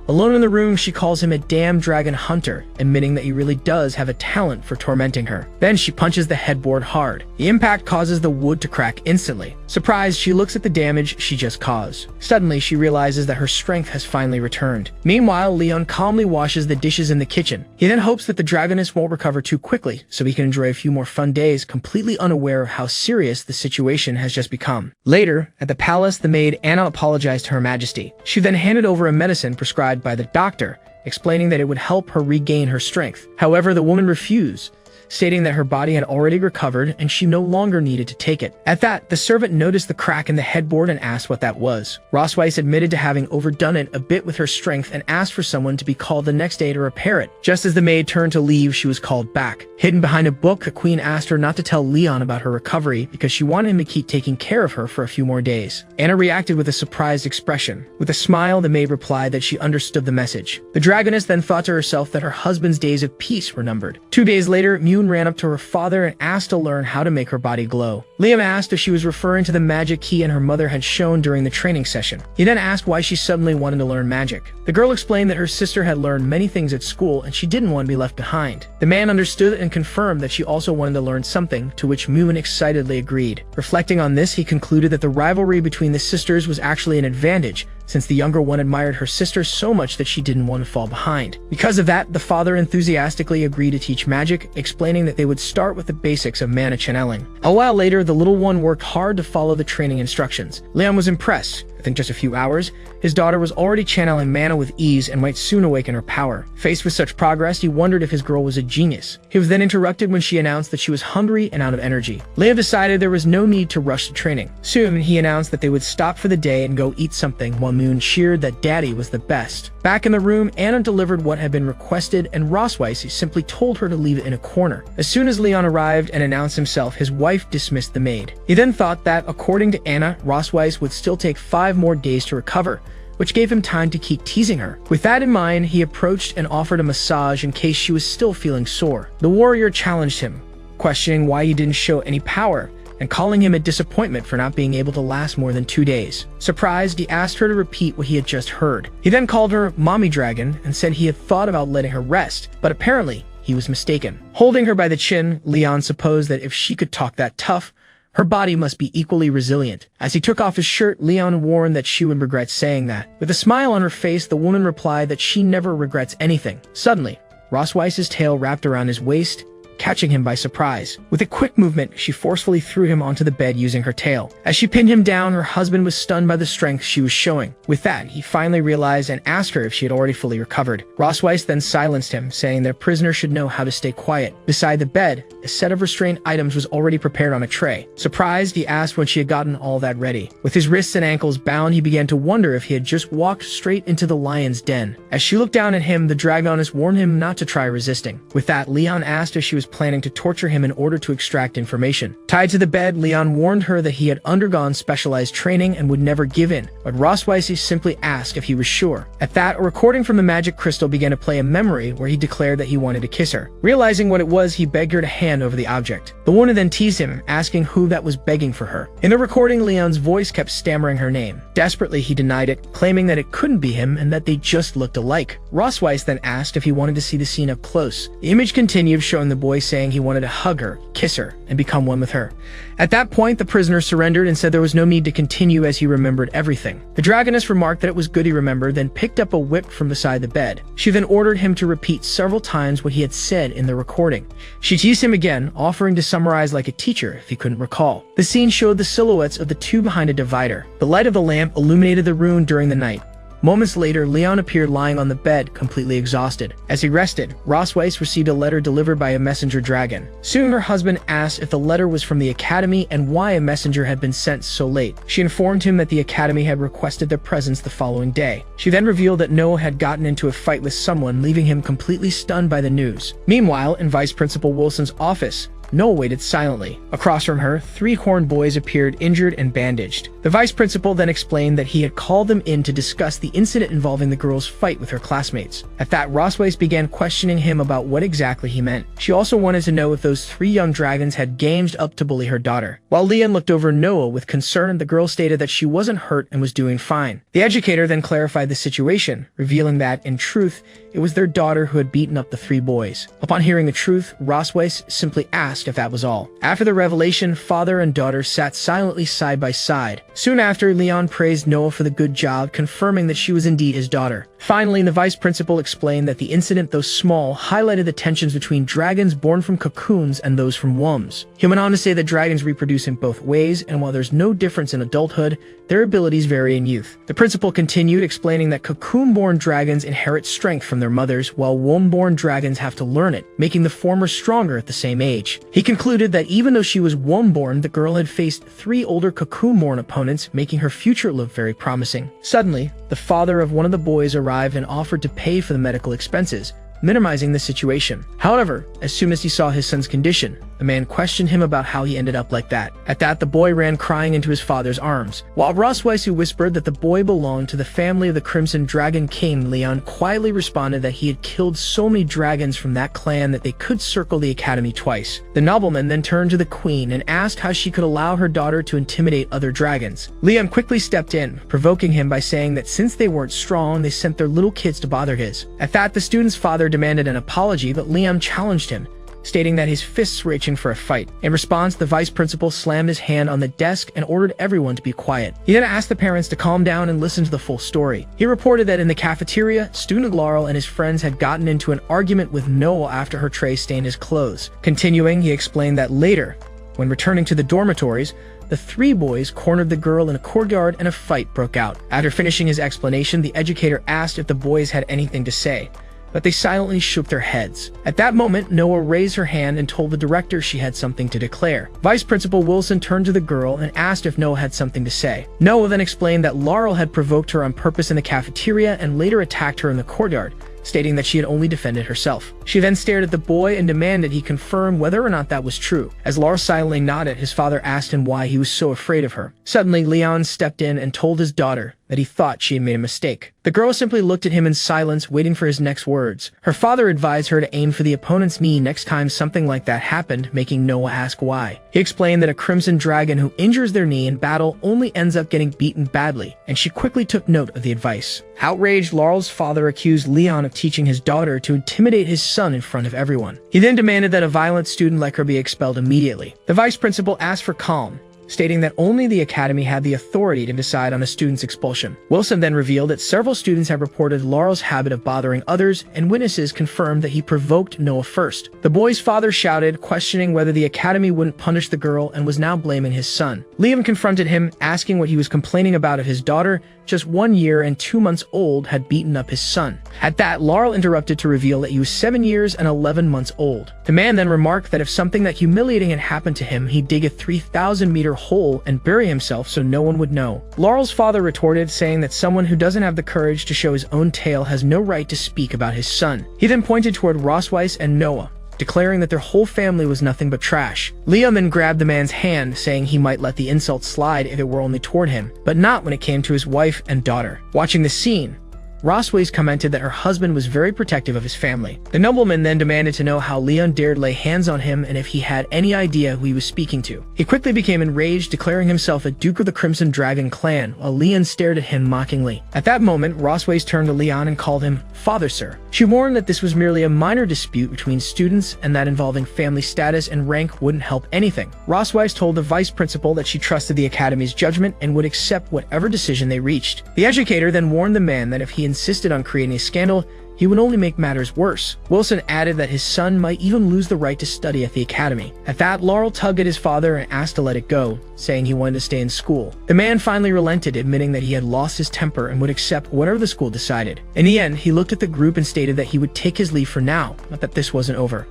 Alone in the room, she calls him a damn dragon hunter, admitting that he really does have a talent for tormenting her. Then she punches the headboard hard. The impact causes the wood to crack instantly. Surprised, she looks at the damage she just caused. Suddenly, she realizes that her strength has finally returned. Meanwhile, Leon calmly washes the dishes in the kitchen. He then hopes that the dragoness won't recover too quickly, so he can enjoy a few more fun days, completely unaware of how serious the situation has just become. Later, at the palace, the maid Anna apologized to Her Majesty. She then handed over a medicine prescribed by the doctor, explaining that it would help her regain her strength. However, the woman refused, stating that her body had already recovered and she no longer needed to take it. At that, the servant noticed the crack in the headboard and asked what that was. Rosweiss admitted to having overdone it a bit with her strength and asked for someone to be called the next day to repair it. Just as the maid turned to leave, she was called back. Hidden behind a book, the queen asked her not to tell Leon about her recovery because she wanted him to keep taking care of her for a few more days. Anna reacted with a surprised expression. With a smile, the maid replied that she understood the message. The dragoness then thought to herself that her husband's days of peace were numbered. 2 days later, Mune ran up to her father and asked to learn how to make her body glow. Liam asked if she was referring to the magic key and her mother had shown during the training session. He then asked why she suddenly wanted to learn magic. The girl explained that her sister had learned many things at school and she didn't want to be left behind. The man understood and confirmed that she also wanted to learn something, to which Mune excitedly agreed. Reflecting on this, he concluded that the rivalry between the sisters was actually an advantage, since the younger one admired her sister so much that she didn't want to fall behind. Because of that, the father enthusiastically agreed to teach magic, explaining that they would start with the basics of mana channeling. A while later, the little one worked hard to follow the training instructions. Leon was impressed. Within just a few hours, his daughter was already channeling mana with ease and might soon awaken her power. Faced with such progress, he wondered if his girl was a genius. He was then interrupted when she announced that she was hungry and out of energy. Leah decided there was no need to rush the training. Soon, he announced that they would stop for the day and go eat something, while Moon cheered that Daddy was the best. Back in the room, Anna delivered what had been requested, and Rosweiss simply told her to leave it in a corner. As soon as Leon arrived and announced himself, his wife dismissed the maid. He then thought that, according to Anna, Rosweiss would still take 5 more days to recover, which gave him time to keep teasing her. With that in mind, he approached and offered a massage in case she was still feeling sore. The warrior challenged him, questioning why he didn't show any power, and calling him a disappointment for not being able to last more than 2 days. Surprised, he asked her to repeat what he had just heard. He then called her Mommy Dragon and said he had thought about letting her rest, but apparently he was mistaken. Holding her by the chin, Leon supposed that if she could talk that tough, her body must be equally resilient. As he took off his shirt, Leon warned that she would regret saying that. With a smile on her face, the woman replied that she never regrets anything. Suddenly, Rosweiss's tail wrapped around his waist, catching him by surprise. With a quick movement, she forcefully threw him onto the bed using her tail. As she pinned him down, her husband was stunned by the strength she was showing. With that, he finally realized and asked her if she had already fully recovered. Rosweiss then silenced him, saying that a prisoner should know how to stay quiet. Beside the bed, a set of restraint items was already prepared on a tray. Surprised, he asked when she had gotten all that ready. With his wrists and ankles bound, he began to wonder if he had just walked straight into the lion's den. As she looked down at him, the dragoness warned him not to try resisting. With that, Leon asked if she was planning to torture him in order to extract information. Tied to the bed, Leon warned her that he had undergone specialized training and would never give in, but Rosweiss simply asked if he was sure. At that, a recording from the magic crystal began to play a memory where he declared that he wanted to kiss her. Realizing what it was, he begged her to hand over the object. The woman then teased him, asking who that was begging for her. In the recording, Leon's voice kept stammering her name. Desperately, he denied it, claiming that it couldn't be him and that they just looked alike. Rosweiss then asked if he wanted to see the scene up close. The image continued, showing the boy saying he wanted to hug her, kiss her, and become one with her. At that point, the prisoner surrendered and said there was no need to continue as he remembered everything. The dragoness remarked that it was good he remembered, then picked up a whip from beside the bed. She then ordered him to repeat several times what he had said in the recording. She teased him again, offering to summarize like a teacher if he couldn't recall. The scene showed the silhouettes of the two behind a divider. The light of the lamp illuminated the room during the night. Moments later, Leon appeared lying on the bed, completely exhausted. As he rested, Rosweiss received a letter delivered by a messenger dragon. Soon her husband asked if the letter was from the academy and why a messenger had been sent so late. She informed him that the academy had requested their presence the following day. She then revealed that Noah had gotten into a fight with someone, leaving him completely stunned by the news. Meanwhile, in Vice Principal Wilson's office, Noah waited silently. Across from her, 3 horned boys appeared injured and bandaged. The vice principal then explained that he had called them in to discuss the incident involving the girl's fight with her classmates. At that, Rosweiss began questioning him about what exactly he meant. She also wanted to know if those 3 young dragons had gamed up to bully her daughter. While Leon looked over Noah with concern, the girl stated that she wasn't hurt and was doing fine. The educator then clarified the situation, revealing that, in truth, it was their daughter who had beaten up the 3 boys. Upon hearing the truth, Rosweiss simply asked asked if that was all. After the revelation, father and daughter sat silently side by side. Soon after, Leon praised Noah for the good job, confirming that she was indeed his daughter. Finally, the vice principal explained that the incident, though small, highlighted the tensions between dragons born from cocoons and those from wombs. He went on to say that dragons reproduce in both ways, and while there's no difference in adulthood, their abilities vary in youth. The principal continued, explaining that cocoon-born dragons inherit strength from their mothers, while womb-born dragons have to learn it, making the former stronger at the same age. He concluded that even though she was womb-born, the girl had faced 3 older cocoon-born opponents, making her future look very promising. Suddenly, the father of one of the boys arrived and offered to pay for the medical expenses, minimizing the situation. However, as soon as he saw his son's condition, the man questioned him about how he ended up like that. At that, the boy ran crying into his father's arms. While Rosweisu whispered that the boy belonged to the family of the Crimson Dragon King, Leon quietly responded that he had killed so many dragons from that clan that they could circle the academy twice. The nobleman then turned to the queen and asked how she could allow her daughter to intimidate other dragons. Leon quickly stepped in, provoking him by saying that since they weren't strong, they sent their little kids to bother his. At that, the student's father demanded an apology, but Leon challenged him, stating that his fists were itching for a fight. In response, the vice principal slammed his hand on the desk and ordered everyone to be quiet. He then asked the parents to calm down and listen to the full story. He reported that in the cafeteria, student Laurel and his friends had gotten into an argument with Noah after her tray stained his clothes. Continuing, he explained that later, when returning to the dormitories, the 3 boys cornered the girl in a courtyard and a fight broke out. After finishing his explanation, the educator asked if the boys had anything to say, but they silently shook their heads. At that moment, Noah raised her hand and told the director she had something to declare. Vice Principal Wilson turned to the girl and asked if Noah had something to say. Noah then explained that Laurel had provoked her on purpose in the cafeteria and later attacked her in the courtyard, stating that she had only defended herself. She then stared at the boy and demanded he confirm whether or not that was true. As Laurel silently nodded, his father asked him why he was so afraid of her. Suddenly, Leon stepped in and told his daughter that he thought she had made a mistake. The girl simply looked at him in silence, waiting for his next words. Her father advised her to aim for the opponent's knee next time something like that happened, making Noah ask why. He explained that a crimson dragon who injures their knee in battle only ends up getting beaten badly, and she quickly took note of the advice. Outraged, Laurel's father accused Leon of teaching his daughter to intimidate his son in front of everyone. He then demanded that a violent student like her be expelled immediately. The vice principal asked for calm, stating that only the academy had the authority to decide on a student's expulsion. Wilson then revealed that several students had reported Laurel's habit of bothering others, and witnesses confirmed that he provoked Noah first. The boy's father shouted, questioning whether the academy wouldn't punish the girl, and was now blaming his son. Liam confronted him, asking what he was complaining about if his daughter, just 1 year and 2 months old, had beaten up his son. At that, Laurel interrupted to reveal that he was 7 years and 11 months old. The man then remarked that if something that humiliating had happened to him, he'd dig a 3,000-meter hole and bury himself so no one would know. Laurel's father retorted, saying that someone who doesn't have the courage to show his own tail has no right to speak about his son. He then pointed toward Rosweiss and Noah, declaring that their whole family was nothing but trash. Liam then grabbed the man's hand, saying he might let the insult slide if it were only toward him, but not when it came to his wife and daughter. Watching the scene, Rosweiss commented that her husband was very protective of his family. The nobleman then demanded to know how Leon dared lay hands on him and if he had any idea who he was speaking to. He quickly became enraged, declaring himself a Duke of the Crimson Dragon clan, while Leon stared at him mockingly. At that moment, Rosweiss turned to Leon and called him Father Sir. She warned that this was merely a minor dispute between students and that involving family status and rank wouldn't help anything. Rosweiss told the vice principal that she trusted the academy's judgment and would accept whatever decision they reached. The educator then warned the man that if he insisted on creating a scandal, he would only make matters worse. Wilson added that his son might even lose the right to study at the academy. At that, Laurel tugged at his father and asked to let it go, saying he wanted to stay in school. The man finally relented, admitting that he had lost his temper and would accept whatever the school decided. In the end, he looked at the group and stated that he would take his leave for now, but that this wasn't over.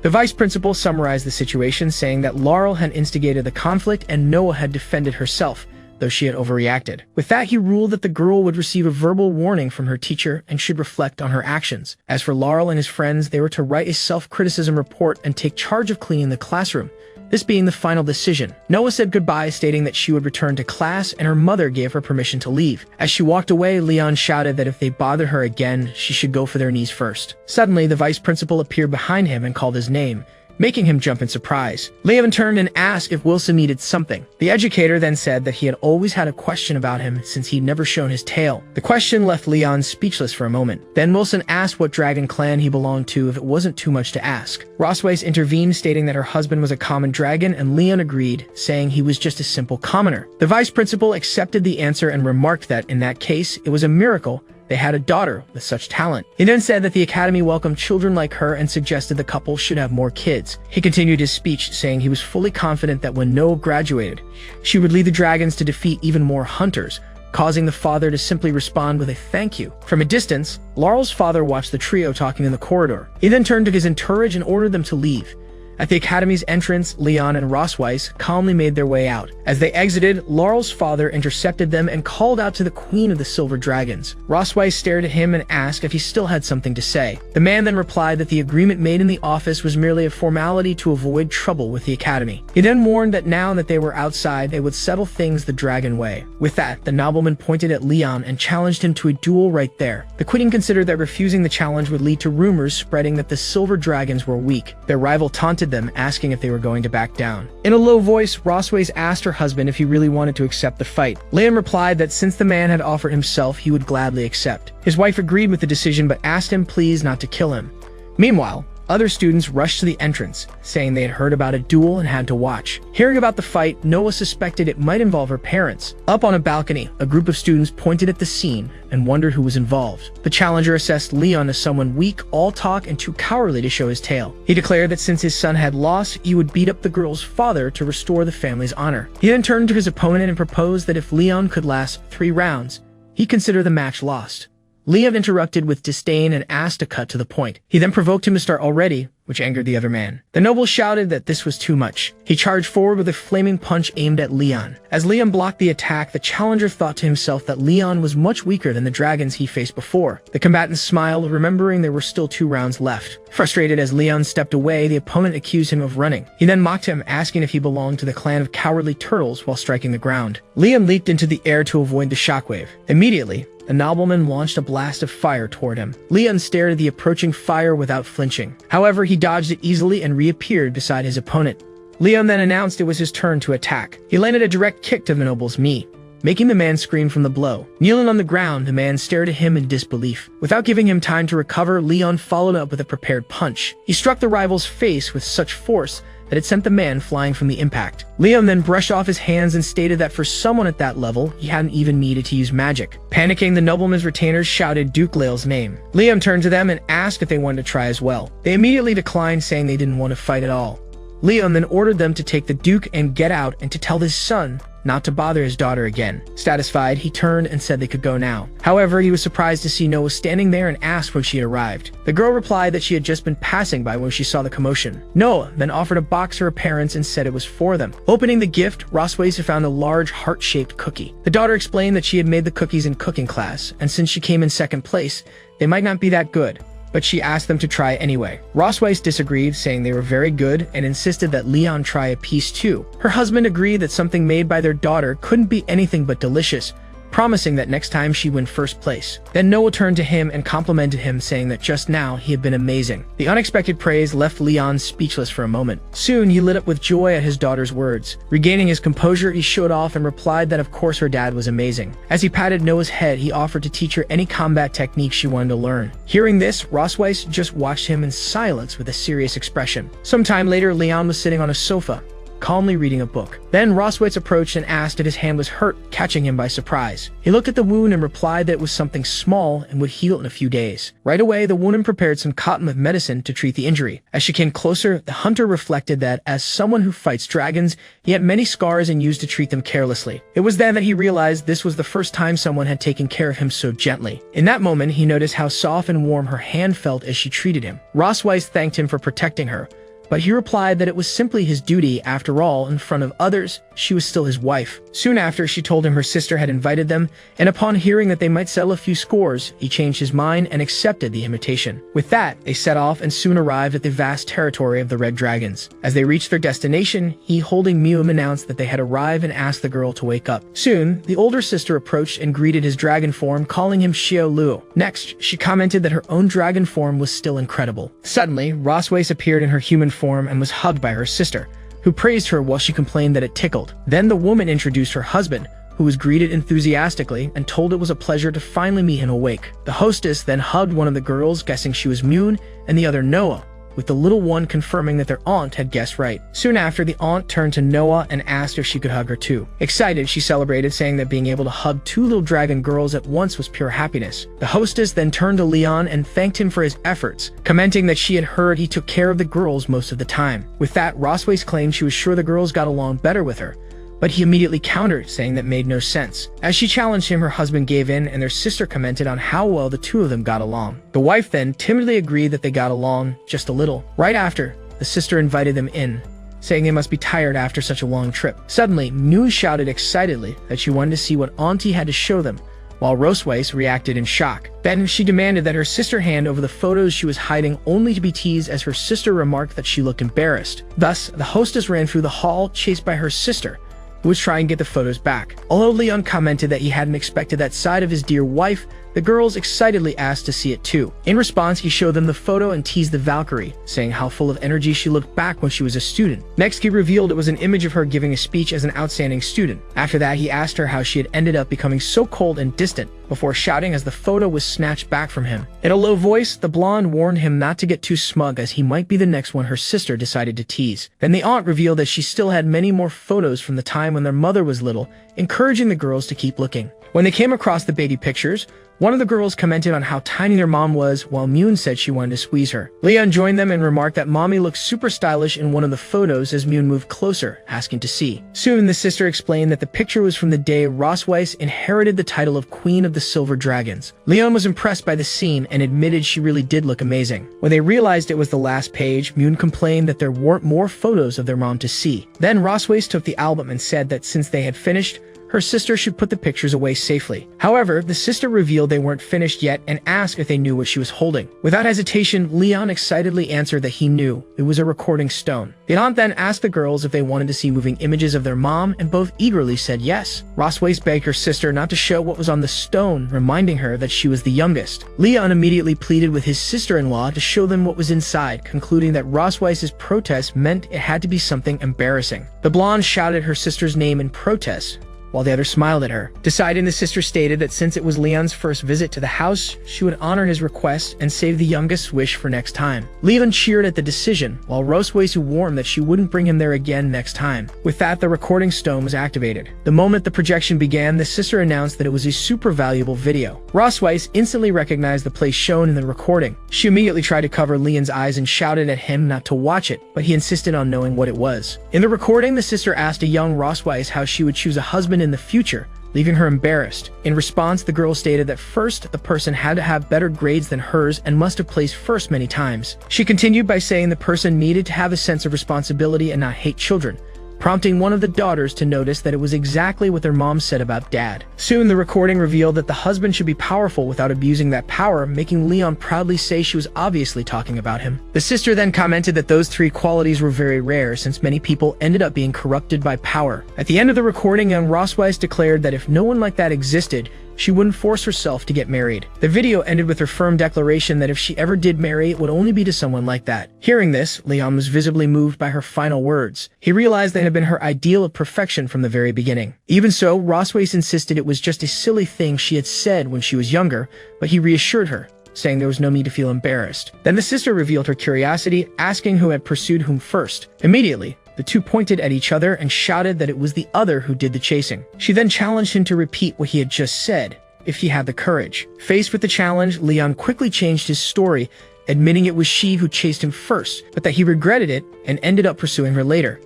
The vice principal summarized the situation, saying that Laurel had instigated the conflict and Noah had defended herself, though she had overreacted. With that, he ruled that the girl would receive a verbal warning from her teacher and should reflect on her actions. As for Laurel and his friends, they were to write a self-criticism report and take charge of cleaning the classroom, this being the final decision. Noah said goodbye, stating that she would return to class, and her mother gave her permission to leave. As she walked away, Leon shouted that if they bothered her again, she should go for their knees first. Suddenly, the vice principal appeared behind him and called his name, making him jump in surprise. Liam turned and asked if Wilson needed something. The educator then said that he had always had a question about him since he'd never shown his tail. The question left Leon speechless for a moment. Then Wilson asked what dragon clan he belonged to if it wasn't too much to ask. Rossweiss intervened, stating that her husband was a common dragon, and Leon agreed, saying he was just a simple commoner. The vice principal accepted the answer and remarked that, in that case, it was a miracle they had a daughter with such talent. He then said that the academy welcomed children like her and suggested the couple should have more kids. He continued his speech, saying he was fully confident that when Noah graduated, she would lead the dragons to defeat even more hunters, causing the father to simply respond with a thank you. From a distance, Laurel's father watched the trio talking in the corridor. He then turned to his entourage and ordered them to leave. At the academy's entrance, Leon and Rossweiss calmly made their way out. As they exited, Laurel's father intercepted them and called out to the queen of the silver dragons. Rossweiss stared at him and asked if he still had something to say. The man then replied that the agreement made in the office was merely a formality to avoid trouble with the academy. He then warned that now that they were outside, they would settle things the dragon way. With that, the nobleman pointed at Leon and challenged him to a duel right there. The queen considered that refusing the challenge would lead to rumors spreading that the silver dragons were weak. Their rival taunted them, asking if they were going to back down. In a low voice, Rossweiss asked her husband if he really wanted to accept the fight. Liam replied that since the man had offered himself, he would gladly accept. His wife agreed with the decision but asked him please not to kill him. Meanwhile, other students rushed to the entrance, saying they had heard about a duel and had to watch. Hearing about the fight, Noah suspected it might involve her parents. Up on a balcony, a group of students pointed at the scene and wondered who was involved. The challenger assessed Leon as someone weak, all talk, and too cowardly to show his tail. He declared that since his son had lost, he would beat up the girl's father to restore the family's honor. He then turned to his opponent and proposed that if Leon could last 3 rounds, he'd consider the match lost. Leon interrupted with disdain and asked to cut to the point. He then provoked him to start already, which angered the other man. The noble shouted that this was too much. He charged forward with a flaming punch aimed at Leon. As Leon blocked the attack, the challenger thought to himself that Leon was much weaker than the dragons he faced before. The combatant smiled, remembering there were still 2 rounds left. Frustrated as Leon stepped away, the opponent accused him of running. He then mocked him, asking if he belonged to the clan of cowardly turtles while striking the ground. Leon leaped into the air to avoid the shockwave. Immediately, the nobleman launched a blast of fire toward him. Leon stared at the approaching fire without flinching. However, he dodged it easily and reappeared beside his opponent. Leon then announced it was his turn to attack. He landed a direct kick to the noble's knee, making the man scream from the blow. Kneeling on the ground, the man stared at him in disbelief. Without giving him time to recover, Leon followed up with a prepared punch. He struck the rival's face with such force that it sent the man flying from the impact. Leon then brushed off his hands and stated that for someone at that level, he hadn't even needed to use magic. Panicking, the nobleman's retainers shouted Duke Lael's name. Leon turned to them and asked if they wanted to try as well. They immediately declined, saying they didn't want to fight at all. Leon then ordered them to take the Duke and get out and to tell his son not to bother his daughter again. Satisfied, he turned and said they could go now. However, he was surprised to see Noah standing there and asked when she had arrived. The girl replied that she had just been passing by when she saw the commotion. Noah then offered a box to her parents and said it was for them. Opening the gift, Rossweiss found a large heart-shaped cookie. The daughter explained that she had made the cookies in cooking class, and since she came in second place, they might not be that good, but she asked them to try anyway. Rossweiss disagreed, saying they were very good, and insisted that Leon try a piece too. Her husband agreed that something made by their daughter couldn't be anything but delicious, promising that next time she win first place. Then Noah turned to him and complimented him, saying that just now he had been amazing. The unexpected praise left Leon speechless for a moment. Soon he lit up with joy at his daughter's words. Regaining his composure, he showed off and replied that of course her dad was amazing. As he patted Noah's head, he offered to teach her any combat technique she wanted to learn. Hearing this, Rossweiss just watched him in silence with a serious expression. Sometime later, Leon was sitting on a sofa, calmly reading a book. Then Rossweiss approached and asked if his hand was hurt, catching him by surprise. He looked at the wound and replied that it was something small and would heal in a few days. Right away, the woman prepared some cotton with medicine to treat the injury. As she came closer, the hunter reflected that, as someone who fights dragons, he had many scars and used to treat them carelessly. It was then that he realized this was the first time someone had taken care of him so gently. In that moment, he noticed how soft and warm her hand felt as she treated him. Rossweiss thanked him for protecting her, but he replied that it was simply his duty. After all, in front of others, she was still his wife. Soon after, she told him her sister had invited them, and upon hearing that they might settle a few scores, he changed his mind and accepted the invitation. With that, they set off and soon arrived at the vast territory of the Red Dragons. As they reached their destination, he, holding Mium, announced that they had arrived and asked the girl to wake up. Soon, the older sister approached and greeted his dragon form, calling him Xiao Luo. Next, she commented that her own dragon form was still incredible. Suddenly, Rossweiss appeared in her human form and was hugged by her sister, who praised her while she complained that it tickled. Then the woman introduced her husband, who was greeted enthusiastically and told it was a pleasure to finally meet him awake. The hostess then hugged one of the girls, guessing she was Moon, and the other Noah, with the little one confirming that their aunt had guessed right. Soon after, the aunt turned to Noah and asked if she could hug her too. Excited, she celebrated, saying that being able to hug two little dragon girls at once was pure happiness. The hostess then turned to Leon and thanked him for his efforts, commenting that she had heard he took care of the girls most of the time. With that, Rosways claimed she was sure the girls got along better with her, but he immediately countered, saying that made no sense. As she challenged him, her husband gave in, and their sister commented on how well the two of them got along. The wife then timidly agreed that they got along just a little. Right after, the sister invited them in, saying they must be tired after such a long trip. Suddenly, Mew shouted excitedly that she wanted to see what Auntie had to show them, while Rosways reacted in shock. Then she demanded that her sister hand over the photos she was hiding, only to be teased as her sister remarked that she looked embarrassed. Thus, the hostess ran through the hall, chased by her sister, who was trying to get the photos back. Although Leon commented that he hadn't expected that side of his dear wife, the girls excitedly asked to see it too. In response, he showed them the photo and teased the Valkyrie, saying how full of energy she looked back when she was a student. Next, he revealed it was an image of her giving a speech as an outstanding student. After that, he asked her how she had ended up becoming so cold and distant, before shouting as the photo was snatched back from him. In a low voice, the blonde warned him not to get too smug, as he might be the next one her sister decided to tease. Then the aunt revealed that she still had many more photos from the time when their mother was little, encouraging the girls to keep looking. When they came across the baby pictures, one of the girls commented on how tiny their mom was, while Moon said she wanted to squeeze her. Leon joined them and remarked that mommy looked super stylish in one of the photos as Moon moved closer, asking to see. Soon, the sister explained that the picture was from the day Rosways inherited the title of Queen of the Silver Dragons. Leon was impressed by the scene and admitted she really did look amazing. When they realized it was the last page, Moon complained that there weren't more photos of their mom to see. Then Rosways took the album and said that since they had finished, her sister should put the pictures away safely. However, the sister revealed they weren't finished yet and asked if they knew what she was holding. Without hesitation, Leon excitedly answered that he knew. It was a recording stone. The aunt then asked the girls if they wanted to see moving images of their mom, and both eagerly said yes. Rosways begged her sister not to show what was on the stone, reminding her that she was the youngest. Leon immediately pleaded with his sister-in-law to show them what was inside, concluding that Rosways' protest meant it had to be something embarrassing. The blonde shouted her sister's name in protest, while the other smiled at her. Deciding, the sister stated that since it was Leon's first visit to the house, she would honor his request and save the youngest's wish for next time. Leon cheered at the decision, while Rosways warned that she wouldn't bring him there again next time. With that, the recording stone was activated. The moment the projection began, the sister announced that it was a super valuable video. Rosways instantly recognized the place shown in the recording. She immediately tried to cover Leon's eyes and shouted at him not to watch it, but he insisted on knowing what it was. In the recording, the sister asked a young Rosways how she would choose a husband in the future, leaving her embarrassed. In response, the girl stated that first, the person had to have better grades than hers and must have placed first many times. She continued by saying the person needed to have a sense of responsibility and not hate children, prompting one of the daughters to notice that it was exactly what their mom said about dad. Soon, the recording revealed that the husband should be powerful without abusing that power, making Leon proudly say she was obviously talking about him. The sister then commented that those three qualities were very rare, since many people ended up being corrupted by power. At the end of the recording, young Rosways declared that if no one like that existed, she wouldn't force herself to get married. The video ended with her firm declaration that if she ever did marry, it would only be to someone like that. Hearing this, Leon was visibly moved by her final words. He realized they had been her ideal of perfection from the very beginning. Even so, Rosways insisted it was just a silly thing she had said when she was younger, but he reassured her, saying there was no need to feel embarrassed. Then the sister revealed her curiosity, asking who had pursued whom first. Immediately, the two pointed at each other and shouted that it was the other who did the chasing. She then challenged him to repeat what he had just said, if he had the courage. Faced with the challenge, Leon quickly changed his story, admitting it was she who chased him first, but that he regretted it and ended up pursuing her later.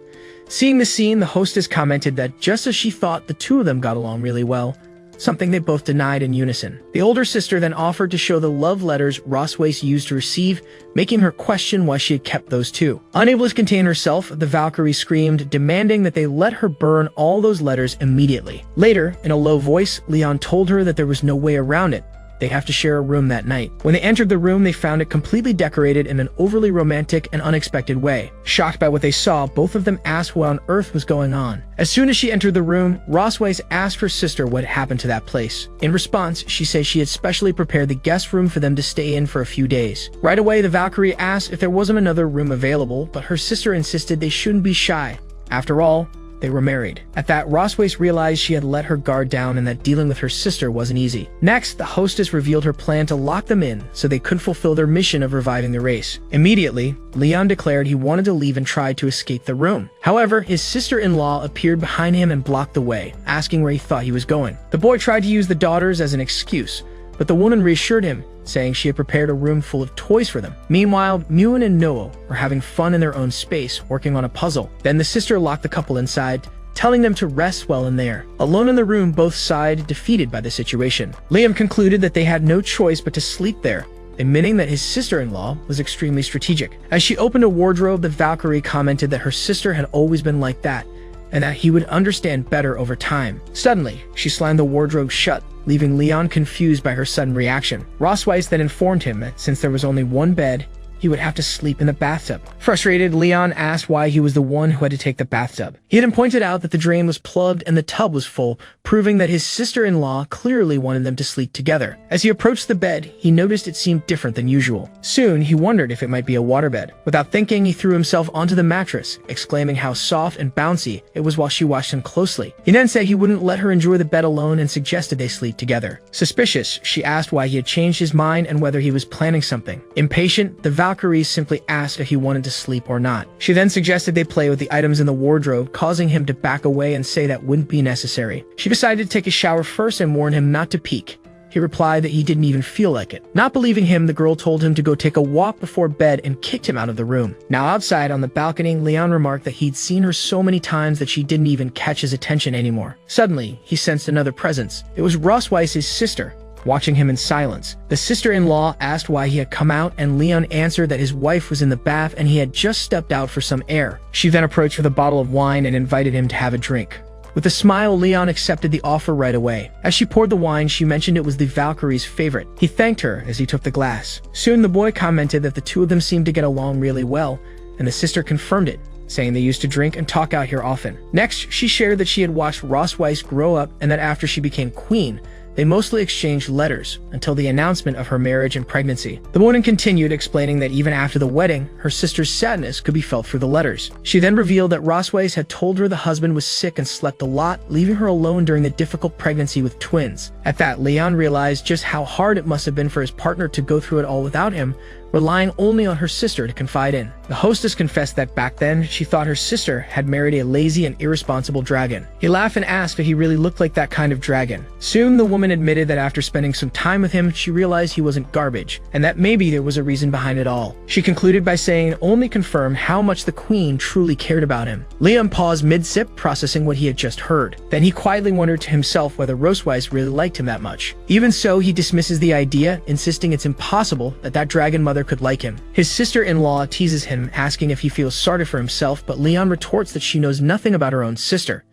Seeing the scene, the hostess commented that just as she thought the two of them got along really well, something they both denied in unison. The older sister then offered to show the love letters Rosways used to receive, making her question why she had kept those two. Unable to contain herself, the Valkyrie screamed, demanding that they let her burn all those letters immediately. Later, in a low voice, Leon told her that there was no way around it, they have to share a room that night. When they entered the room, they found it completely decorated in an overly romantic and unexpected way. Shocked by what they saw, both of them asked what on earth was going on. As soon as she entered the room, Rosweiss asked her sister what happened to that place. In response, she said she had specially prepared the guest room for them to stay in for a few days. Right away, the Valkyrie asked if there wasn't another room available, but her sister insisted they shouldn't be shy. After all, they were married. At that, Rosweiss realized she had let her guard down and that dealing with her sister wasn't easy. Next, the hostess revealed her plan to lock them in so they couldn't fulfill their mission of reviving the race. Immediately, Leon declared he wanted to leave and tried to escape the room. However, his sister-in-law appeared behind him and blocked the way, asking where he thought he was going. The boy tried to use the daughters as an excuse, but the woman reassured him, saying she had prepared a room full of toys for them. Meanwhile, Muin and Noah were having fun in their own space, working on a puzzle. Then the sister locked the couple inside, telling them to rest well in there. Alone in the room, both sighed, defeated by the situation. Liam concluded that they had no choice but to sleep there, admitting that his sister-in-law was extremely strategic. As she opened a wardrobe, the Valkyrie commented that her sister had always been like that, and that he would understand better over time. Suddenly, she slammed the wardrobe shut, leaving Leon confused by her sudden reaction. Rosweiss then informed him that since there was only one bed, he would have to sleep in the bathtub. Frustrated, Leon asked why he was the one who had to take the bathtub. He then pointed out that the drain was plugged and the tub was full, proving that his sister-in-law clearly wanted them to sleep together. As he approached the bed, he noticed it seemed different than usual. Soon, he wondered if it might be a waterbed. Without thinking, he threw himself onto the mattress, exclaiming how soft and bouncy it was while she watched him closely. He then said he wouldn't let her enjoy the bed alone and suggested they sleep together. Suspicious, she asked why he had changed his mind and whether he was planning something. Impatient, the Valkyrie simply asked if he wanted to sleep or not. She then suggested they play with the items in the wardrobe, causing him to back away and say that wouldn't be necessary. She decided to take a shower first and warned him not to peek. He replied that he didn't even feel like it. Not believing him, the girl told him to go take a walk before bed and kicked him out of the room. Now outside on the balcony, Leon remarked that he'd seen her so many times that she didn't even catch his attention anymore. Suddenly, he sensed another presence. It was Rosweiss's sister, watching him in silence. The sister-in-law asked why he had come out, and Leon answered that his wife was in the bath and he had just stepped out for some air. She then approached with a bottle of wine and invited him to have a drink. With a smile, Leon accepted the offer right away. As she poured the wine, she mentioned it was the Valkyrie's favorite. He thanked her as he took the glass. Soon, the boy commented that the two of them seemed to get along really well, and the sister confirmed it, saying they used to drink and talk out here often. Next, she shared that she had watched Rosweiss grow up and that after she became queen, they mostly exchanged letters until the announcement of her marriage and pregnancy. The woman continued, explaining that even after the wedding, her sister's sadness could be felt through the letters. She then revealed that Rosweiss had told her the husband was sick and slept a lot, leaving her alone during the difficult pregnancy with twins. At that, Leon realized just how hard it must have been for his partner to go through it all without him, relying only on her sister to confide in. The hostess confessed that back then, she thought her sister had married a lazy and irresponsible dragon. He laughed and asked if he really looked like that kind of dragon. Soon, the woman admitted that after spending some time with him, she realized he wasn't garbage, and that maybe there was a reason behind it all. She concluded by saying it only confirmed how much the queen truly cared about him. Liam paused mid-sip, processing what he had just heard. Then he quietly wondered to himself whether Rosweiss really liked him that much. Even so, he dismisses the idea, insisting it's impossible that dragon mother could like him. His sister-in-law teases him, asking if he feels sorry for himself, but Leon retorts that she knows nothing about her own sister.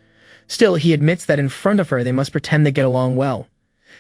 Still, he admits that in front of her they must pretend they get along well.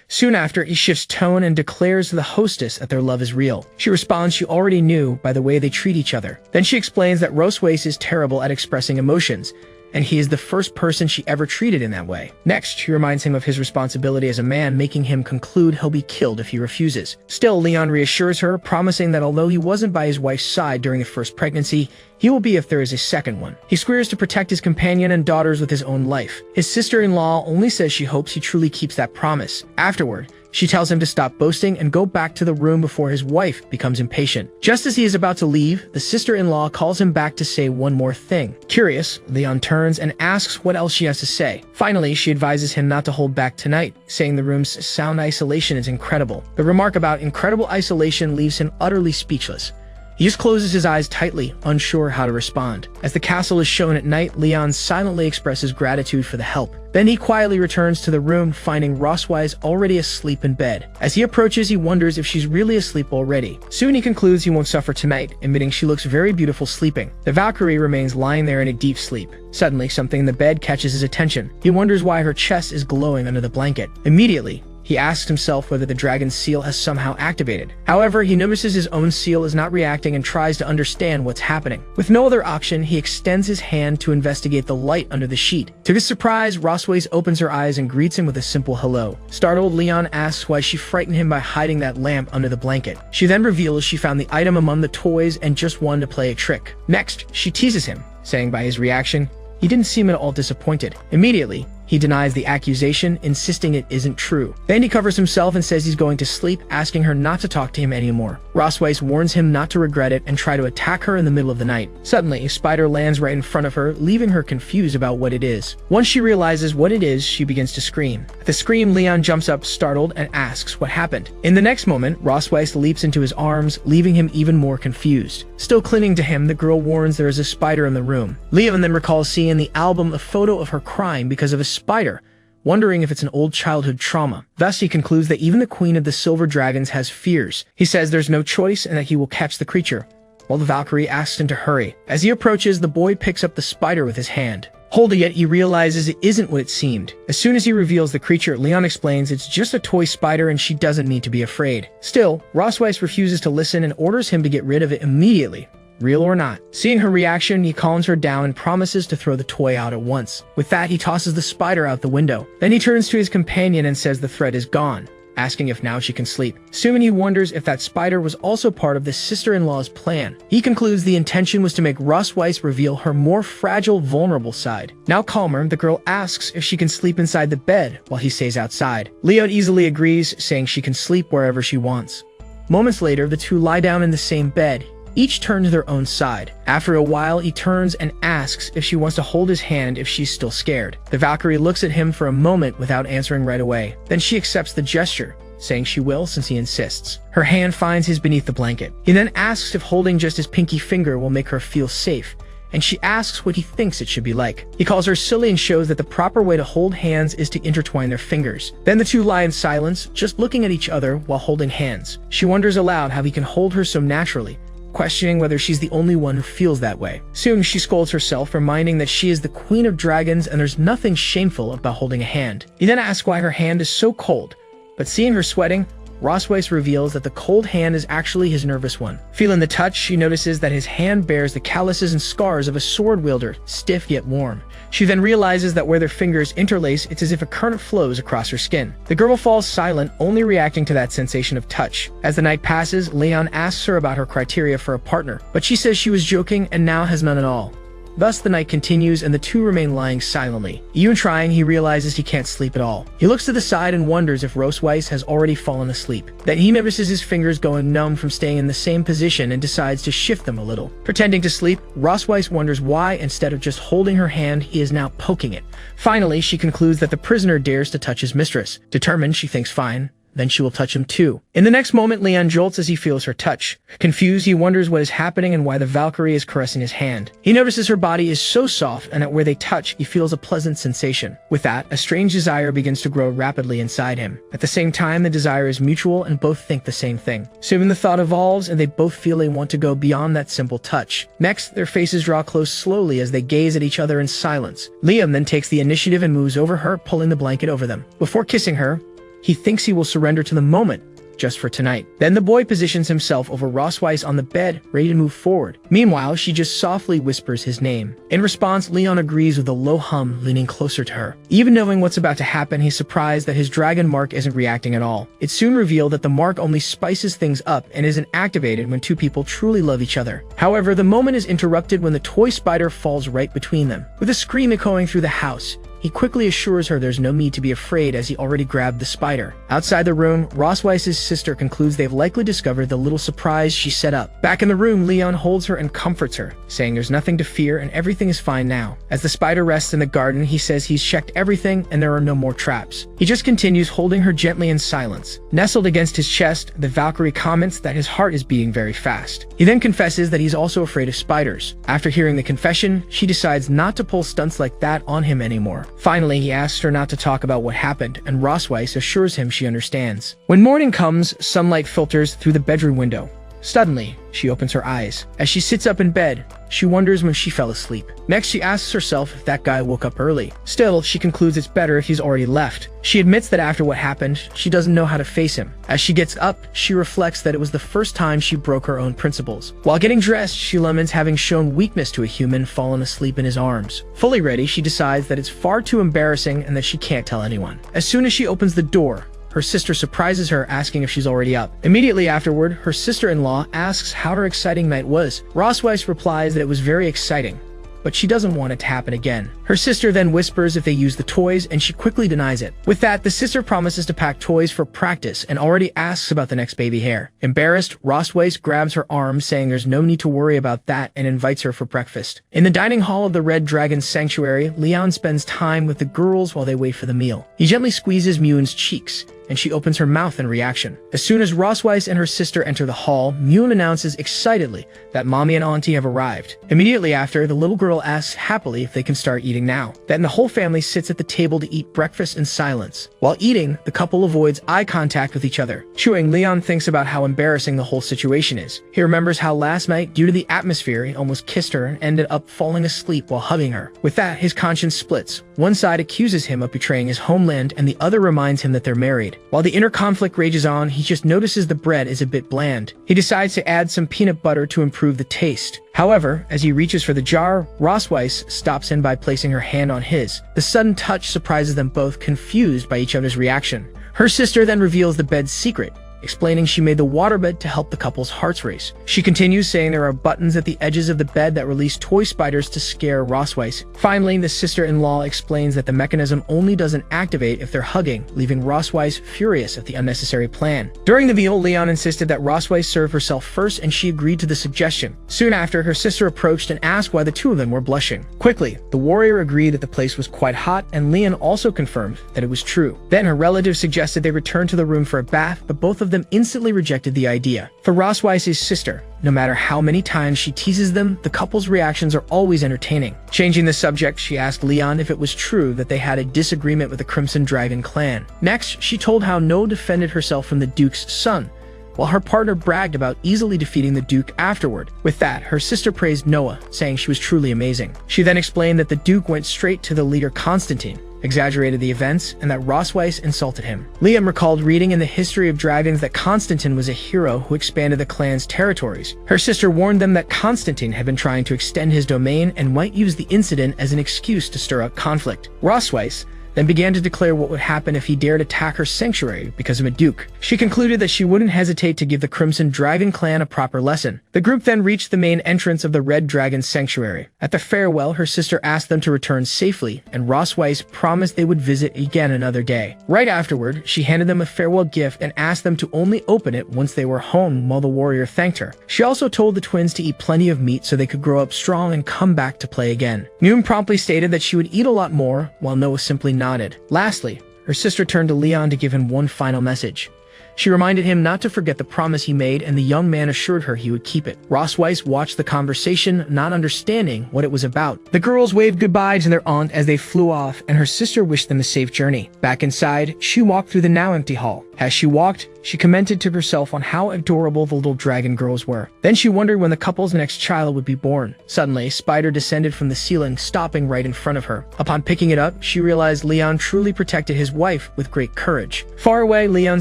Soon after, he shifts tone and declares to the hostess that their love is real. She responds she already knew by the way they treat each other. Then she explains that Rosweiss is terrible at expressing emotions, and he is the first person she ever treated in that way. Next, she reminds him of his responsibility as a man, making him conclude he'll be killed if he refuses. Still, Leon reassures her, promising that although he wasn't by his wife's side during the first pregnancy, he will be if there is a second one. He swears to protect his companion and daughters with his own life. His sister-in-law only says she hopes he truly keeps that promise. Afterward, she tells him to stop boasting and go back to the room before his wife becomes impatient. Just as he is about to leave, the sister-in-law calls him back to say one more thing. Curious, Leon turns and asks what else she has to say. Finally, she advises him not to hold back tonight, saying the room's sound isolation is incredible. The remark about incredible isolation leaves him utterly speechless. He just closes his eyes tightly, unsure how to respond. As the castle is shown at night, Leon silently expresses gratitude for the help. Then he quietly returns to the room, finding Rosweiss already asleep in bed. As he approaches, he wonders if she's really asleep already. Soon he concludes he won't suffer tonight, admitting she looks very beautiful sleeping. The Valkyrie remains lying there in a deep sleep. Suddenly, something in the bed catches his attention. He wonders why her chest is glowing under the blanket. Immediately, he He asks himself whether the dragon's seal has somehow activated. However, he notices his own seal is not reacting and tries to understand what's happening. With no other option, he extends his hand to investigate the light under the sheet. To his surprise, Rosways opens her eyes and greets him with a simple hello. Startled, Leon asks why she frightened him by hiding that lamp under the blanket. She then reveals she found the item among the toys and just wanted to play a trick. Next, she teases him, saying by his reaction, he didn't seem at all disappointed. Immediately, he denies the accusation, insisting it isn't true. Then he covers himself and says he's going to sleep, asking her not to talk to him anymore. Rosweiss warns him not to regret it and try to attack her in the middle of the night. Suddenly, a spider lands right in front of her, leaving her confused about what it is. Once she realizes what it is, she begins to scream. At the scream, Leon jumps up, startled, and asks what happened. In the next moment, Rosweiss leaps into his arms, leaving him even more confused. Still clinging to him, the girl warns there is a spider in the room. Leon then recalls seeing in the album a photo of her crying because of a spider, wondering if it's an old childhood trauma. Thus, he concludes that even the queen of the silver dragons has fears. He says there's no choice and that he will catch the creature, while the Valkyrie asks him to hurry. As he approaches, the boy picks up the spider with his hand. Holding it, he realizes it isn't what it seemed. As soon as he reveals the creature, Leon explains it's just a toy spider and she doesn't need to be afraid. Still, Rosweiss refuses to listen and orders him to get rid of it immediately, real or not. Seeing her reaction, he calms her down and promises to throw the toy out at once. With that, he tosses the spider out the window. Then he turns to his companion and says the threat is gone, asking if now she can sleep. Soon he wonders if that spider was also part of the sister-in-law's plan. He concludes the intention was to make Rosweiss reveal her more fragile, vulnerable side. Now calmer, the girl asks if she can sleep inside the bed while he stays outside. Leon easily agrees, saying she can sleep wherever she wants. Moments later, the two lie down in the same bed, each turn to their own side. After a while, he turns and asks if she wants to hold his hand if she's still scared. The Valkyrie looks at him for a moment without answering right away. Then she accepts the gesture, saying she will since he insists. Her hand finds his beneath the blanket. He then asks if holding just his pinky finger will make her feel safe, and she asks what he thinks it should be like. He calls her silly and shows that the proper way to hold hands is to intertwine their fingers. Then the two lie in silence, just looking at each other while holding hands. She wonders aloud how he can hold her so naturally, questioning whether she's the only one who feels that way. Soon, she scolds herself, reminding that she is the queen of dragons and there's nothing shameful about holding a hand. He then asks why her hand is so cold, but seeing her sweating, Rosweiss reveals that the cold hand is actually his nervous one. Feeling the touch, she notices that his hand bears the calluses and scars of a sword wielder, stiff yet warm. She then realizes that where their fingers interlace, it's as if a current flows across her skin. The girl falls silent, only reacting to that sensation of touch. As the night passes, Leon asks her about her criteria for a partner, but she says she was joking and now has none at all. Thus, the night continues and the two remain lying silently. Even trying, he realizes he can't sleep at all. He looks to the side and wonders if Rosweiss has already fallen asleep. Then he notices his fingers going numb from staying in the same position and decides to shift them a little. Pretending to sleep, Rosweiss wonders why, instead of just holding her hand, he is now poking it. Finally, she concludes that the prisoner dares to touch his mistress. Determined, she thinks fine, then she will touch him too. In the next moment, Leon jolts as he feels her touch. Confused, he wonders what is happening and why the Valkyrie is caressing his hand. He notices her body is so soft and that where they touch, he feels a pleasant sensation. With that, a strange desire begins to grow rapidly inside him. At the same time, the desire is mutual and both think the same thing. Soon the thought evolves and they both feel they want to go beyond that simple touch. Next, their faces draw close slowly as they gaze at each other in silence. Liam then takes the initiative and moves over her, pulling the blanket over them. Before kissing her, he thinks he will surrender to the moment, just for tonight. Then the boy positions himself over Rosweiss on the bed, ready to move forward. Meanwhile, she just softly whispers his name. In response, Leon agrees with a low hum, leaning closer to her. Even knowing what's about to happen, he's surprised that his dragon mark isn't reacting at all. It's soon revealed that the mark only spices things up and isn't activated when two people truly love each other. However, the moment is interrupted when the toy spider falls right between them. With a scream echoing through the house, he quickly assures her there's no need to be afraid as he already grabbed the spider. Outside the room, Rosweiss's sister concludes they've likely discovered the little surprise she set up. Back in the room, Leon holds her and comforts her, saying there's nothing to fear and everything is fine now. As the spider rests in the garden, he says he's checked everything and there are no more traps. He just continues holding her gently in silence. Nestled against his chest, the Valkyrie comments that his heart is beating very fast. He then confesses that he's also afraid of spiders. After hearing the confession, she decides not to pull stunts like that on him anymore. Finally, he asks her not to talk about what happened, and Rosweiss assures him she understands. When morning comes, sunlight filters through the bedroom window, Suddenly, she opens her eyes. As she sits up in bed, she wonders when she fell asleep. Next, she asks herself if that guy woke up early. Still, she concludes it's better if he's already left. She admits that after what happened, she doesn't know how to face him. As she gets up, she reflects that it was the first time she broke her own principles. While getting dressed, she laments having shown weakness to a human fallen asleep in his arms. Fully ready, she decides that it's far too embarrassing and that she can't tell anyone. As soon as she opens the door, her sister surprises her, asking if she's already up. Immediately afterward, her sister-in-law asks how her exciting night was. Rossweiss replies that it was very exciting, but she doesn't want it to happen again. Her sister then whispers if they use the toys, and she quickly denies it. With that, the sister promises to pack toys for practice and already asks about the next baby hair. Embarrassed, Rossweiss grabs her arm, saying there's no need to worry about that, and invites her for breakfast. In the dining hall of the Red Dragon Sanctuary, Leon spends time with the girls while they wait for the meal. He gently squeezes Muyun's cheeks, and she opens her mouth in reaction. As soon as Rossweiss and her sister enter the hall, Muyun announces excitedly that Mommy and Auntie have arrived. Immediately after, the little girl asks happily if they can start eating now. Then the whole family sits at the table to eat breakfast in silence. While eating, the couple avoids eye contact with each other. Chewing, Leon thinks about how embarrassing the whole situation is. He remembers how last night, due to the atmosphere, he almost kissed her and ended up falling asleep while hugging her. With that, his conscience splits. One side accuses him of betraying his homeland, and the other reminds him that they're married. While the inner conflict rages on, he just notices the bread is a bit bland. He decides to add some peanut butter to improve the taste. However, as he reaches for the jar, Rossweiss stops in by placing her hand on his. The sudden touch surprises them both, confused by each other's reaction. Her sister then reveals the bed's secret, explaining she made the waterbed to help the couple's hearts race. She continues, saying there are buttons at the edges of the bed that release toy spiders to scare Rossweiss. Finally, the sister-in-law explains that the mechanism only doesn't activate if they're hugging, leaving Rossweiss furious at the unnecessary plan. During the meal, Leon insisted that Rossweiss serve herself first, and she agreed to the suggestion. Soon after, her sister approached and asked why the two of them were blushing. Quickly, the warrior agreed that the place was quite hot, and Leon also confirmed that it was true. Then her relative suggested they return to the room for a bath, but both of them instantly rejected the idea. For Rossweiss's sister, no matter how many times she teases them, the couple's reactions are always entertaining. Changing the subject, she asked Leon if it was true that they had a disagreement with the Crimson Dragon clan. Next, she told how No defended herself from the Duke's son, while her partner bragged about easily defeating the Duke afterward. With that, her sister praised Noah, saying she was truly amazing. She then explained that the Duke went straight to the leader Constantine, exaggerated the events, and that Rossweiss insulted him. Liam recalled reading in the history of dragons that Constantine was a hero who expanded the clan's territories. Her sister warned them that Constantine had been trying to extend his domain and might use the incident as an excuse to stir up conflict. Rossweiss then began to declare what would happen if he dared attack her sanctuary because of a duke. She concluded that she wouldn't hesitate to give the Crimson Dragon clan a proper lesson. The group then reached the main entrance of the Red Dragon Sanctuary. At the farewell, her sister asked them to return safely, and Rossweiss promised they would visit again another day. Right afterward, she handed them a farewell gift and asked them to only open it once they were home, while the warrior thanked her. She also told the twins to eat plenty of meat so they could grow up strong and come back to play again. Noon promptly stated that she would eat a lot more, while Noah simply nodded. Lastly, her sister turned to Leon to give him one final message. She reminded him not to forget the promise he made, and the young man assured her he would keep it. Rossweiss watched the conversation, not understanding what it was about. The girls waved goodbye to their aunt as they flew off, and her sister wished them a safe journey. Back inside, she walked through the now empty hall. As she walked, she commented to herself on how adorable the little dragon girls were. Then she wondered when the couple's next child would be born. Suddenly, a spider descended from the ceiling, stopping right in front of her. Upon picking it up, she realized Leon truly protected his wife with great courage. Far away, Leon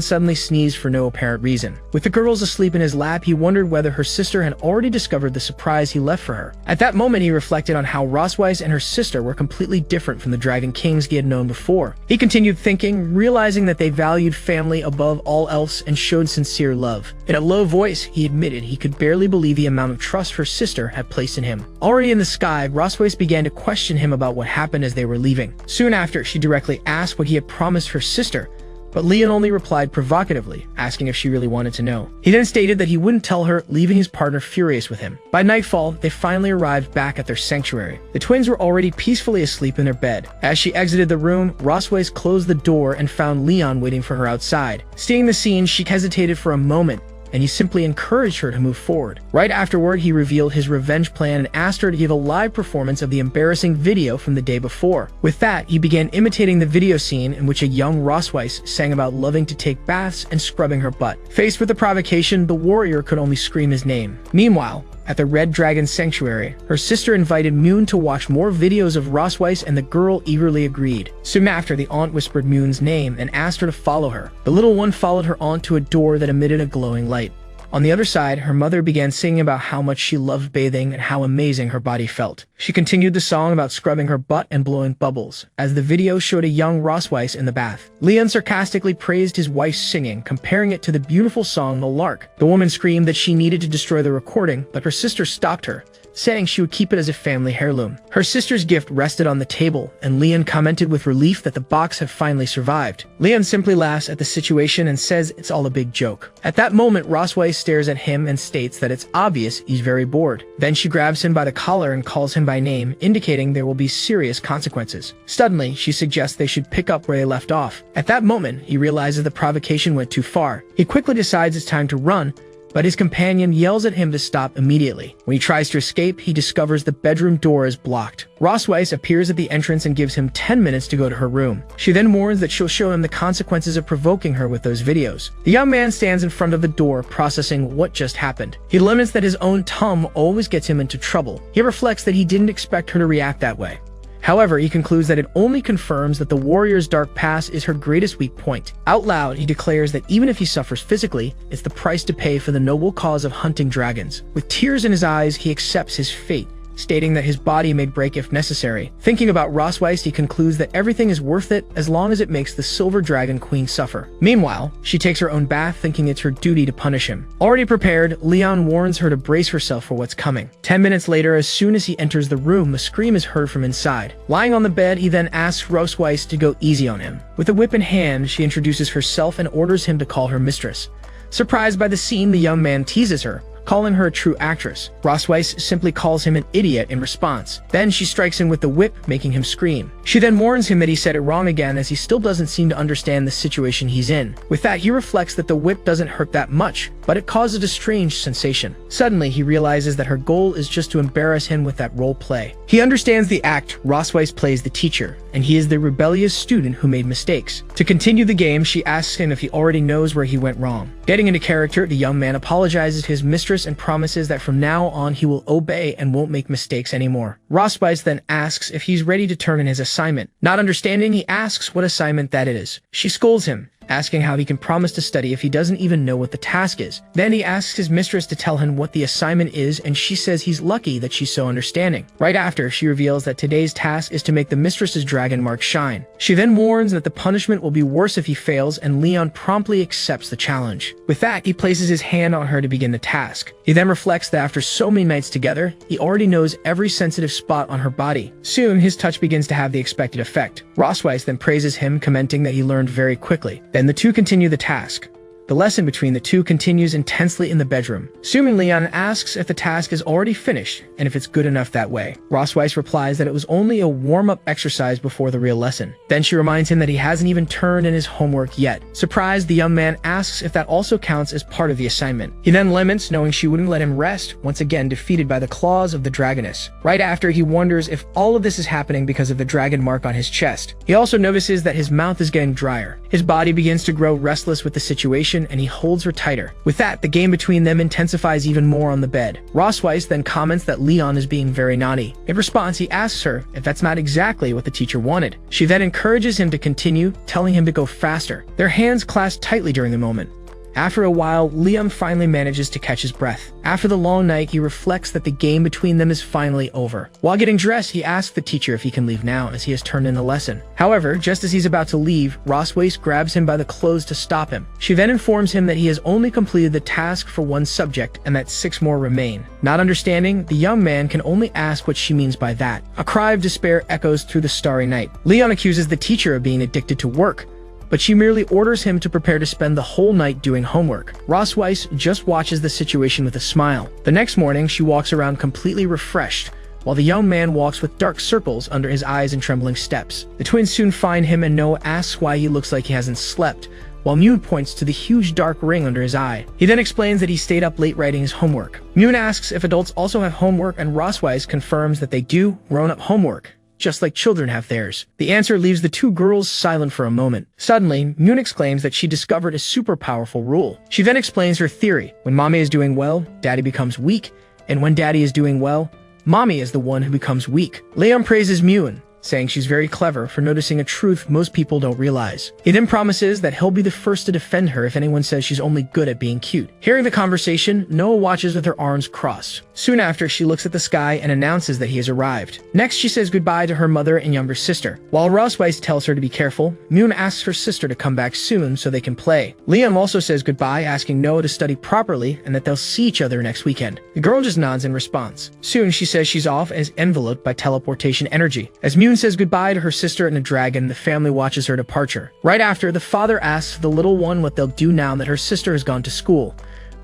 suddenly sneezed for no apparent reason. With the girls asleep in his lap, he wondered whether her sister had already discovered the surprise he left for her. At that moment, he reflected on how Rossweiss and her sister were completely different from the Dragon Kings he had known before. He continued thinking, realizing that they valued family above all else and showed sincere love. In a low voice, he admitted he could barely believe the amount of trust her sister had placed in him. Already in the sky, Rossweiss began to question him about what happened as they were leaving. Soon after, she directly asked what he had promised her sister, but Leon only replied provocatively, asking if she really wanted to know. He then stated that he wouldn't tell her, leaving his partner furious with him. By nightfall, they finally arrived back at their sanctuary. The twins were already peacefully asleep in their bed. As she exited the room, Rossweiss closed the door and found Leon waiting for her outside. Seeing the scene, she hesitated for a moment, and he simply encouraged her to move forward. Right afterward, he revealed his revenge plan and asked her to give a live performance of the embarrassing video from the day before. With that, he began imitating the video scene in which a young Rosweiss sang about loving to take baths and scrubbing her butt. Faced with the provocation, the warrior could only scream his name. Meanwhile, at the Red Dragon Sanctuary, her sister invited Moon to watch more videos of Rosweiss, and the girl eagerly agreed. Soon after, the aunt whispered Moon's name and asked her to follow her. The little one followed her aunt to a door that emitted a glowing light. On the other side, her mother began singing about how much she loved bathing and how amazing her body felt. She continued the song about scrubbing her butt and blowing bubbles, as the video showed a young Rosweiss in the bath. Leon sarcastically praised his wife's singing, comparing it to the beautiful song The Lark. The woman screamed that she needed to destroy the recording, but her sister stopped her, saying she would keep it as a family heirloom. Her sister's gift rested on the table, and Leon commented with relief that the box had finally survived. Leon simply laughs at the situation and says it's all a big joke. At that moment, Rosweiss stares at him and states that it's obvious he's very bored. Then she grabs him by the collar and calls him by name, indicating there will be serious consequences. Suddenly, she suggests they should pick up where they left off. At that moment, he realizes the provocation went too far. He quickly decides it's time to run, but his companion yells at him to stop immediately. When he tries to escape, he discovers the bedroom door is blocked. Rosweiss appears at the entrance and gives him 10 minutes to go to her room. She then warns that she'll show him the consequences of provoking her with those videos. The young man stands in front of the door, processing what just happened. He laments that his own tongue always gets him into trouble. He reflects that he didn't expect her to react that way. However, he concludes that it only confirms that the warrior's dark past is her greatest weak point. Out loud, he declares that even if he suffers physically, it's the price to pay for the noble cause of hunting dragons. With tears in his eyes, he accepts his fate, stating that his body may break if necessary. Thinking about Rosweiss, he concludes that everything is worth it as long as it makes the Silver Dragon Queen suffer. Meanwhile, she takes her own bath, thinking it's her duty to punish him. Already prepared, Leon warns her to brace herself for what's coming. 10 minutes later, as soon as he enters the room, a scream is heard from inside. Lying on the bed, he then asks Rosweiss to go easy on him. With a whip in hand, she introduces herself and orders him to call her mistress. Surprised by the scene, the young man teases her, calling her a true actress. Rosweiss simply calls him an idiot in response. Then she strikes him with the whip, making him scream. She then warns him that he said it wrong again, as he still doesn't seem to understand the situation he's in. With that, he reflects that the whip doesn't hurt that much, but it causes a strange sensation. Suddenly, he realizes that her goal is just to embarrass him with that role play. He understands the act. Rosweiss plays the teacher, and he is the rebellious student who made mistakes. To continue the game, she asks him if he already knows where he went wrong. Getting into character, the young man apologizes to his mistress and promises that from now on he will obey and won't make mistakes anymore. Rosweiss then asks if he's ready to turn in his assignment. Not understanding, he asks what assignment that is. She scolds him, asking how he can promise to study if he doesn't even know what the task is. Then he asks his mistress to tell him what the assignment is, and she says he's lucky that she's so understanding. Right after, she reveals that today's task is to make the mistress's dragon mark shine. She then warns that the punishment will be worse if he fails, and Leon promptly accepts the challenge. With that, he places his hand on her to begin the task. He then reflects that after so many nights together, he already knows every sensitive spot on her body. Soon, his touch begins to have the expected effect. Rosweiss then praises him, commenting that he learned very quickly. Then the two continue the task. The lesson between the two continues intensely in the bedroom. Soon Leon asks if the task is already finished and if it's good enough that way. Rosweiss replies that it was only a warm-up exercise before the real lesson. Then she reminds him that he hasn't even turned in his homework yet. Surprised, the young man asks if that also counts as part of the assignment. He then laments, knowing she wouldn't let him rest, once again defeated by the claws of the dragoness. Right after, he wonders if all of this is happening because of the dragon mark on his chest. He also notices that his mouth is getting drier. His body begins to grow restless with the situation, and he holds her tighter. With that, the game between them intensifies even more on the bed. Rosweiss then comments that Leon is being very naughty. In response, he asks her if that's not exactly what the teacher wanted. She then encourages him to continue, telling him to go faster. Their hands clasp tightly during the moment. After a while, Liam finally manages to catch his breath. After the long night, he reflects that the game between them is finally over. While getting dressed, he asks the teacher if he can leave now, as he has turned in the lesson. However, just as he's about to leave, Rosweiss grabs him by the clothes to stop him. She then informs him that he has only completed the task for one subject and that 6 more remain. Not understanding, the young man can only ask what she means by that. A cry of despair echoes through the starry night. Leon accuses the teacher of being addicted to work, but she merely orders him to prepare to spend the whole night doing homework. Rosweiss just watches the situation with a smile. The next morning, she walks around completely refreshed, while the young man walks with dark circles under his eyes and trembling steps. The twins soon find him, and Noah asks why he looks like he hasn't slept, while Moon points to the huge dark ring under his eye. He then explains that he stayed up late writing his homework. Moon asks if adults also have homework, and Roswise confirms that they do grown-up homework, just like children have theirs. The answer leaves the two girls silent for a moment. Suddenly, Moon exclaims that she discovered a super powerful rule. She then explains her theory. When mommy is doing well, daddy becomes weak, and when daddy is doing well, mommy is the one who becomes weak. Leon praises Moon, saying she's very clever for noticing a truth most people don't realize. He then promises that he'll be the first to defend her if anyone says she's only good at being cute. Hearing the conversation, Noah watches with her arms crossed. Soon after, she looks at the sky and announces that he has arrived. Next, she says goodbye to her mother and younger sister. While Roswise tells her to be careful, Moon asks her sister to come back soon so they can play. Liam also says goodbye, asking Noah to study properly and that they'll see each other next weekend. The girl just nods in response. Soon, she says she's off and is enveloped by teleportation energy. As Moon says goodbye to her sister and a dragon, the family watches her departure. Right after, the father asks the little one what they'll do now that her sister has gone to school.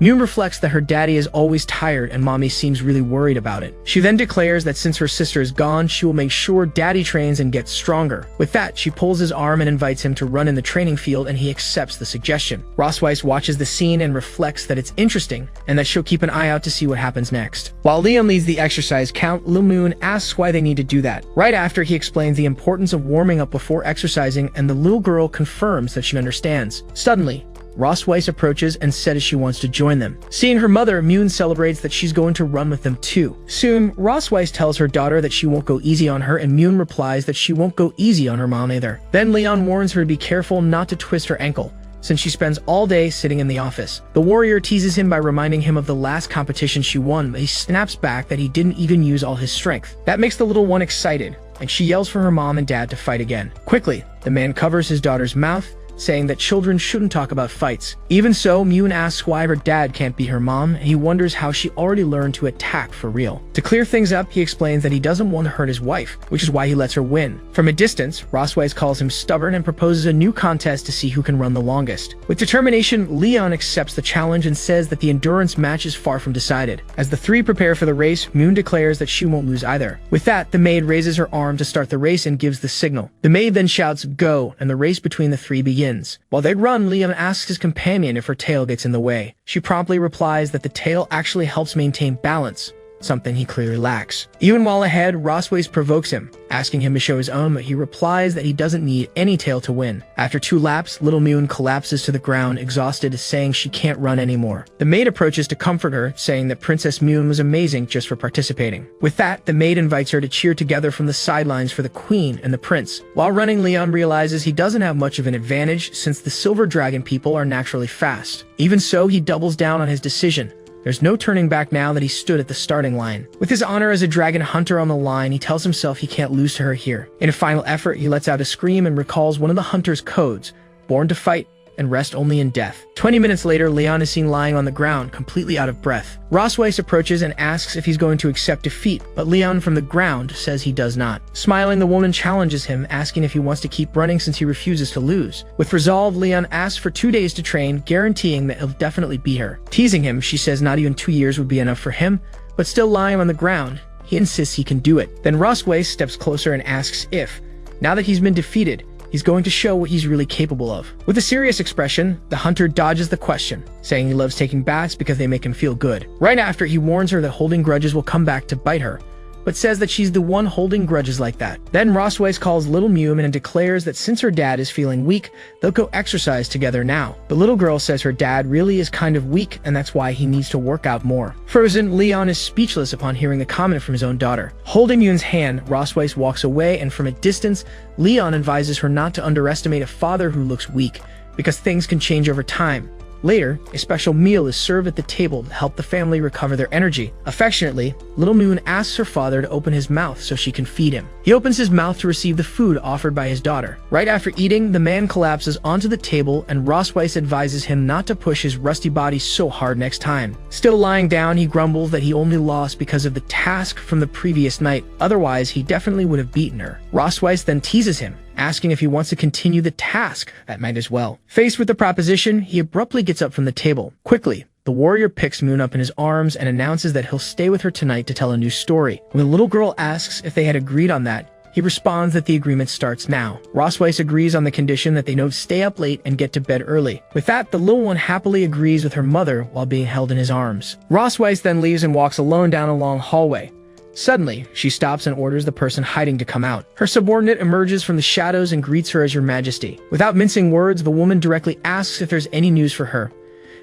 Moon reflects that her daddy is always tired and mommy seems really worried about it. She then declares that since her sister is gone, she will make sure daddy trains and gets stronger. With that, she pulls his arm and invites him to run in the training field, and he accepts the suggestion. Roswise watches the scene and reflects that it's interesting and that she'll keep an eye out to see what happens next. While Leon leads the exercise count, Lil Moon asks why they need to do that. Right after, he explains the importance of warming up before exercising, and the little girl confirms that she understands. Suddenly, Roswise approaches and says she wants to join them. Seeing her mother, Moon celebrates that she's going to run with them too. Soon, Roswise tells her daughter that she won't go easy on her, and Moon replies that she won't go easy on her mom either. Then Leon warns her to be careful not to twist her ankle, since she spends all day sitting in the office. The warrior teases him by reminding him of the last competition she won, but he snaps back that he didn't even use all his strength. That makes the little one excited, and she yells for her mom and dad to fight again. Quickly, the man covers his daughter's mouth, saying that children shouldn't talk about fights. Even so, Moon asks why her dad can't beat her mom, and he wonders how she already learned to attack for real. To clear things up, he explains that he doesn't want to hurt his wife, which is why he lets her win. From a distance, Roswise calls him stubborn and proposes a new contest to see who can run the longest. With determination, Leon accepts the challenge and says that the endurance match is far from decided. As the three prepare for the race, Moon declares that she won't lose either. With that, the maid raises her arm to start the race and gives the signal. The maid then shouts, "Go," and the race between the three begins. While they run, Liam asks his companion if her tail gets in the way. She promptly replies that the tail actually helps maintain balance, something he clearly lacks. Even while ahead, Roswise provokes him, asking him to show his own, but he replies that he doesn't need any tail to win. After 2 laps, Little Moon collapses to the ground, exhausted, saying she can't run anymore. The maid approaches to comfort her, saying that Princess Moon was amazing just for participating. With that, the maid invites her to cheer together from the sidelines for the queen and the prince. While running, Leon realizes he doesn't have much of an advantage since the Silver Dragon people are naturally fast. Even so, he doubles down on his decision. There's no turning back now that he stood at the starting line. With his honor as a dragon hunter on the line, he tells himself he can't lose to her here. In a final effort, he lets out a scream and recalls one of the hunter's codes: born to fight and rest only in death. 20 minutes later, Leon is seen lying on the ground, completely out of breath. Roswise approaches and asks if he's going to accept defeat, but Leon from the ground says he does not. Smiling, the woman challenges him, asking if he wants to keep running since he refuses to lose. With resolve, Leon asks for 2 days to train, guaranteeing that he'll definitely beat her. Teasing him, she says not even 2 years would be enough for him, but still lying on the ground, he insists he can do it. Then Roswise steps closer and asks if, now that he's been defeated, he's going to show what he's really capable of. With a serious expression, the hunter dodges the question, saying he loves taking baths because they make him feel good. Right after, he warns her that holding grudges will come back to bite her, but says that she's the one holding grudges like that. Then Roswise calls Little Mew and declares that since her dad is feeling weak, they'll go exercise together now. The little girl says her dad really is kind of weak and that's why he needs to work out more. Frozen, Leon is speechless upon hearing the comment from his own daughter. Holding Mew's hand, Roswise walks away, and from a distance, Leon advises her not to underestimate a father who looks weak, because things can change over time. Later, a special meal is served at the table to help the family recover their energy. Affectionately, Little Moon asks her father to open his mouth so she can feed him. He opens his mouth to receive the food offered by his daughter. Right after eating, the man collapses onto the table, and Roswise advises him not to push his rusty body so hard next time. Still lying down, he grumbles that he only lost because of the task from the previous night. Otherwise, he definitely would have beaten her. Roswise then teases him, asking if he wants to continue the task. That might as well. Faced with the proposition, he abruptly gets up from the table. Quickly, the warrior picks Moon up in his arms and announces that he'll stay with her tonight to tell a new story. When the little girl asks if they had agreed on that, He responds that the agreement starts now. Rossweiss agrees on the condition that they don't stay up late and get to bed early. With that, the little one happily agrees with her mother while being held in his arms. Rossweiss then leaves and walks alone down a long hallway. Suddenly, she stops and orders the person hiding to come out. Her subordinate emerges from the shadows and greets her as Your Majesty. Without mincing words, the woman directly asks if there's any news for her.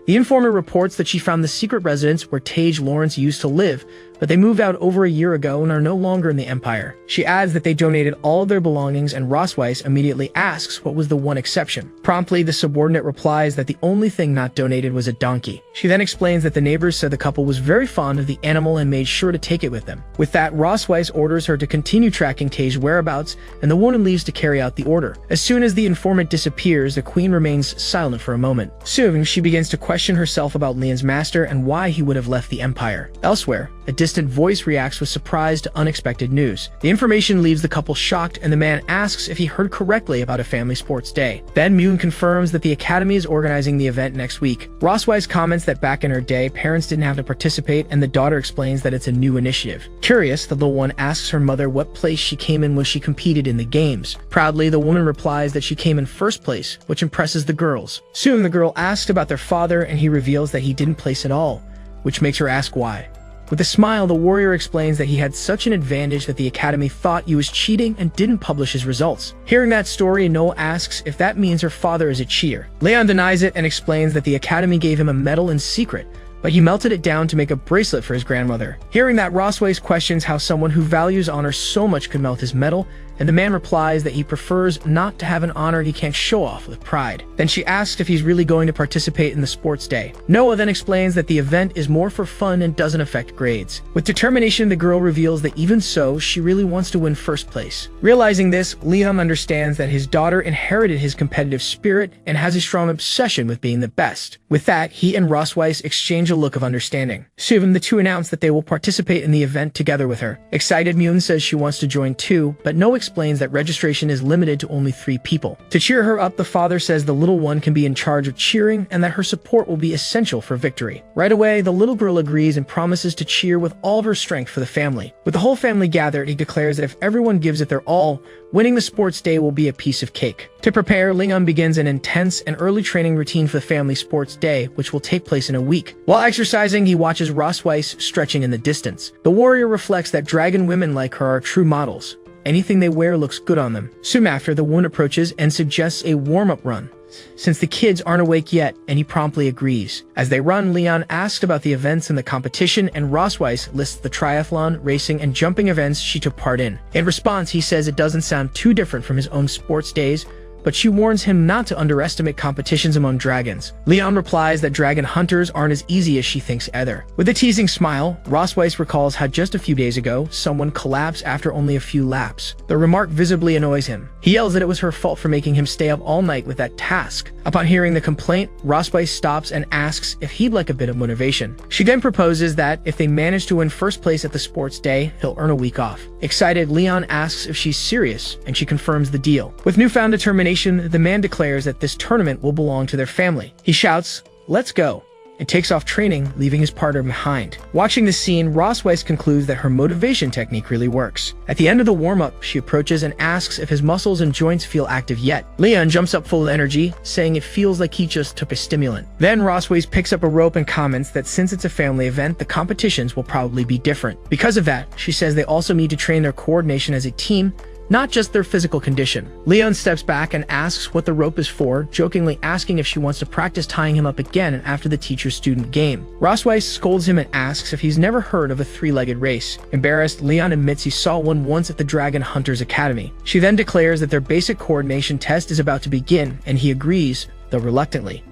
The informant reports that she found the secret residence where Tage Lawrence used to live, but they moved out over a year ago and are no longer in the Empire. She adds that they donated all of their belongings, and Rossweiss immediately asks what was the one exception. Promptly, the subordinate replies that the only thing not donated was a donkey. She then explains that the neighbors said the couple was very fond of the animal and made sure to take it with them. With that, Rossweiss orders her to continue tracking Tage's whereabouts, and the woman leaves to carry out the order. As soon as the informant disappears, the queen remains silent for a moment. Soon, she begins to question herself about Leon's master and why he would have left the Empire. Elsewhere, a distant voice reacts with surprise to unexpected news. The information leaves the couple shocked, and the man asks if he heard correctly about a family sports day. Then Moon confirms that the Academy is organizing the event next week. Rossweiss comments that back in her day, parents didn't have to participate, and the daughter explains that it's a new initiative. Curious, the little one asks her mother what place she came in when she competed in the games. Proudly, the woman replies that she came in first place, which impresses the girls. Soon, the girl asks about their father, and he reveals that he didn't place at all, which makes her ask why. With a smile, the warrior explains that he had such an advantage that the Academy thought he was cheating and didn't publish his results. Hearing that story, Noah asks if that means her father is a cheater. Leon denies it and explains that the Academy gave him a medal in secret, but he melted it down to make a bracelet for his grandmother. Hearing that, Rossweiss questions how someone who values honor so much could melt his medal, and the man replies that he prefers not to have an honor he can't show off with pride. Then she asks if he's really going to participate in the sports day. Noah then explains that the event is more for fun and doesn't affect grades. With determination, the girl reveals that even so, she really wants to win first place. Realizing this, Leon understands that his daughter inherited his competitive spirit and has a strong obsession with being the best. With that, he and Rossweiss exchange a look of understanding. Soon, the two announce that they will participate in the event together with her. Excited, Moon says she wants to join too, but Noah explains that registration is limited to only 3 people. To cheer her up, the father says the little one can be in charge of cheering and that her support will be essential for victory. Right away, the little girl agrees and promises to cheer with all of her strength for the family. With the whole family gathered, he declares that if everyone gives it their all, winning the sports day will be a piece of cake. To prepare, Leon begins an intense and early training routine for the family sports day, which will take place in a week. While exercising, he watches Rossweiss stretching in the distance. The warrior reflects that dragon women like her are true models. Anything they wear looks good on them. Soon after, the woman approaches and suggests a warm-up run, since the kids aren't awake yet, and he promptly agrees. As they run, Leon asks about the events and the competition, and Rossweiss lists the triathlon, racing, and jumping events she took part in. In response, he says it doesn't sound too different from his own sports days, but she warns him not to underestimate competitions among dragons. Leon replies that dragon hunters aren't as easy as she thinks either. With a teasing smile, Rossweiss recalls how just a few days ago, someone collapsed after only a few laps. The remark visibly annoys him. He yells that it was her fault for making him stay up all night with that task. Upon hearing the complaint, Rossweiss stops and asks if he'd like a bit of motivation. She then proposes that if they manage to win first place at the sports day, he'll earn a week off. Excited, Leon asks if she's serious, and she confirms the deal. With newfound determination, the man declares that this tournament will belong to their family. He shouts, "Let's go," and takes off training, leaving his partner behind. Watching this scene, Rossweiss concludes that her motivation technique really works. At the end of the warm-up, she approaches and asks if his muscles and joints feel active yet. Leon jumps up full of energy, saying it feels like he just took a stimulant. Then Rossweiss picks up a rope and comments that since it's a family event, the competitions will probably be different. Because of that, she says they also need to train their coordination as a team, not just their physical condition. Leon steps back and asks what the rope is for, jokingly asking if she wants to practice tying him up again after the teacher-student game. Rossweiss scolds him and asks if he's never heard of a 3-legged race. Embarrassed, Leon admits he saw one once at the Dragon Hunters Academy. She then declares that their basic coordination test is about to begin, and he agrees, though reluctantly.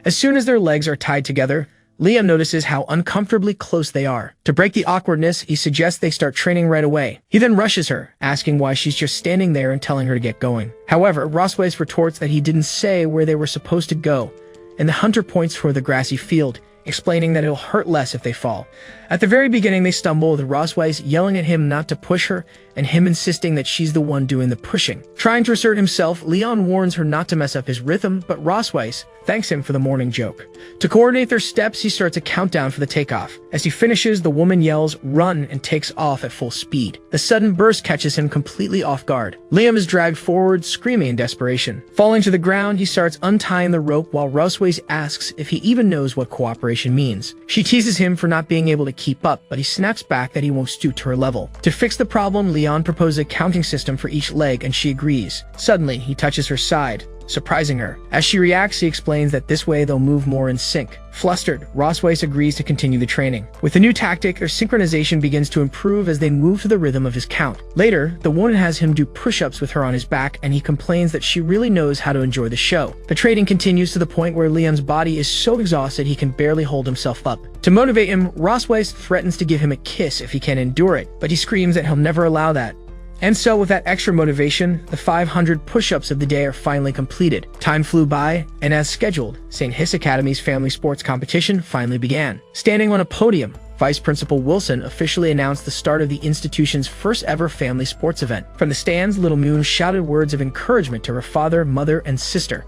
As soon as their legs are tied together, Leon notices how uncomfortably close they are. To break the awkwardness, he suggests they start training right away. He then rushes her, asking why she's just standing there and telling her to get going. However, Rossweiss retorts that he didn't say where they were supposed to go, and the hunter points toward the grassy field, explaining that it'll hurt less if they fall. At the very beginning, they stumble, with Rossweiss yelling at him not to push her, and him insisting that she's the one doing the pushing. Trying to assert himself, Leon warns her not to mess up his rhythm, but Rossweiss, thanks him for the morning joke. To coordinate their steps, he starts a countdown for the takeoff. As he finishes, the woman yells, "Run," and takes off at full speed. The sudden burst catches him completely off guard. Liam is dragged forward, screaming in desperation. Falling to the ground, he starts untying the rope while Rosways asks if he even knows what cooperation means. She teases him for not being able to keep up, but he snaps back that he won't stoop to her level. To fix the problem, Leon proposes a counting system for each leg, and she agrees. Suddenly, he touches her side, surprising her. As she reacts, he explains that this way they'll move more in sync. Flustered, Rosways agrees to continue the training. With the new tactic, their synchronization begins to improve as they move to the rhythm of his count. Later, the woman has him do push-ups with her on his back, and he complains that she really knows how to enjoy the show. The training continues to the point where Leon's body is so exhausted he can barely hold himself up. To motivate him, Rosways threatens to give him a kiss if he can endure it, but he screams that he'll never allow that. And so, with that extra motivation, the 500 push-ups of the day are finally completed. Time flew by, and as scheduled, St. Hiss Academy's family sports competition finally began. Standing on a podium, Vice Principal Wilson officially announced the start of the institution's first ever family sports event. From the stands, Little Moon shouted words of encouragement to her father, mother, and sister.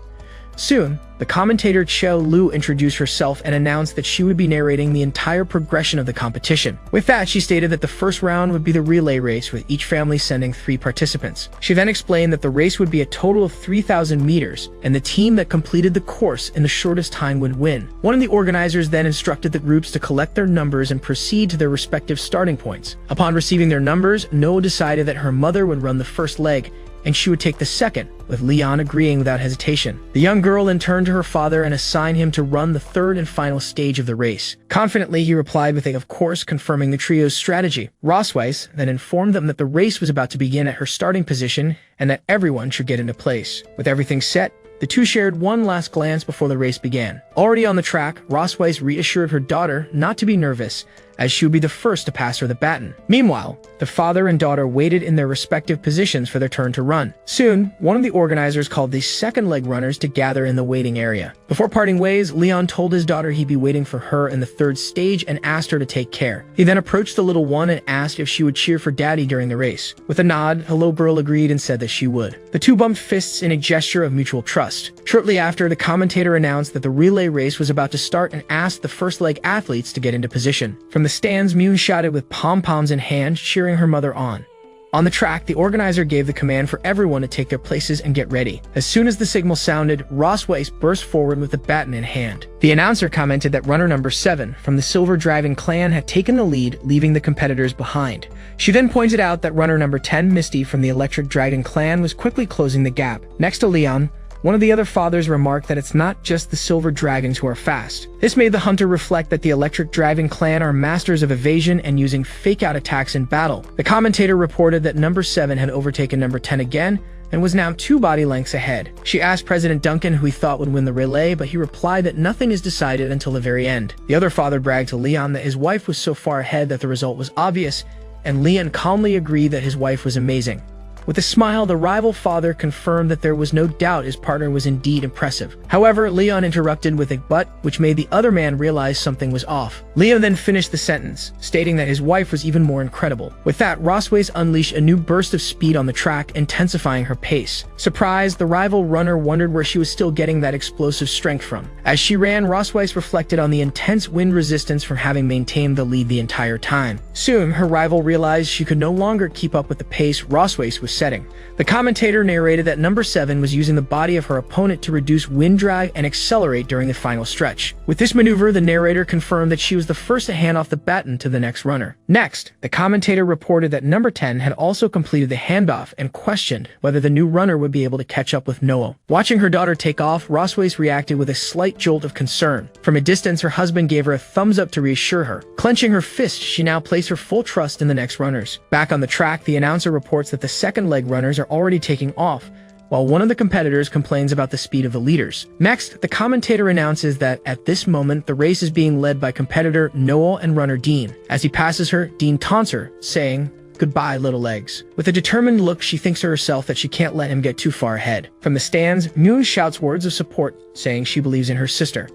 Soon, the commentator Cheo Lu introduced herself and announced that she would be narrating the entire progression of the competition. With that, she stated that the first round would be the relay race, with each family sending 3 participants. She then explained that the race would be a total of 3,000 meters, and the team that completed the course in the shortest time would win. One of the organizers then instructed the groups to collect their numbers and proceed to their respective starting points. Upon receiving their numbers, Noah decided that her mother would run the first leg, and she would take the second, with Leon agreeing without hesitation. The young girl then turned to her father and assigned him to run the third and final stage of the race. Confidently, he replied with a "of course," confirming the trio's strategy. Rosways then informed them that the race was about to begin at her starting position and that everyone should get into place. With everything set, the two shared one last glance before the race began. Already on the track, Rosways reassured her daughter not to be nervous, as she would be the first to pass her the baton. Meanwhile, the father and daughter waited in their respective positions for their turn to run. Soon, one of the organizers called the second leg runners to gather in the waiting area. Before parting ways, Leon told his daughter he'd be waiting for her in the third stage and asked her to take care. He then approached the little one and asked if she would cheer for Daddy during the race. With a nod, Hello Girl agreed and said that she would. The two bumped fists in a gesture of mutual trust. Shortly after, the commentator announced that the relay race was about to start and asked the first leg athletes to get into position. From the stands, Mune shouted with pom-poms in hand, cheering her mother on. On the track, the organizer gave the command for everyone to take their places and get ready. As soon as the signal sounded, Rosways burst forward with the baton in hand. The announcer commented that runner number 7 from the Silver Dragon clan had taken the lead, leaving the competitors behind. She then pointed out that runner number 10, Misty from the Electric Dragon clan, was quickly closing the gap. Next to Leon, one of the other fathers remarked that it's not just the Silver Dragons who are fast. This made the hunter reflect that the Electric Dragon clan are masters of evasion and using fake-out attacks in battle. The commentator reported that number 7 had overtaken number 10 again and was now 2 body lengths ahead. She asked President Duncan who he thought would win the relay, but he replied that nothing is decided until the very end. The other father bragged to Leon that his wife was so far ahead that the result was obvious, and Leon calmly agreed that his wife was amazing. With a smile, the rival father confirmed that there was no doubt his partner was indeed impressive. However, Leon interrupted with a "but," which made the other man realize something was off. Leon then finished the sentence, stating that his wife was even more incredible. With that, Rosways unleashed a new burst of speed on the track, intensifying her pace. Surprised, the rival runner wondered where she was still getting that explosive strength from. As she ran, Rosways reflected on the intense wind resistance from having maintained the lead the entire time. Soon, her rival realized she could no longer keep up with the pace Rosways was setting. The commentator narrated that number 7 was using the body of her opponent to reduce wind drag and accelerate during the final stretch. With this maneuver, the narrator confirmed that she was the first to hand off the baton to the next runner. Next, the commentator reported that number 10 had also completed the handoff and questioned whether the new runner would be able to catch up with Noah. Watching her daughter take off, Rosways reacted with a slight jolt of concern. From a distance, her husband gave her a thumbs up to reassure her. Clenching her fist, she now placed her full trust in the next runners. Back on the track, the announcer reports that the second leg runners are already taking off, while one of the competitors complains about the speed of the leaders. Next, the commentator announces that at this moment, the race is being led by competitor Noel and runner Dean. As he passes her, Dean taunts her, saying, "Goodbye, little legs." With a determined look, she thinks to herself that she can't let him get too far ahead. From the stands, Mune shouts words of support, saying she believes in her sister.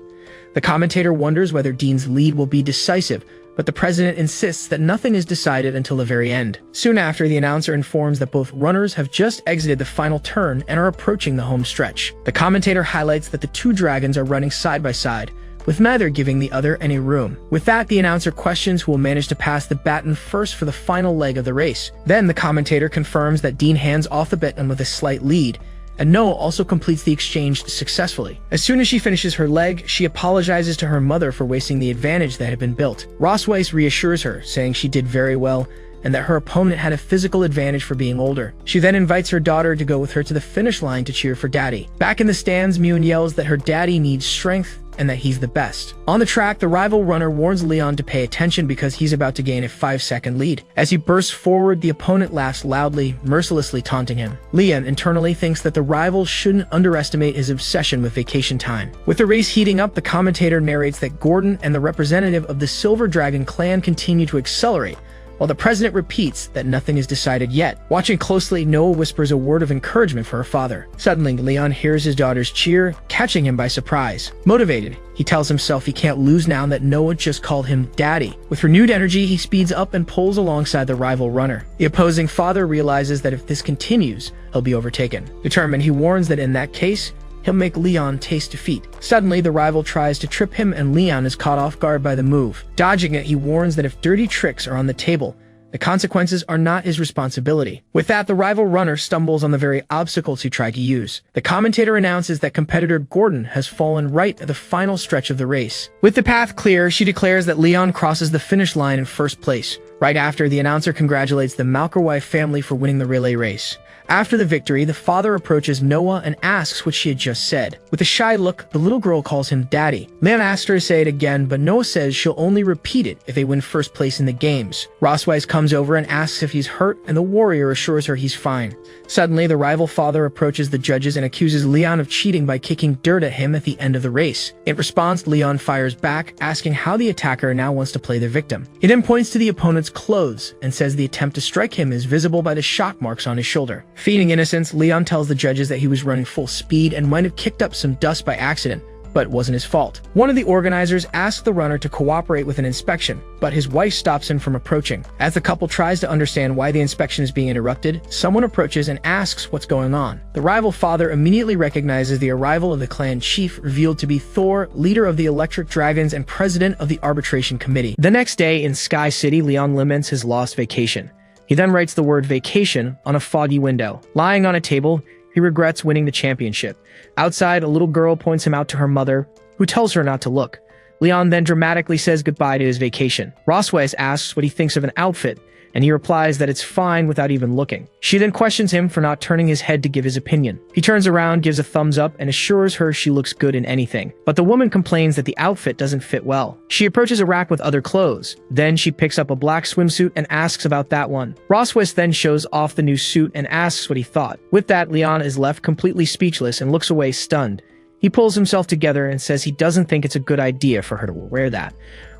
The commentator wonders whether Dean's lead will be decisive, but the president insists that nothing is decided until the very end. Soon after, the announcer informs that both runners have just exited the final turn and are approaching the home stretch. The commentator highlights that the two dragons are running side by side, with neither giving the other any room. With that, the announcer questions who will manage to pass the baton first for the final leg of the race. Then the commentator confirms that Dean hands off the baton with a slight lead, and Noah also completes the exchange successfully. As soon as she finishes her leg, she apologizes to her mother for wasting the advantage that had been built. Rossweiss reassures her, saying she did very well, and that her opponent had a physical advantage for being older. She then invites her daughter to go with her to the finish line to cheer for Daddy. Back in the stands, Myun yells that her daddy needs strength and that he's the best. On the track, the rival runner warns Leon to pay attention because he's about to gain a 5-second lead. As he bursts forward, the opponent laughs loudly, mercilessly taunting him. Leon internally thinks that the rival shouldn't underestimate his obsession with vacation time. With the race heating up, the commentator narrates that Gordon and the representative of the Silver Dragon clan continue to accelerate, while the president repeats that nothing is decided yet. Watching closely, Noah whispers a word of encouragement for her father. Suddenly, Leon hears his daughter's cheer, catching him by surprise. Motivated, he tells himself he can't lose now that Noah just called him Daddy. With renewed energy, he speeds up and pulls alongside the rival runner. The opposing father realizes that if this continues, he'll be overtaken. Determined, he warns that in that case, he'll make Leon taste defeat. Suddenly, the rival tries to trip him and Leon is caught off guard by the move. Dodging it, he warns that if dirty tricks are on the table, the consequences are not his responsibility. With that, the rival runner stumbles on the very obstacles he tried to use. The commentator announces that competitor Gordon has fallen right at the final stretch of the race. With the path clear, she declares that Leon crosses the finish line in first place. Right after, the announcer congratulates the Malkerwife family for winning the relay race. After the victory, the father approaches Noah and asks what she had just said. With a shy look, the little girl calls him Daddy. Leon asks her to say it again, but Noah says she'll only repeat it if they win first place in the games. Rossweiss comes over and asks if he's hurt, and the warrior assures her he's fine. Suddenly, the rival father approaches the judges and accuses Leon of cheating by kicking dirt at him at the end of the race. In response, Leon fires back, asking how the attacker now wants to play the victim. He then points to the opponent's clothes and says the attempt to strike him is visible by the shock marks on his shoulder. Feigning innocence, Leon tells the judges that he was running full speed and might have kicked up some dust by accident, but it wasn't his fault. One of the organizers asks the runner to cooperate with an inspection, but his wife stops him from approaching. As the couple tries to understand why the inspection is being interrupted, someone approaches and asks what's going on. The rival father immediately recognizes the arrival of the clan chief, revealed to be Thor, leader of the Electric Dragons and president of the arbitration committee. The next day in Sky City, Leon laments his lost vacation. He then writes the word vacation on a foggy window. Lying on a table, he regrets winning the championship. Outside, a little girl points him out to her mother, who tells her not to look. Leon then dramatically says goodbye to his vacation. Rossweiss asks what he thinks of an outfit, and he replies that it's fine without even looking. She then questions him for not turning his head to give his opinion. He turns around, gives a thumbs up, and assures her she looks good in anything. But the woman complains that the outfit doesn't fit well. She approaches a rack with other clothes. Then she picks up a black swimsuit and asks about that one. Rossweiss then shows off the new suit and asks what he thought. With that, Leon is left completely speechless and looks away stunned. He pulls himself together and says he doesn't think it's a good idea for her to wear that.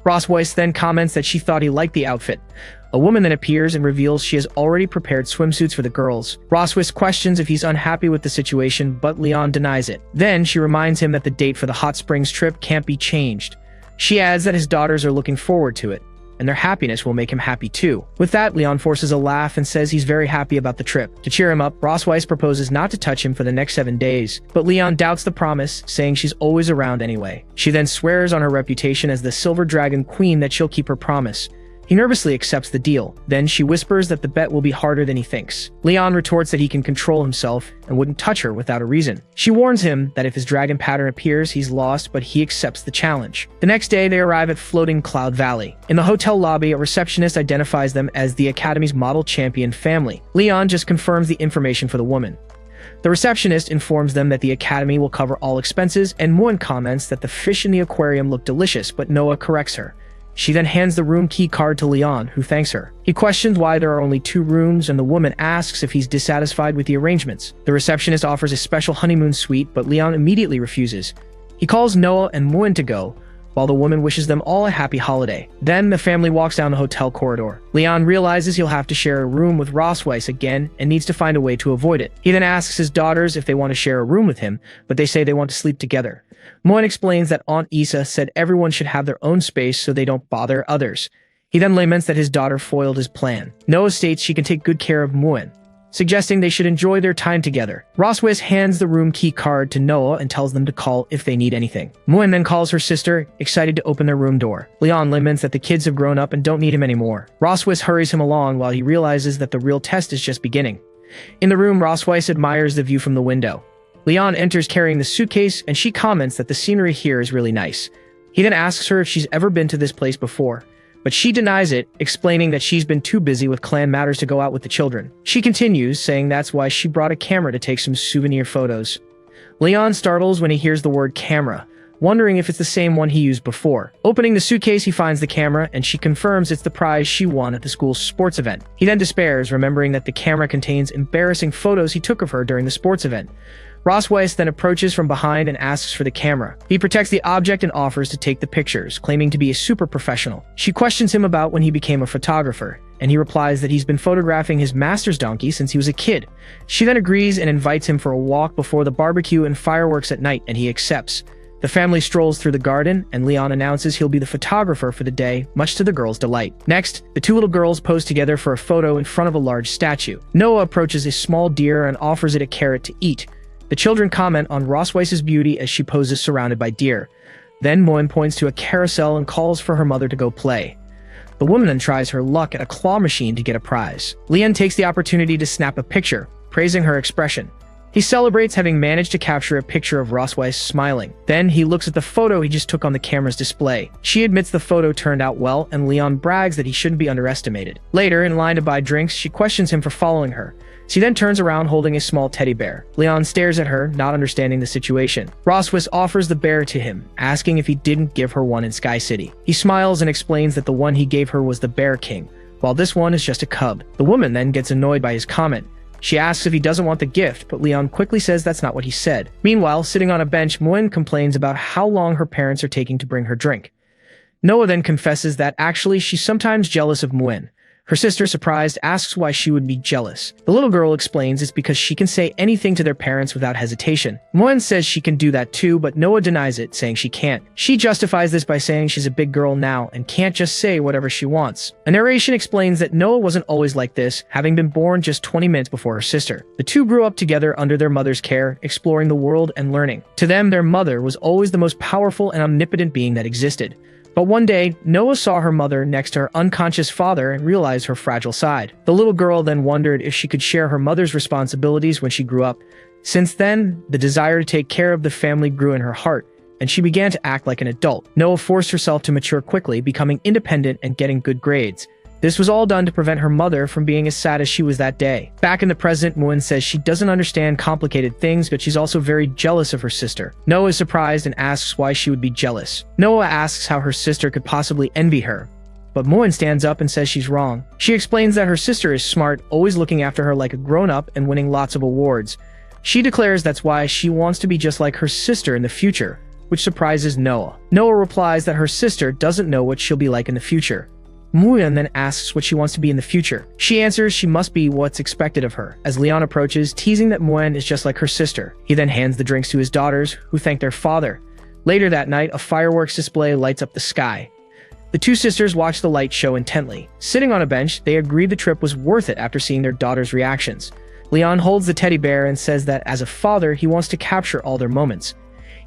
Rossweiss then comments that she thought he liked the outfit. A woman then appears and reveals she has already prepared swimsuits for the girls. Rossweiss questions if he's unhappy with the situation, but Leon denies it. Then she reminds him that the date for the Hot Springs trip can't be changed. She adds that his daughters are looking forward to it, and their happiness will make him happy too. With that, Leon forces a laugh and says he's very happy about the trip. To cheer him up, Rossweiss proposes not to touch him for the next 7 days, but Leon doubts the promise, saying she's always around anyway. She then swears on her reputation as the Silver Dragon Queen that she'll keep her promise. He nervously accepts the deal. Then she whispers that the bet will be harder than he thinks. Leon retorts that he can control himself and wouldn't touch her without a reason. She warns him that if his dragon pattern appears, he's lost, but he accepts the challenge. The next day, they arrive at Floating Cloud Valley. In the hotel lobby, a receptionist identifies them as the Academy's model champion family. Leon just confirms the information for the woman. The receptionist informs them that the Academy will cover all expenses, and Moon comments that the fish in the aquarium look delicious, but Noah corrects her. She then hands the room key card to Leon, who thanks her. He questions why there are only 2 rooms, and the woman asks if he's dissatisfied with the arrangements. The receptionist offers a special honeymoon suite, but Leon immediately refuses. He calls Noah and Moon to go, while the woman wishes them all a happy holiday. Then the family walks down the hotel corridor. Leon realizes he'll have to share a room with Rossweiss again and needs to find a way to avoid it. He then asks his daughters if they want to share a room with him, but they say they want to sleep together. Moen explains that Aunt Isa said everyone should have their own space so they don't bother others. He then laments that his daughter foiled his plan. Noah states she can take good care of Moen, suggesting they should enjoy their time together. Roswis hands the room key card to Noah and tells them to call if they need anything. Moen then calls her sister, excited to open their room door. Leon laments that the kids have grown up and don't need him anymore. Roswis hurries him along while he realizes that the real test is just beginning. In the room, Roswis admires the view from the window. Leon enters carrying the suitcase, and she comments that the scenery here is really nice. He then asks her if she's ever been to this place before, but she denies it, explaining that she's been too busy with clan matters to go out with the children. She continues, saying that's why she brought a camera to take some souvenir photos. Leon startles when he hears the word camera, wondering if it's the same one he used before. Opening the suitcase, he finds the camera, and she confirms it's the prize she won at the school's sports event. He then despairs, remembering that the camera contains embarrassing photos he took of her during the sports event. Roswis then approaches from behind and asks for the camera. He protects the object and offers to take the pictures, claiming to be a super professional. She questions him about when he became a photographer, and he replies that he's been photographing his master's donkey since he was a kid. She then agrees and invites him for a walk before the barbecue and fireworks at night, and he accepts. The family strolls through the garden, and Leon announces he'll be the photographer for the day, much to the girls' delight. Next, the two little girls pose together for a photo in front of a large statue. Noah approaches a small deer and offers it a carrot to eat. The children comment on Roswis's beauty as she poses surrounded by deer. Then Moen points to a carousel and calls for her mother to go play. The woman then tries her luck at a claw machine to get a prize. Leon takes the opportunity to snap a picture, praising her expression. He celebrates having managed to capture a picture of Roswis smiling. Then he looks at the photo he just took on the camera's display. She admits the photo turned out well, and Leon brags that he shouldn't be underestimated. Later, in line to buy drinks, she questions him for following her. She then turns around holding a small teddy bear. Leon stares at her, not understanding the situation. Roswis offers the bear to him, asking if he didn't give her one in Sky City. He smiles and explains that the one he gave her was the Bear King, while this one is just a cub. The woman then gets annoyed by his comment. She asks if he doesn't want the gift, but Leon quickly says that's not what he said. Meanwhile, sitting on a bench, Moen complains about how long her parents are taking to bring her drink. Noah then confesses that actually she's sometimes jealous of Moen. Her sister, surprised, asks why she would be jealous. The little girl explains it's because she can say anything to their parents without hesitation. Moen says she can do that too, but Noah denies it, saying she can't. She justifies this by saying she's a big girl now and can't just say whatever she wants. A narration explains that Noah wasn't always like this, having been born just 20 minutes before her sister. The two grew up together under their mother's care, exploring the world and learning. To them, their mother was always the most powerful and omnipotent being that existed. But one day, Noah saw her mother next to her unconscious father and realized her fragile side. The little girl then wondered if she could share her mother's responsibilities when she grew up. Since then, the desire to take care of the family grew in her heart, and she began to act like an adult. Noah forced herself to mature quickly, becoming independent and getting good grades. This was all done to prevent her mother from being as sad as she was that day. Back in the present, Moen says she doesn't understand complicated things, but she's also very jealous of her sister. Noah is surprised and asks why she would be jealous. Noah asks how her sister could possibly envy her, but Moen stands up and says she's wrong. She explains that her sister is smart, always looking after her like a grown-up and winning lots of awards. She declares that's why she wants to be just like her sister in the future, which surprises Noah. Noah replies that her sister doesn't know what she'll be like in the future. Moen then asks what she wants to be in the future. She answers she must be what's expected of her, as Leon approaches, teasing that Moen is just like her sister. He then hands the drinks to his daughters, who thank their father. Later that night, a fireworks display lights up the sky. The two sisters watch the light show intently. Sitting on a bench, they agree the trip was worth it after seeing their daughters' reactions. Leon holds the teddy bear and says that as a father, he wants to capture all their moments.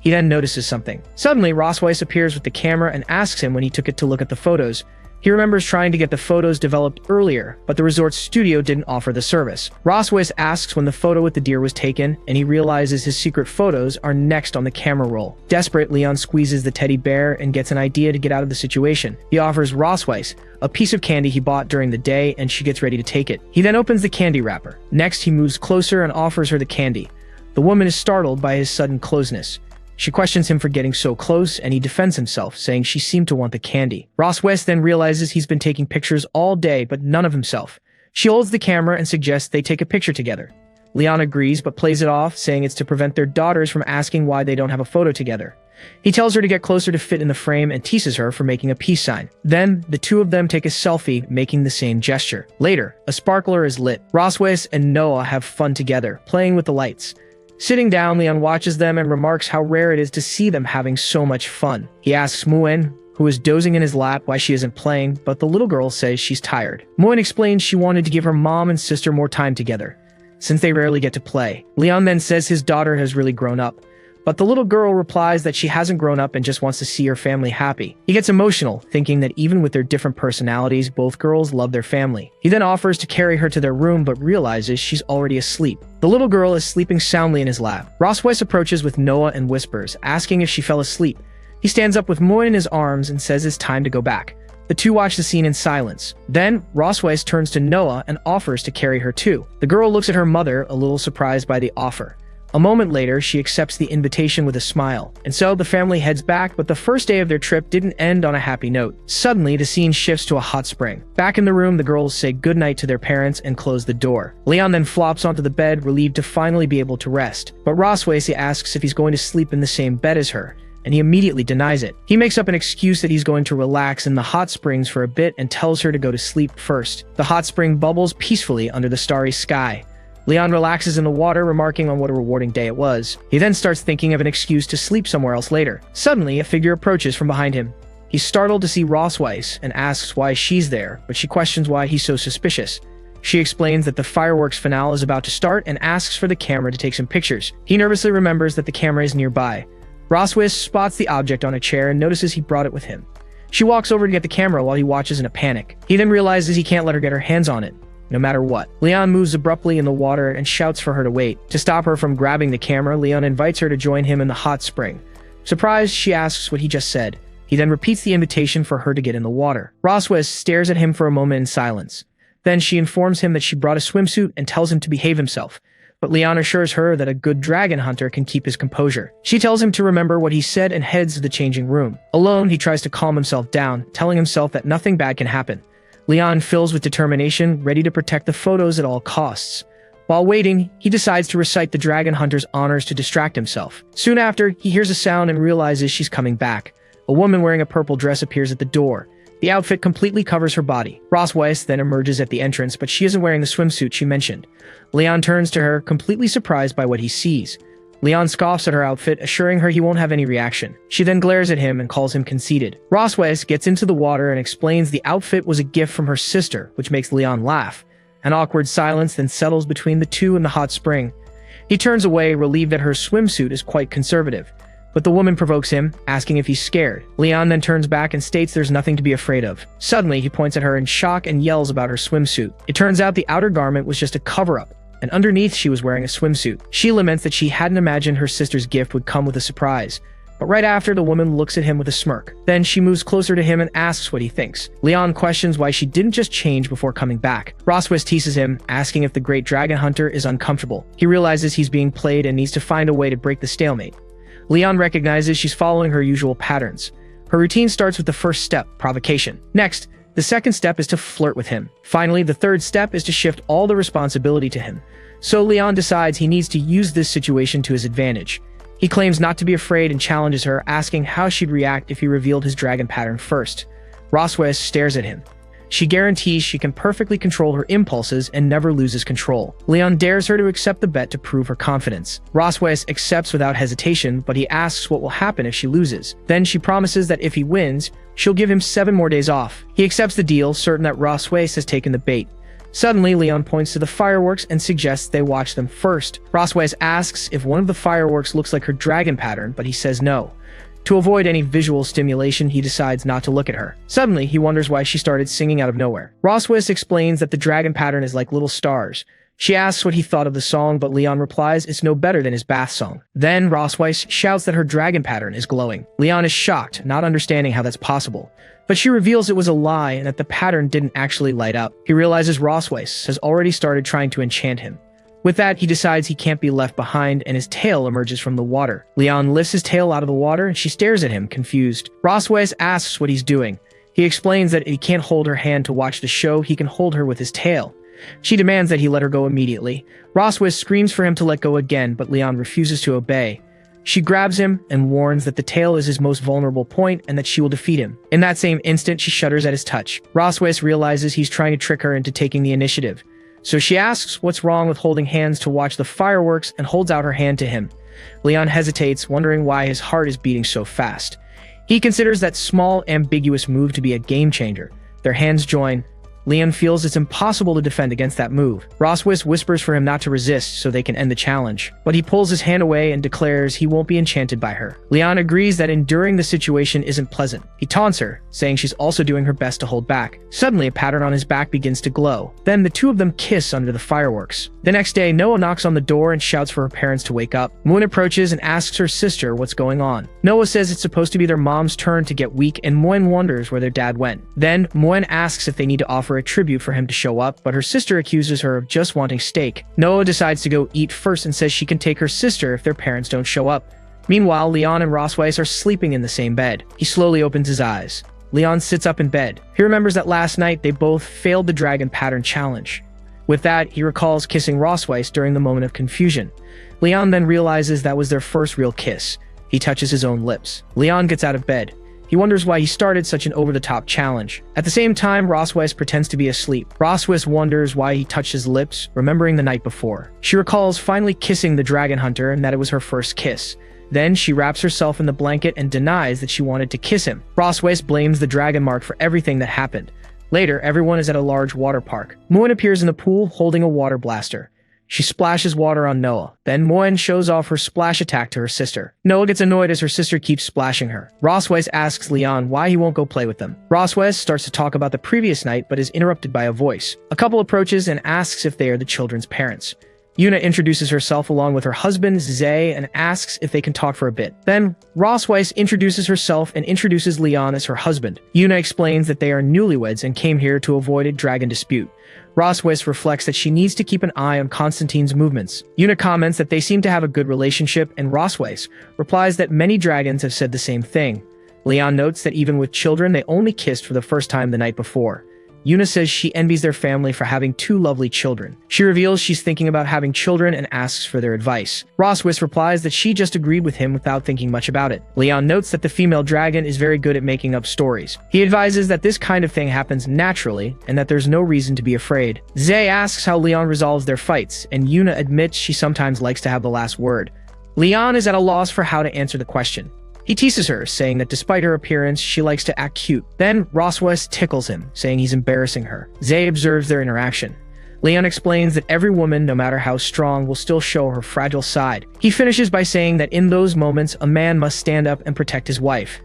He then notices something. Suddenly, Roswis appears with the camera and asks him when he took it to look at the photos. He remembers trying to get the photos developed earlier, but the resort's studio didn't offer the service. Roswis asks when the photo with the deer was taken, and he realizes his secret photos are next on the camera roll. Desperate, Leon squeezes the teddy bear and gets an idea to get out of the situation. He offers Roswis a piece of candy he bought during the day, and she gets ready to take it. He then opens the candy wrapper. Next, he moves closer and offers her the candy. The woman is startled by his sudden closeness. She questions him for getting so close, and he defends himself, saying she seemed to want the candy. Roswis then realizes he's been taking pictures all day, but none of himself. She holds the camera and suggests they take a picture together. Leon agrees, but plays it off, saying it's to prevent their daughters from asking why they don't have a photo together. He tells her to get closer to fit in the frame and teases her for making a peace sign. Then, the two of them take a selfie, making the same gesture. Later, a sparkler is lit. Roswis and Noah have fun together, playing with the lights. Sitting down, Leon watches them and remarks how rare it is to see them having so much fun. He asks Muen, who is dozing in his lap, why she isn't playing, but the little girl says she's tired. Muen explains she wanted to give her mom and sister more time together, since they rarely get to play. Leon then says his daughter has really grown up, but the little girl replies that she hasn't grown up and just wants to see her family happy. He gets emotional, thinking that even with their different personalities, both girls love their family. He then offers to carry her to their room, but realizes she's already asleep. The little girl is sleeping soundly in his lap. Ross approaches with Noah and whispers, asking if she fell asleep. He stands up with Moy in his arms and says it's time to go back. The two watch the scene in silence. Then, Ross turns to Noah and offers to carry her too. The girl looks at her mother, a little surprised by the offer. A moment later, she accepts the invitation with a smile. And so, the family heads back, but the first day of their trip didn't end on a happy note. Suddenly, the scene shifts to a hot spring. Back in the room, the girls say goodnight to their parents and close the door. Leon then flops onto the bed, relieved to finally be able to rest. But Ross asks if he's going to sleep in the same bed as her, and he immediately denies it. He makes up an excuse that he's going to relax in the hot springs for a bit and tells her to go to sleep first. The hot spring bubbles peacefully under the starry sky. Leon relaxes in the water, remarking on what a rewarding day it was. He then starts thinking of an excuse to sleep somewhere else later. Suddenly, a figure approaches from behind him. He's startled to see Ross and asks why she's there, but she questions why he's so suspicious. She explains that the fireworks finale is about to start and asks for the camera to take some pictures. He nervously remembers that the camera is nearby. Ross spots the object on a chair and notices he brought it with him. She walks over to get the camera while he watches in a panic. He then realizes he can't let her get her hands on it, no matter what. Leon moves abruptly in the water and shouts for her to wait. To stop her from grabbing the camera, Leon invites her to join him in the hot spring. Surprised, she asks what he just said. He then repeats the invitation for her to get in the water. Ross stares at him for a moment in silence. Then she informs him that she brought a swimsuit and tells him to behave himself. But Leon assures her that a good dragon hunter can keep his composure. She tells him to remember what he said and heads to the changing room. Alone, he tries to calm himself down, telling himself that nothing bad can happen. Leon fills with determination, ready to protect the photos at all costs. While waiting, he decides to recite the dragon hunter's honors to distract himself. Soon after, he hears a sound and realizes she's coming back. A woman wearing a purple dress appears at the door. The outfit completely covers her body. Ross then emerges at the entrance, but she isn't wearing the swimsuit she mentioned. Leon turns to her, completely surprised by what he sees. Leon scoffs at her outfit, assuring her he won't have any reaction. She then glares at him and calls him conceited. Ross gets into the water and explains the outfit was a gift from her sister, which makes Leon laugh. An awkward silence then settles between the two in the hot spring. He turns away, relieved that her swimsuit is quite conservative. But the woman provokes him, asking if he's scared. Leon then turns back and states there's nothing to be afraid of. Suddenly, he points at her in shock and yells about her swimsuit. It turns out the outer garment was just a cover-up, and underneath she was wearing a swimsuit. She laments that she hadn't imagined her sister's gift would come with a surprise. But right after, the woman looks at him with a smirk. Then she moves closer to him and asks what he thinks. Leon questions why she didn't just change before coming back. Ross teases him, asking if the great dragon hunter is uncomfortable. He realizes he's being played and needs to find a way to break the stalemate. Leon recognizes she's following her usual patterns. Her routine starts with the first step, provocation. Next, the second step is to flirt with him. Finally, the third step is to shift all the responsibility to him. So Leon decides he needs to use this situation to his advantage. He claims not to be afraid and challenges her, asking how she'd react if he revealed his dragon pattern first. Ross stares at him. She guarantees she can perfectly control her impulses and never loses control. Leon dares her to accept the bet to prove her confidence. Ross accepts without hesitation, but he asks what will happen if she loses. Then she promises that if he wins, she'll give him 7 more days off. He accepts the deal, certain that Ross has taken the bait. Suddenly, Leon points to the fireworks and suggests they watch them first. Ross asks if one of the fireworks looks like her dragon pattern, but he says no. To avoid any visual stimulation, he decides not to look at her. Suddenly, he wonders why she started singing out of nowhere. Ross explains that the dragon pattern is like little stars. She asks what he thought of the song, but Leon replies it's no better than his bath song. Then, Ross shouts that her dragon pattern is glowing. Leon is shocked, not understanding how that's possible. But she reveals it was a lie and that the pattern didn't actually light up. He realizes Ross has already started trying to enchant him. With that, he decides he can't be left behind, and his tail emerges from the water. Leon lifts his tail out of the water, and she stares at him, confused. Ross asks what he's doing. He explains that if he can't hold her hand to watch the show, he can hold her with his tail. She demands that he let her go immediately. Ross screams for him to let go again, but Leon refuses to obey. She grabs him and warns that the tail is his most vulnerable point and that she will defeat him. In that same instant, she shudders at his touch. Ross realizes he's trying to trick her into taking the initiative. So she asks what's wrong with holding hands to watch the fireworks and holds out her hand to him. Leon hesitates, wondering why his heart is beating so fast. He considers that small, ambiguous move to be a game changer. Their hands join. Leon feels it's impossible to defend against that move. Roswis whispers for him not to resist so they can end the challenge, but he pulls his hand away and declares he won't be enchanted by her. Leon agrees that enduring the situation isn't pleasant. He taunts her, saying she's also doing her best to hold back. Suddenly, a pattern on his back begins to glow. Then the two of them kiss under the fireworks. The next day, Noah knocks on the door and shouts for her parents to wake up. Moon approaches and asks her sister what's going on. Noah says it's supposed to be their mom's turn to get weak, and Moen wonders where their dad went. Then, Moen asks if they need to offer a tribute for him to show up, but her sister accuses her of just wanting steak. Noah decides to go eat first and says she can take her sister if their parents don't show up. Meanwhile, Leon and Rosweiss are sleeping in the same bed. He slowly opens his eyes. Leon sits up in bed. He remembers that last night they both failed the dragon pattern challenge. With that, he recalls kissing Rosweiss during the moment of confusion. Leon then realizes that was their first real kiss. He touches his own lips. Leon gets out of bed. He wonders why he started such an over-the-top challenge. At the same time, Rosweiss pretends to be asleep. Rosweiss wonders why he touched his lips, remembering the night before. She recalls finally kissing the dragon hunter and that it was her first kiss. Then she wraps herself in the blanket and denies that she wanted to kiss him. Rosweiss blames the dragon mark for everything that happened. Later, everyone is at a large water park. Moen appears in the pool holding a water blaster. She splashes water on Noah. Then Moen shows off her splash attack to her sister. Noah gets annoyed as her sister keeps splashing her. Rosweiss asks Leon why he won't go play with them. Rosweiss starts to talk about the previous night but is interrupted by a voice. A couple approaches and asks if they are the children's parents. Yuna introduces herself along with her husband, Zay, and asks if they can talk for a bit. Then, Rosweiss introduces herself and introduces Leon as her husband. Yuna explains that they are newlyweds and came here to avoid a dragon dispute. Rosweiss reflects that she needs to keep an eye on Constantine's movements. Yuna comments that they seem to have a good relationship, and Rosweiss replies that many dragons have said the same thing. Leon notes that even with children, they only kissed for the first time the night before. Yuna says she envies their family for having two lovely children. She reveals she's thinking about having children and asks for their advice. Rosweiss replies that she just agreed with him without thinking much about it. Leon notes that the female dragon is very good at making up stories. He advises that this kind of thing happens naturally and that there's no reason to be afraid. Zay asks how Leon resolves their fights, and Yuna admits she sometimes likes to have the last word. Leon is at a loss for how to answer the question. He teases her, saying that despite her appearance, she likes to act cute. Then, Rosweiss tickles him, saying he's embarrassing her. Zay observes their interaction. Leon explains that every woman, no matter how strong, will still show her fragile side. He finishes by saying that in those moments, a man must stand up and protect his wife.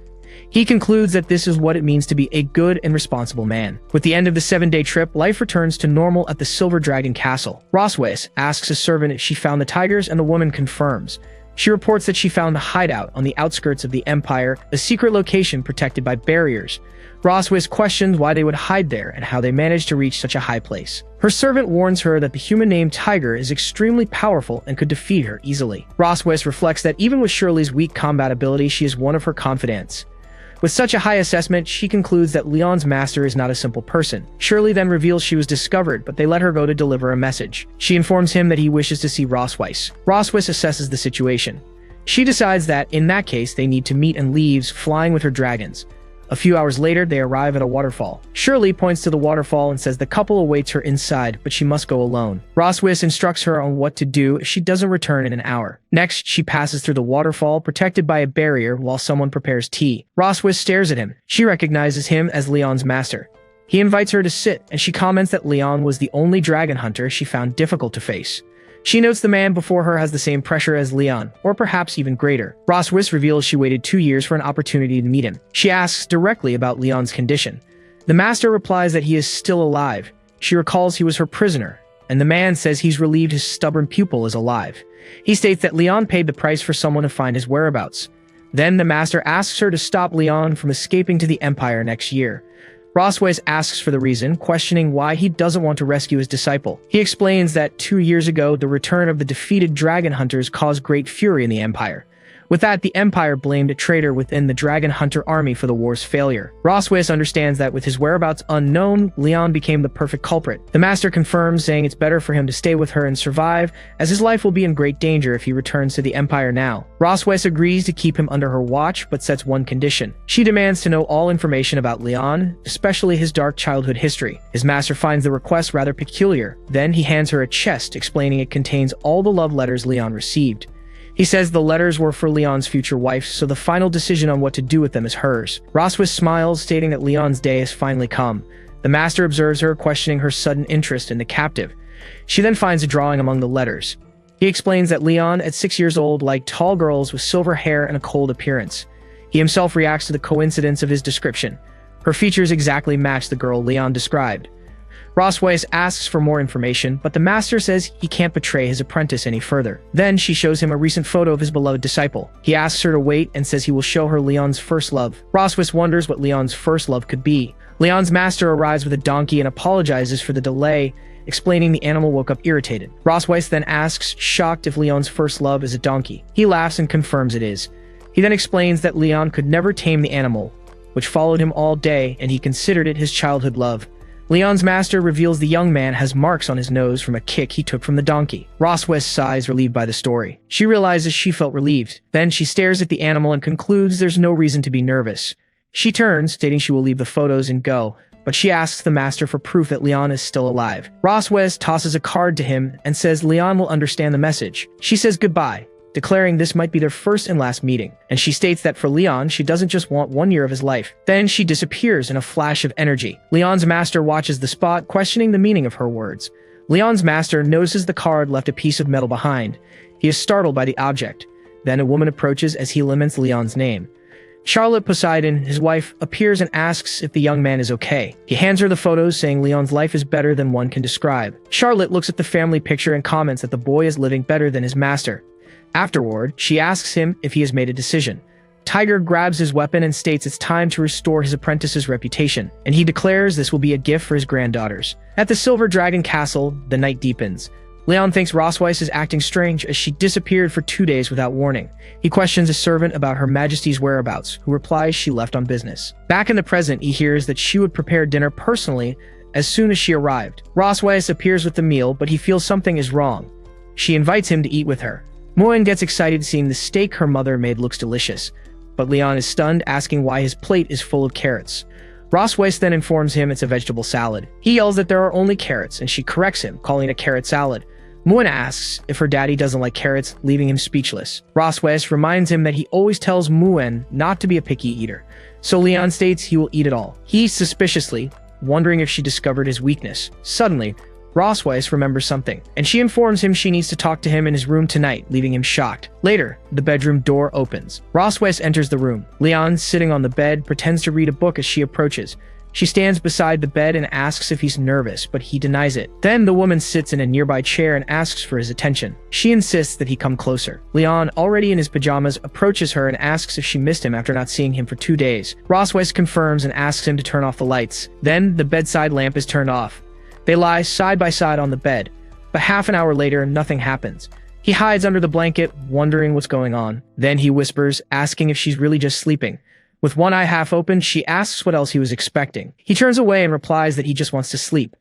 He concludes that this is what it means to be a good and responsible man. With the end of the 7-day trip, life returns to normal at the Silver Dragon Castle. Rosweiss asks a servant if she found the tigers, and the woman confirms. She reports that she found the hideout on the outskirts of the Empire, a secret location protected by barriers. Rosweiss questions why they would hide there and how they managed to reach such a high place. Her servant warns her that the human named Tiger is extremely powerful and could defeat her easily. Rosweiss reflects that even with Shirley's weak combat ability, she is one of her confidants. With such a high assessment, she concludes that Leon's master is not a simple person. Shirley then reveals she was discovered, but they let her go to deliver a message. She informs him that he wishes to see Rosweiss. Rosweiss assesses the situation. She decides that, in that case, they need to meet and leaves, flying with her dragons. A few hours later, they arrive at a waterfall. Shirley points to the waterfall and says the couple awaits her inside, but she must go alone. Rosweiss instructs her on what to do if she doesn't return in an hour. Next, she passes through the waterfall, protected by a barrier, while someone prepares tea. Rosweiss stares at him. She recognizes him as Leon's master. He invites her to sit, and she comments that Leon was the only dragon hunter she found difficult to face. She notes the man before her has the same pressure as Leon, or perhaps even greater. Rosweiss reveals she waited 2 years for an opportunity to meet him. She asks directly about Leon's condition. The master replies that he is still alive. She recalls he was her prisoner, and the man says he's relieved his stubborn pupil is alive. He states that Leon paid the price for someone to find his whereabouts. Then the master asks her to stop Leon from escaping to the Empire next year. Rosweiss asks for the reason, questioning why he doesn't want to rescue his disciple. He explains that 2 years ago, the return of the defeated dragon hunters caused great fury in the Empire. With that, the Empire blamed a traitor within the Dragon Hunter army for the war's failure. Roswis understands that with his whereabouts unknown, Leon became the perfect culprit. The Master confirms, saying it's better for him to stay with her and survive, as his life will be in great danger if he returns to the Empire now. Roswis agrees to keep him under her watch, but sets one condition. She demands to know all information about Leon, especially his dark childhood history. His master finds the request rather peculiar. Then he hands her a chest, explaining it contains all the love letters Leon received. He says the letters were for Leon's future wife, so the final decision on what to do with them is hers. Roswis smiles, stating that Leon's day has finally come. The Master observes her, questioning her sudden interest in the captive. She then finds a drawing among the letters. He explains that Leon, at 6 years old, liked tall girls with silver hair and a cold appearance. He himself reacts to the coincidence of his description. Her features exactly match the girl Leon described. Roswis asks for more information, but the Master says he can't betray his apprentice any further. Then she shows him a recent photo of his beloved disciple. He asks her to wait and says he will show her Leon's first love. Roswis wonders what Leon's first love could be. Leon's master arrives with a donkey and apologizes for the delay, explaining the animal woke up irritated. Roswis then asks, shocked, if Leon's first love is a donkey. He laughs and confirms it is. He then explains that Leon could never tame the animal, which followed him all day, and he considered it his childhood love. Leon's master reveals the young man has marks on his nose from a kick he took from the donkey. Roswis sighs, relieved by the story. She realizes she felt relieved. Then she stares at the animal and concludes there's no reason to be nervous. She turns, stating she will leave the photos and go, but she asks the Master for proof that Leon is still alive. Roswis tosses a card to him and says Leon will understand the message. She says goodbye, declaring this might be their first and last meeting, and she states that for Leon, she doesn't just want 1 year of his life. Then she disappears in a flash of energy. Leon's master watches the spot, questioning the meaning of her words. Leon's master notices the card left a piece of metal behind. He is startled by the object. Then a woman approaches as he laments Leon's name. Charlotte Poseidon, his wife, appears and asks if the young man is okay. He hands her the photos, saying Leon's life is better than one can describe. Charlotte looks at the family picture and comments that the boy is living better than his master. Afterward, she asks him if he has made a decision. Tiger grabs his weapon and states it's time to restore his apprentice's reputation, and he declares this will be a gift for his granddaughters. At the Silver Dragon Castle, the night deepens. Leon thinks Roswis is acting strange as she disappeared for 2 days without warning. He questions a servant about Her Majesty's whereabouts, who replies she left on business. Back in the present, he hears that she would prepare dinner personally as soon as she arrived. Roswis appears with the meal, but he feels something is wrong. She invites him to eat with her. Moen gets excited seeing the steak her mother made looks delicious, but Leon is stunned, asking why his plate is full of carrots. Roswis then informs him it's a vegetable salad. He yells that there are only carrots, and she corrects him, calling it a carrot salad. Moen asks if her daddy doesn't like carrots, leaving him speechless. Roswis reminds him that he always tells Moen not to be a picky eater, so Leon states he will eat it all. He suspiciously, wondering if she discovered his weakness. Suddenly, Roswis remembers something, and she informs him she needs to talk to him in his room tonight, leaving him shocked. Later, the bedroom door opens. Roswis enters the room. Leon, sitting on the bed, pretends to read a book as she approaches. She stands beside the bed and asks if he's nervous, but he denies it. Then the woman sits in a nearby chair and asks for his attention. She insists that he come closer. Leon, already in his pajamas, approaches her and asks if she missed him after not seeing him for 2 days. Roswis confirms and asks him to turn off the lights. Then the bedside lamp is turned off. They lie side by side on the bed, but half an hour later, nothing happens. He hides under the blanket, wondering what's going on. Then he whispers, asking if she's really just sleeping. With one eye half open, she asks what else he was expecting. He turns away and replies that he just wants to sleep.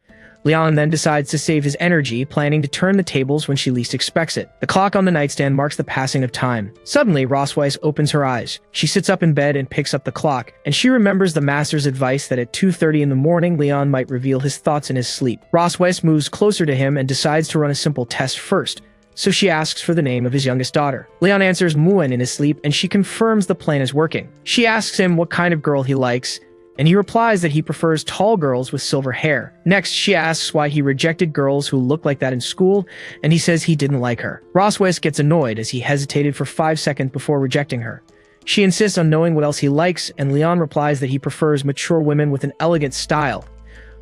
Leon then decides to save his energy, planning to turn the tables when she least expects it. The clock on the nightstand marks the passing of time. Suddenly, Roswis opens her eyes. She sits up in bed and picks up the clock, and she remembers the Master's advice that at 2:30 in the morning, Leon might reveal his thoughts in his sleep. Roswis moves closer to him and decides to run a simple test first, so she asks for the name of his youngest daughter. Leon answers Moen in his sleep, and she confirms the plan is working. She asks him what kind of girl he likes, and he replies that he prefers tall girls with silver hair. Next, she asks why he rejected girls who look like that in school, and he says he didn't like her. Roswis gets annoyed as he hesitated for 5 seconds before rejecting her. She insists on knowing what else he likes, and Leon replies that he prefers mature women with an elegant style.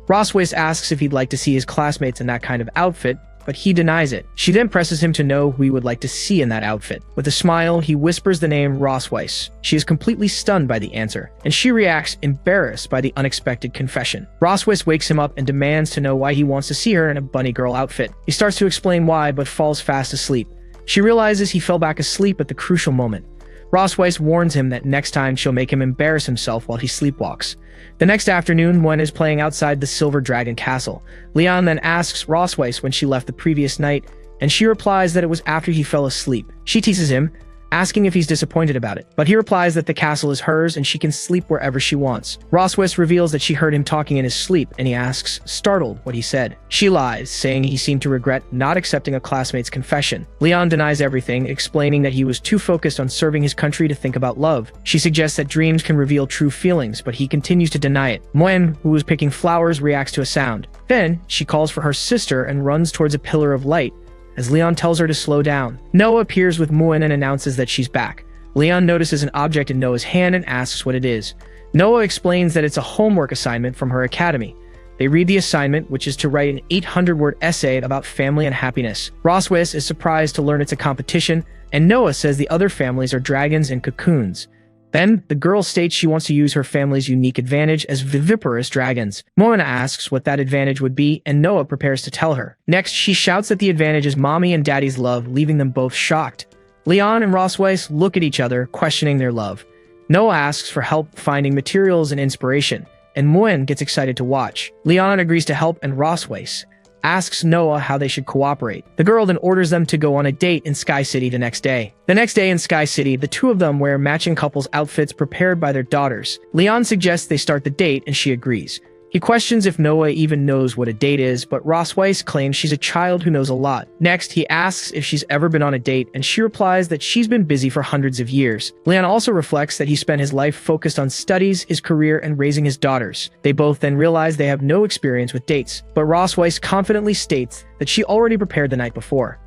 Roswis asks if he'd like to see his classmates in that kind of outfit, but he denies it. She then presses him to know who he would like to see in that outfit. With a smile, he whispers the name Roswis. She is completely stunned by the answer, and she reacts embarrassed by the unexpected confession. Roswis wakes him up and demands to know why he wants to see her in a bunny girl outfit. He starts to explain why, but falls fast asleep. She realizes he fell back asleep at the crucial moment. Rossweiss warns him that next time she'll make him embarrass himself while he sleepwalks. The next afternoon, Muen is playing outside the Silver Dragon Castle. Leon then asks Rossweiss when she left the previous night, and she replies that it was after he fell asleep. She teases him, asking if he's disappointed about it, but he replies that the castle is hers and she can sleep wherever she wants. Rossweiss reveals that she heard him talking in his sleep, and he asks, startled, what he said. She lies, saying he seemed to regret not accepting a classmate's confession. Leon denies everything, explaining that he was too focused on serving his country to think about love. She suggests that dreams can reveal true feelings, but he continues to deny it. Muen, who was picking flowers, reacts to a sound. Then, she calls for her sister and runs towards a pillar of light, as Leon tells her to slow down. Noah appears with Muen and announces that she's back. Leon notices an object in Noah's hand and asks what it is. Noah explains that it's a homework assignment from her academy. They read the assignment, which is to write an 800-word essay about family and happiness. Rossweiss is surprised to learn it's a competition, and Noah says the other families are dragons and cocoons. Then, the girl states she wants to use her family's unique advantage as viviparous dragons. Moana asks what that advantage would be, and Noah prepares to tell her. Next, she shouts that the advantage is mommy and daddy's love, leaving them both shocked. Leon and Rossweiss look at each other, questioning their love. Noah asks for help finding materials and inspiration, and Muen gets excited to watch. Leon agrees to help, and Rossweiss asks Noah how they should cooperate. The girl then orders them to go on a date in Sky City the next day. The next day in Sky City, the two of them wear matching couples outfits prepared by their daughters. Leon suggests they start the date, and she agrees. He questions if Noah even knows what a date is, but Rossweiss claims she's a child who knows a lot. Next, he asks if she's ever been on a date, and she replies that she's been busy for hundreds of years. Leon also reflects that he spent his life focused on studies, his career, and raising his daughters. They both then realize they have no experience with dates, but Rossweiss confidently states that she already prepared the night before.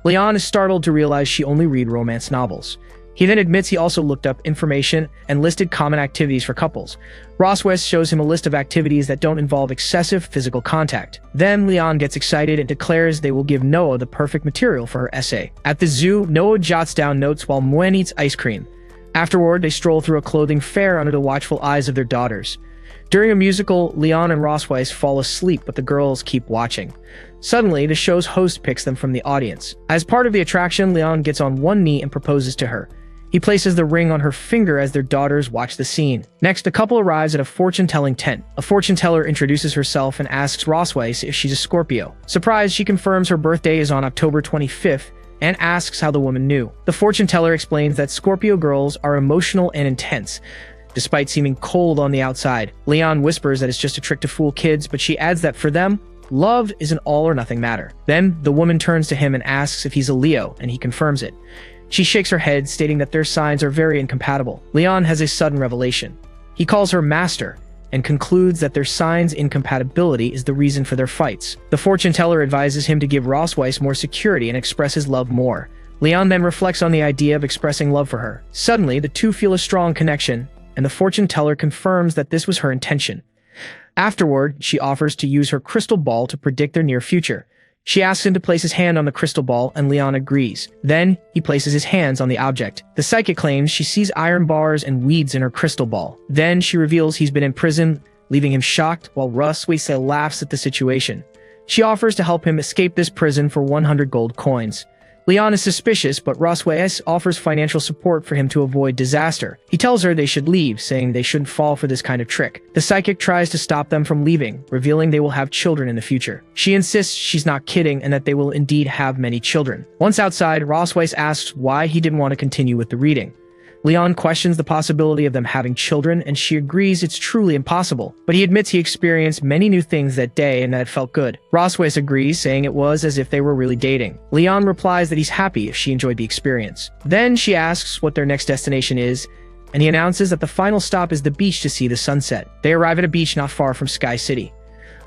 Leon is startled to realize she only read romance novels. He then admits he also looked up information and listed common activities for couples. Rossweiss shows him a list of activities that don't involve excessive physical contact. Then Leon gets excited and declares they will give Noah the perfect material for her essay. At the zoo, Noah jots down notes while Muen eats ice cream. Afterward, they stroll through a clothing fair under the watchful eyes of their daughters. During a musical, Leon and Rossweiss fall asleep, but the girls keep watching. Suddenly, the show's host picks them from the audience. As part of the attraction, Leon gets on one knee and proposes to her. He places the ring on her finger as their daughters watch the scene. Next, the couple arrives at a fortune-telling tent. A fortune teller introduces herself and asks Rossweiss if she's a Scorpio. Surprised, she confirms her birthday is on October 25th and asks how the woman knew. The fortune teller explains that Scorpio girls are emotional and intense, despite seeming cold on the outside. Leon whispers that it's just a trick to fool kids, but she adds that for them, love is an all-or-nothing matter. Then, the woman turns to him and asks if he's a Leo, and he confirms it. She shakes her head, stating that their signs are very incompatible. Leon has a sudden revelation. He calls her Master, and concludes that their signs' incompatibility is the reason for their fights. The fortune teller advises him to give Rossweiss more security and express his love more. Leon then reflects on the idea of expressing love for her. Suddenly, the two feel a strong connection, and the fortune teller confirms that this was her intention. Afterward, she offers to use her crystal ball to predict their near future. She asks him to place his hand on the crystal ball, and Leon agrees. Then, he places his hands on the object. The psychic claims she sees iron bars and weeds in her crystal ball. Then, she reveals he's been in prison, leaving him shocked, while Rossweiss laughs at the situation. She offers to help him escape this prison for 100 gold coins. Leon is suspicious, but Rossweiss offers financial support for him to avoid disaster. He tells her they should leave, saying they shouldn't fall for this kind of trick. The psychic tries to stop them from leaving, revealing they will have children in the future. She insists she's not kidding and that they will indeed have many children. Once outside, Rossweiss asks why he didn't want to continue with the reading. Leon questions the possibility of them having children, and she agrees it's truly impossible, but he admits he experienced many new things that day and that it felt good. Rossweiss agrees, saying it was as if they were really dating. Leon replies that he's happy if she enjoyed the experience. Then she asks what their next destination is, and he announces that the final stop is the beach to see the sunset. They arrive at a beach not far from Sky City.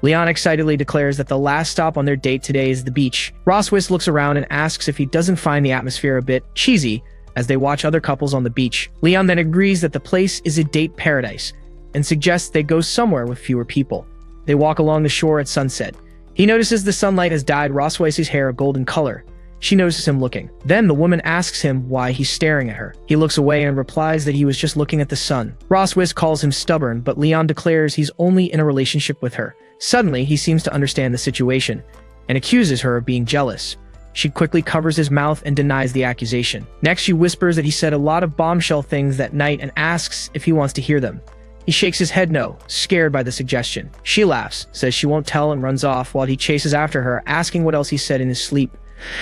Leon excitedly declares that the last stop on their date today is the beach. Rossweiss looks around and asks if he doesn't find the atmosphere a bit cheesy, as they watch other couples on the beach. Leon then agrees that the place is a date paradise, and suggests they go somewhere with fewer people. They walk along the shore at sunset. He notices the sunlight has dyed Rossweiss's hair a golden color. She notices him looking. Then the woman asks him why he's staring at her. He looks away and replies that he was just looking at the sun. Rossweiss calls him stubborn, but Leon declares he's only in a relationship with her. Suddenly, he seems to understand the situation, and accuses her of being jealous. She quickly covers his mouth and denies the accusation. Next, she whispers that he said a lot of bombshell things that night and asks if he wants to hear them. He shakes his head no, scared by the suggestion. She laughs, says she won't tell, and runs off while he chases after her, asking what else he said in his sleep.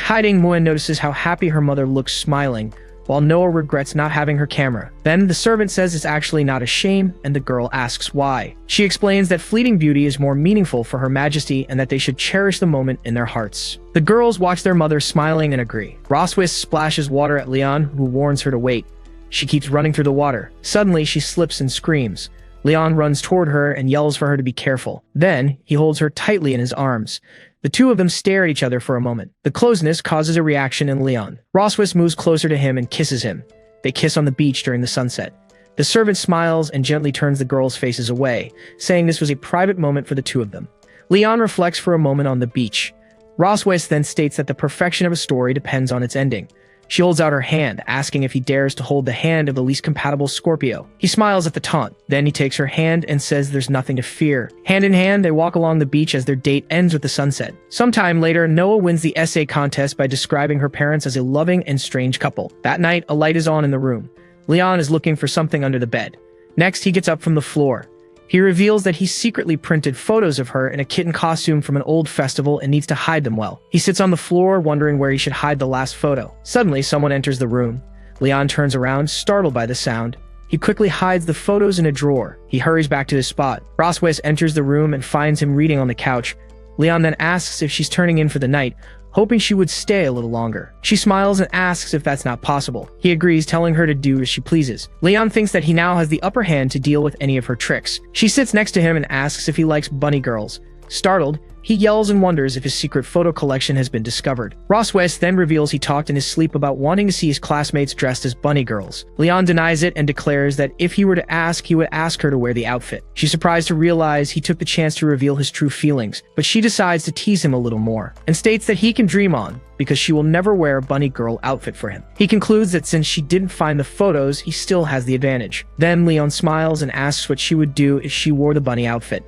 Hiding, Moen notices how happy her mother looks, smiling, while Noah regrets not having her camera. Then the servant says it's actually not a shame, and the girl asks why. She explains that fleeting beauty is more meaningful for Her Majesty and that they should cherish the moment in their hearts. The girls watch their mother smiling and agree. Roswis splashes water at Leon, who warns her to wait. She keeps running through the water. Suddenly, she slips and screams. Leon runs toward her and yells for her to be careful. Then, he holds her tightly in his arms. The two of them stare at each other for a moment. The closeness causes a reaction in Leon. Roswis moves closer to him and kisses him. They kiss on the beach during the sunset. The servant smiles and gently turns the girls' faces away, saying this was a private moment for the two of them. Leon reflects for a moment on the beach. Roswis then states that the perfection of a story depends on its ending. She holds out her hand, asking if he dares to hold the hand of the least compatible Scorpio. He smiles at the taunt. Then he takes her hand and says there's nothing to fear. Hand in hand, they walk along the beach as their date ends with the sunset. Sometime later, Noah wins the essay contest by describing her parents as a loving and strange couple. That night, a light is on in the room. Leon is looking for something under the bed. Next, he gets up from the floor. He reveals that he secretly printed photos of her in a kitten costume from an old festival and needs to hide them well. He sits on the floor, wondering where he should hide the last photo. Suddenly, someone enters the room. Leon turns around, startled by the sound. He quickly hides the photos in a drawer. He hurries back to his spot. Roswis enters the room and finds him reading on the couch. Leon then asks if she's turning in for the night, hoping she would stay a little longer. She smiles and asks if that's not possible. He agrees, telling her to do as she pleases. Leon thinks that he now has the upper hand to deal with any of her tricks. She sits next to him and asks if he likes bunny girls. Startled, he yells and wonders if his secret photo collection has been discovered. Roswis then reveals he talked in his sleep about wanting to see his classmates dressed as bunny girls. Leon denies it and declares that if he were to ask, he would ask her to wear the outfit. She's surprised to realize he took the chance to reveal his true feelings, but she decides to tease him a little more, and states that he can dream on, because she will never wear a bunny girl outfit for him. He concludes that since she didn't find the photos, he still has the advantage. Then Leon smiles and asks what she would do if she wore the bunny outfit.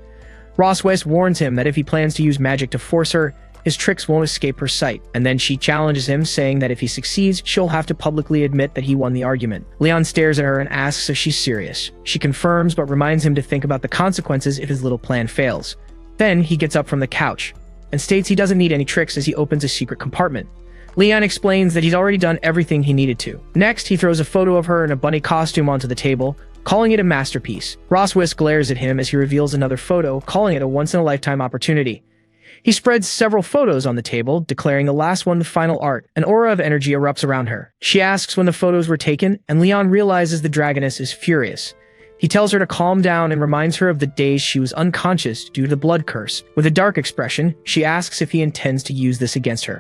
Roswis warns him that if he plans to use magic to force her, his tricks won't escape her sight, and then she challenges him, saying that if he succeeds, she'll have to publicly admit that he won the argument. Leon stares at her and asks if she's serious. She confirms, but reminds him to think about the consequences if his little plan fails. Then he gets up from the couch and states he doesn't need any tricks as he opens a secret compartment. Leon explains that he's already done everything he needed to. Next, he throws a photo of her in a bunny costume onto the table, calling it a masterpiece. Roswis glares at him as he reveals another photo, calling it a once-in-a-lifetime opportunity. He spreads several photos on the table, declaring the last one the final art. An aura of energy erupts around her. She asks when the photos were taken, and Leon realizes the dragoness is furious. He tells her to calm down and reminds her of the days she was unconscious due to the blood curse. With a dark expression, she asks if he intends to use this against her.